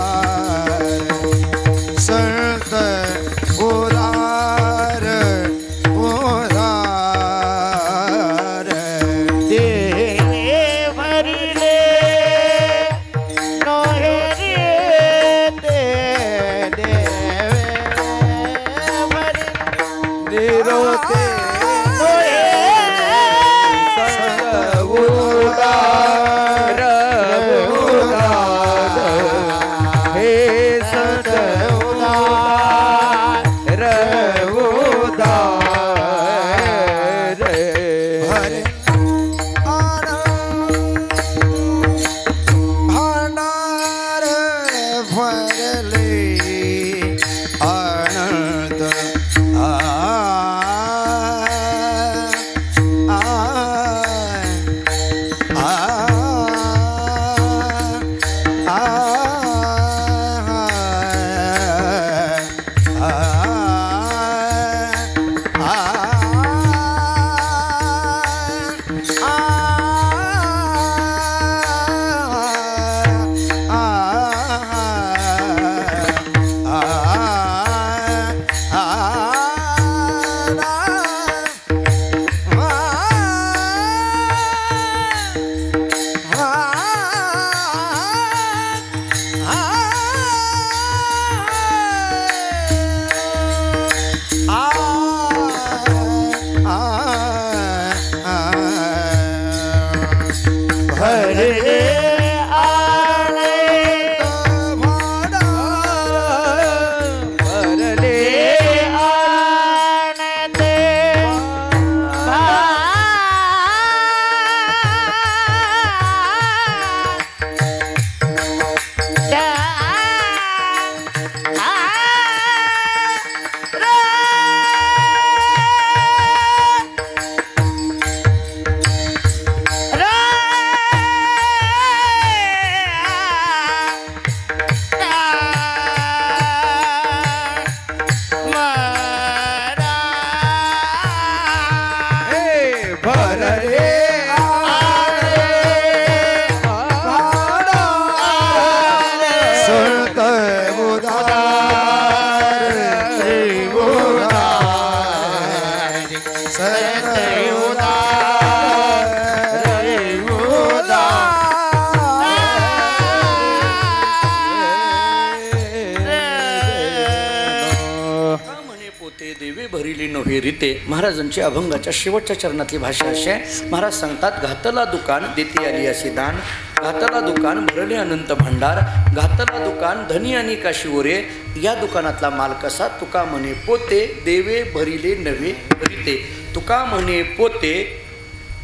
देवे भरिले नव्हे रीते. महाराजांची अभंगाच्या शेवटच्या चरणातली भाषा अशी आहे. महाराज सांगतात, घातला दुकान देती आली असे दान, घातला दुकान भरले अनंत भांडार, घातला दुकान धनी आणि काशी ओरे. या दुकानातला माल कसा? तुका म्हणे पोते देवे भरिले नव्हे रीते. तुका म्हणे पोते,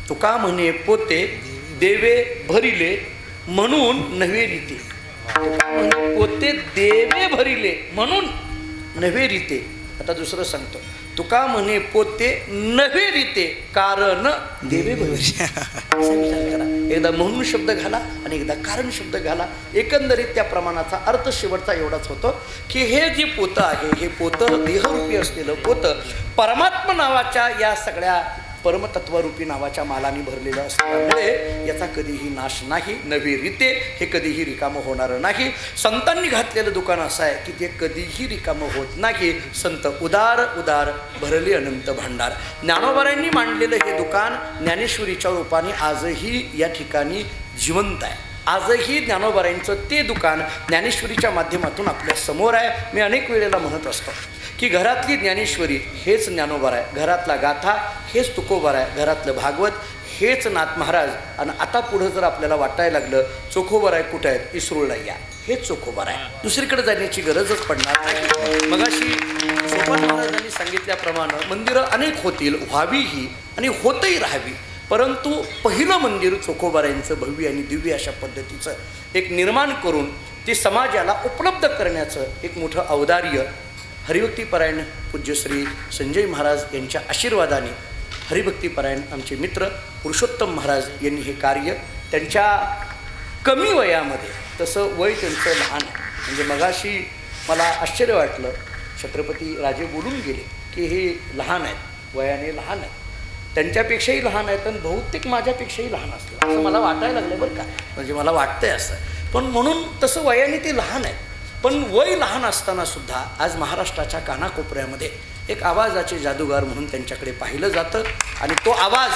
तुका म्हणे पोते देवे भरिले म्हणून नव्हे रीते. पोते देवे भरिले म्हणून नव्हे रीते. आता दुसरं सांगतो, तुका म्हणे पोते नव्हे रीते कारण देवे भरिले. विचार करा, एकदा म्हणून शब्द घाला आणि एकदा कारण शब्द घाला. एकंदरीत त्या प्रमाणाचा अर्थ शेवटचा एवढाच होतो की हे जे पोतं आहे, हे पोतं देहरूपी असलेलं पोतं परमात्मा नावाच्या या सगळ्या परमतत्वरूपी नावाच्या मालाने भरलेलं असल्यामुळे याचा कधीही नाश नाही. नवी रीते हे कधीही रिकामं होणारं नाही. संतांनी घातलेलं दुकान असं आहे की ते कधीही रिकामं होत नाही. संत उदार उदार भरले अनंत भांडार. ज्ञानोबारायांनी मांडलेलं हे दुकान ज्ञानेश्वरीच्या रूपाने आजही या ठिकाणी जिवंत आहे. आजही ज्ञानोबारायांचं ते दुकान ज्ञानेश्वरीच्या माध्यमातून आपल्या समोर आहे. मी अनेक वेळेला म्हणत असतो की घरातली ज्ञानेश्वरी हेच ज्ञानोबार आहे, घरातला गाथा हेच तुकोबार आहे, घरातलं भागवत हेच नाथ महाराज. आणि आता पुढं जर आपल्याला वाटायला लागलं चोखोबार आहे कुठं आहेत, इसरूळला या, हेच चोखोबार आहे. दुसरीकडे जाण्याची गरजच पडणार नाही. मगाशी सोपान महाराजांनी सांगितल्याप्रमाणे मंदिरं अनेक होतील, व्हावीही आणि होतही राहावी. परंतु पहिलं मंदिर चोखोबारायांचं भव्य आणि दिव्य अशा पद्धतीचं एक निर्माण करून ते समाजाला उपलब्ध करण्याचं एक मोठं औदार्य हरिभक्तीपरायण पूज्य श्री संजय महाराज यांच्या आशीर्वादाने हरिभक्तीपरायण आमचे मित्र पुरुषोत्तम महाराज यांनी हे कार्य त्यांच्या कमी वयामध्ये, तसं वय त्यांचं लहान आहे. म्हणजे मगाशी मला आश्चर्य वाटलं, छत्रपती राजे बोलून गेले की हे लहान आहेत, वयाने लहान आहेत, त्यांच्यापेक्षाही लहान आहेत आणि बहुतेक माझ्यापेक्षाही लहान असलं असं मला वाटायला लागलं बरं का. म्हणजे मला वाटतंय असं, पण म्हणून तसं वयाने ते लहान आहेत. पण वय लहान असताना सुद्धा आज महाराष्ट्राच्या कानाकोपऱ्यामध्ये एक आवाजाचे जादूगार म्हणून त्यांच्याकडे पाहिलं जातं. आणि तो आवाज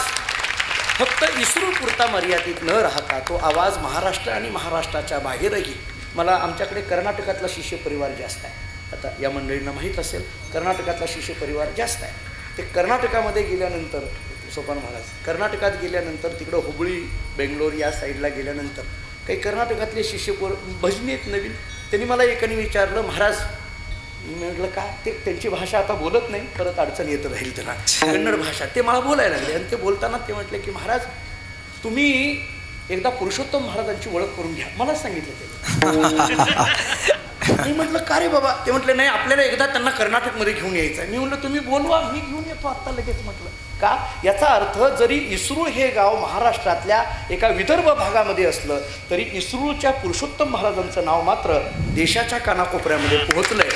फक्त इस्रोपुरता मर्यादित न राहता तो आवाज महाराष्ट्र आणि महाराष्ट्राच्या बाहेरही. मला आमच्याकडे कर्नाटकातला शिष्य परिवार जास्त आहे. आता या मंडळींना माहीत असेल, कर्नाटकातला शिष्य परिवार जास्त आहे. ते कर्नाटकामध्ये गेल्यानंतर सोपान महाराज कर्नाटकात गेल्यानंतर तिकडं हुबळी बेंगलोर या साईडला गेल्यानंतर काही कर्नाटकातले शिष्य भजनी आहेत नवीन. त्यांनी मला एकाने विचारलं, महाराज, म्हटलं का ते त्यांची भाषा आता बोलत नाही, परत अडचण येत राहील त्यांना, कन्नड भाषा. ते मला बोलायला लागले आणि ते बोलताना ते म्हटले की महाराज तुम्ही एकदा पुरुषोत्तम महाराजांची ओळख करून घ्या. मला सांगितलं ते. मी म्हटलं का रे बाबा? ते म्हटले नाही, आपल्याला एकदा त्यांना कर्नाटकमध्ये घेऊन यायचं आहे. मी म्हटलं तुम्ही बोलवा, मी घेऊन येतो आत्ता लगेच. म्हटलं का? याचा अर्थ जरी इसरूळ हे गाव महाराष्ट्रातल्या एका विदर्भ भागामध्ये असलं तरी इसरूळच्या पुरुषोत्तम महाराजांचं नाव मात्र देशाच्या कानाकोपऱ्यामध्ये पोहोचलंय.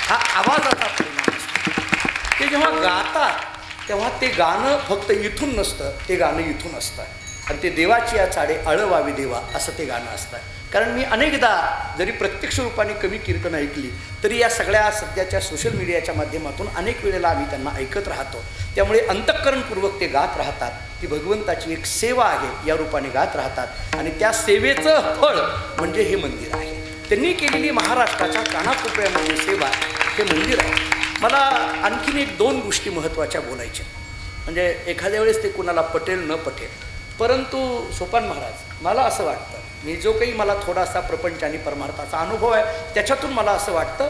हा आवाजाचा परिणाम असतो. ते जेव्हा गातात तेव्हा ते गाणं फक्त इथून नसतं, ते गाणं इथून असतं. आणि ते देवाची या चाडे अळवावी देवा असं ते गाणं असतं. कारण मी अनेकदा जरी प्रत्यक्ष रूपाने कमी कीर्तन ऐकली तरी या सगळ्या सध्याच्या सोशल मीडियाच्या माध्यमातून अनेक वेळेला आम्ही त्यांना ऐकत राहतो. त्यामुळे अंतःकरणपूर्वक ते गात राहतात. ती भगवंताची एक सेवा आहे या रूपाने गात राहतात. आणि त्या सेवेचं फळ म्हणजे हे मंदिर आहे. त्यांनी केलेली महाराष्ट्राच्या कानाकोपऱ्यामध्ये सेवा हे मंदिर आहे. मला आणखीन एक दोन गोष्टी महत्त्वाच्या बोलायच्या. म्हणजे एखाद्या वेळेस ते कुणाला पटेल न पटेल, परंतु सोपान महाराज, मला असं वाटतं, मी जो काही मला थोडासा प्रपंच आणि परमार्थाचा अनुभव आहे त्याच्यातून मला असं वाटतं,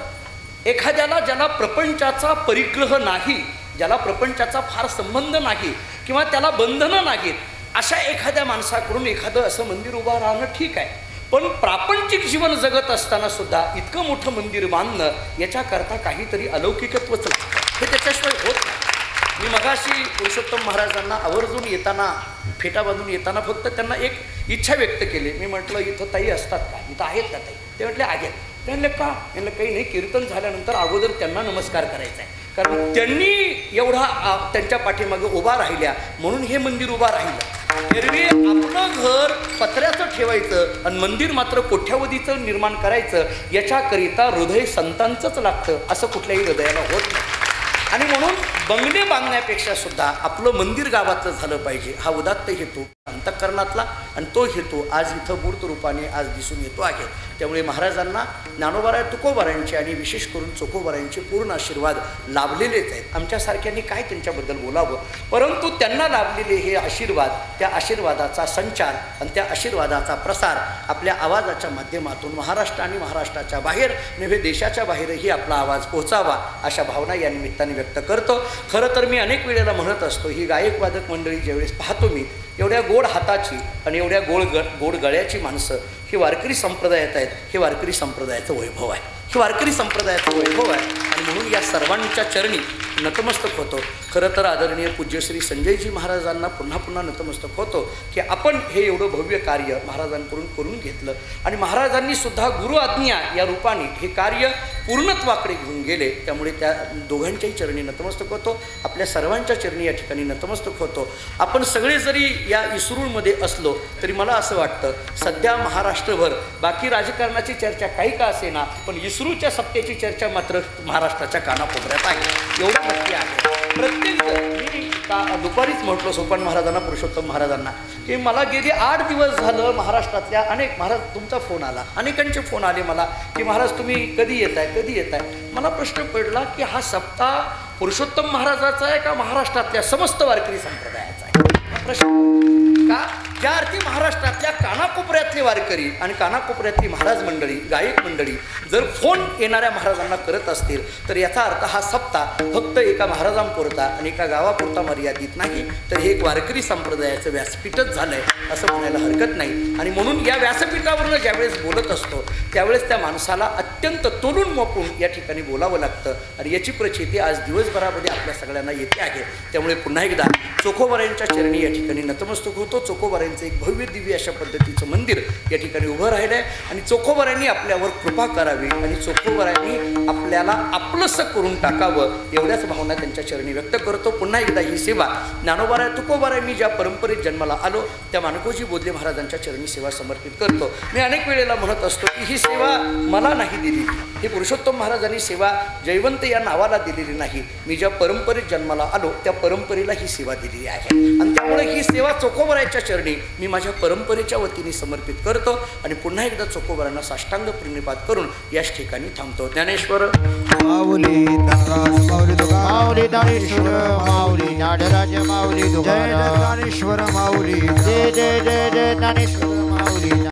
एखाद्याला ज्याला प्रपंचाचा परिग्रह नाही, ज्याला प्रपंचाचा फार संबंध नाही किंवा त्याला बंधनं नाहीत, अशा एखाद्या माणसाकडून एखादं असं मंदिर उभं राहणं ठीक आहे. पण प्रापंचिक जीवन जगत असताना सुद्धा इतकं मोठं मंदिर बांधणं याच्याकरता काहीतरी अलौकिकत्वच लागतं. हे त्याच्याशिवाय होत नाही. मी मगाशी पुरुषोत्तम महाराजांना आवर्जून येताना, फेटा बांधून येताना फक्त त्यांना एक इच्छा व्यक्त केली. मी म्हटलं इथं ताई असतात का? इथं आहेत का ताई? ते म्हटले आहेत. ते म्हणले का? म्हणलं काही नाही, कीर्तन झाल्यानंतर अगोदर त्यांना नमस्कार करायचा आहे. कारण त्यांनी एवढा त्यांच्या पाठीमागं उभा राहिल्या म्हणून हे मंदिर उभा राहिलं. एरवी आपलं घर पत्र्याचं ठेवायचं आणि मंदिर मात्र कोठ्यावधीचं निर्माण करायचं, याच्याकरिता हृदय संतांचंच लागतं, असं कुठल्याही हृदयाला होत नाही. आणि म्हणून बंगले बांधण्यापेक्षा सुद्धा आपलं मंदिर गावातलं झालं पाहिजे हा उदात्त हेतू अंतःकरणातला आणि तो हेतू आज इथं मूर्त रूपाने आज दिसून येतो आहे. त्यामुळे महाराजांना ज्ञानोबाराय तुकोबारायांचे आणि विशेष करून चोखोबारायांचे पूर्ण आशीर्वाद लाभलेलेच आहेत. आमच्यासारख्यांनी काय त्यांच्याबद्दल बोलावं, परंतु त्यांना लाभलेले हे आशीर्वाद, त्या आशीर्वादाचा संचार आणि त्या आशीर्वादाचा प्रसार आपल्या आवाजाच्या माध्यमातून महाराष्ट्र आणि महाराष्ट्राच्या बाहेर नव्हे देशाच्या बाहेरही आपला आवाज पोहोचावा अशा भावना या निमित्ताने व्यक्त करतो. खरं तर मी अनेक वेळेला म्हणत असतो, ही गायक वादक मंडळी ज्यावेळेस पाहतो मी, एवढ्या गोड हाताची आणि एवढ्या गोड गळ्याची माणसं ही वारकरी संप्रदायात आहेत. हे वारकरी संप्रदायाचं वैभव आहे, हे वारकरी संप्रदायाचं वैभव आहे. आणि म्हणून या सर्वांच्या चरणी नतमस्तक होतो. खरं तर आदरणीय पूज्यश्री संजयजी महाराजांना पुन्हा पुन्हा नतमस्तक होतो की आपण हे एवढं भव्य कार्य महाराजांकडून करून घेतलं आणि महाराजांनी सुद्धा गुरु आज्ञा या रूपाने हे कार्य पूर्णत्वाकडे घेऊन गेले. त्यामुळे त्या दोघांच्याही चरणी नतमस्तक होतो, आपल्या सर्वांच्या चरणी या ठिकाणी नतमस्तक होतो. आपण सगळे जरी या इस्रूळमध्ये असलो तरी मला असं वाटतं सध्या महाराष्ट्रभर बाकी राजकारणाची चर्चा काही का असेना, पण इस्रूच्या सत्तेची चर्चा मात्र महाराष्ट्राच्या कानाकोपऱ्यात आहे, एवढं नक्की आहे. प्रत्येक मी दुपारीच म्हटलो सोपान महाराजांना, पुरुषोत्तम महाराजांना की मला गेली 8 दिवस झालं महाराष्ट्रातल्या अनेक, महाराज तुमचा फोन आला, अनेकांचे फोन आले मला की महाराज तुम्ही कधी येताय कधी येताय. मला प्रश्न पडला की हा सप्ताह पुरुषोत्तम महाराजाचा आहे का महाराष्ट्रातल्या समस्त वारकरी संप्रदायाचा आहे. प्रश्न का, ज्या अर्थी महाराष्ट्रातल्या कानाकोपऱ्यातले वारकरी आणि कानाकोपऱ्यातली महाराज मंडळी, गायक मंडळी जर फोन येणाऱ्या महाराजांना करत असतील तर याचा अर्थ हा सप्ताह फक्त एका महाराजांपुरता आणि एका गावापुरता मर्यादित नाही, तर हे एक वारकरी संप्रदायाचं व्यासपीठच झालं आहे असं म्हणायला हरकत नाही. आणि म्हणून या व्यासपीठावरून ज्यावेळेस बोलत असतो त्यावेळेस त्या माणसाला अत्यंत तोलून मोपून या ठिकाणी बोलावं लागतं आणि याची प्रचिती आज दिवसभरामध्ये आपल्या सगळ्यांना येते आहे. त्यामुळे पुन्हा एकदा चोखोबारायांच्या चरणी या ठिकाणी नतमस्तक होतो. चोखोबारायांचं एक भव्य दिव्य अशा पद्धतीचं मंदिर या ठिकाणी उभं राहिलं आहे आणि चोखोबारायांनी आपल्यावर कृपा करावी आणि चोखोबारायांनी आपल्याला आपलंसं करून टाकावं एवढ्याच भावना त्यांच्या चरणी व्यक्त करतो. पुन्हा एकदा ही सेवा ज्ञानोबाराय तुकोबाराय मी ज्या परंपरेत जन्माला आलो त्या माणकोजी बोधले महाराजांच्या चरणी सेवा समर्पित करतो. मी अनेक वेळेला म्हणत असतो की ही सेवा मला नाही दिलेली, ही पुरुषोत्तम महाराजांनी सेवा जयवंत या नावाला दिलेली नाही, मी ज्या परंपरेत जन्माला आलो त्या परंपरेला ही सेवा दिलेली आहे आणि त्यामुळे ही सेवा चोखोबारायच्या चरणी मी माझ्या परंपरेच्या वतीने समर्पित करतो आणि पुन्हा एकदा चोखोबारांना साष्टांग प्रणिपात करून याच ठिकाणी थांबतो. ज्ञानेश्वर माऊली धनराज माऊली तुकाराम, माऊली ज्ञानेश्वर माऊली नाडराज माऊली जय तुकाराम, ज्ञानेश्वर माऊली, जय जय जय जय ज्ञानेश्वर माऊली.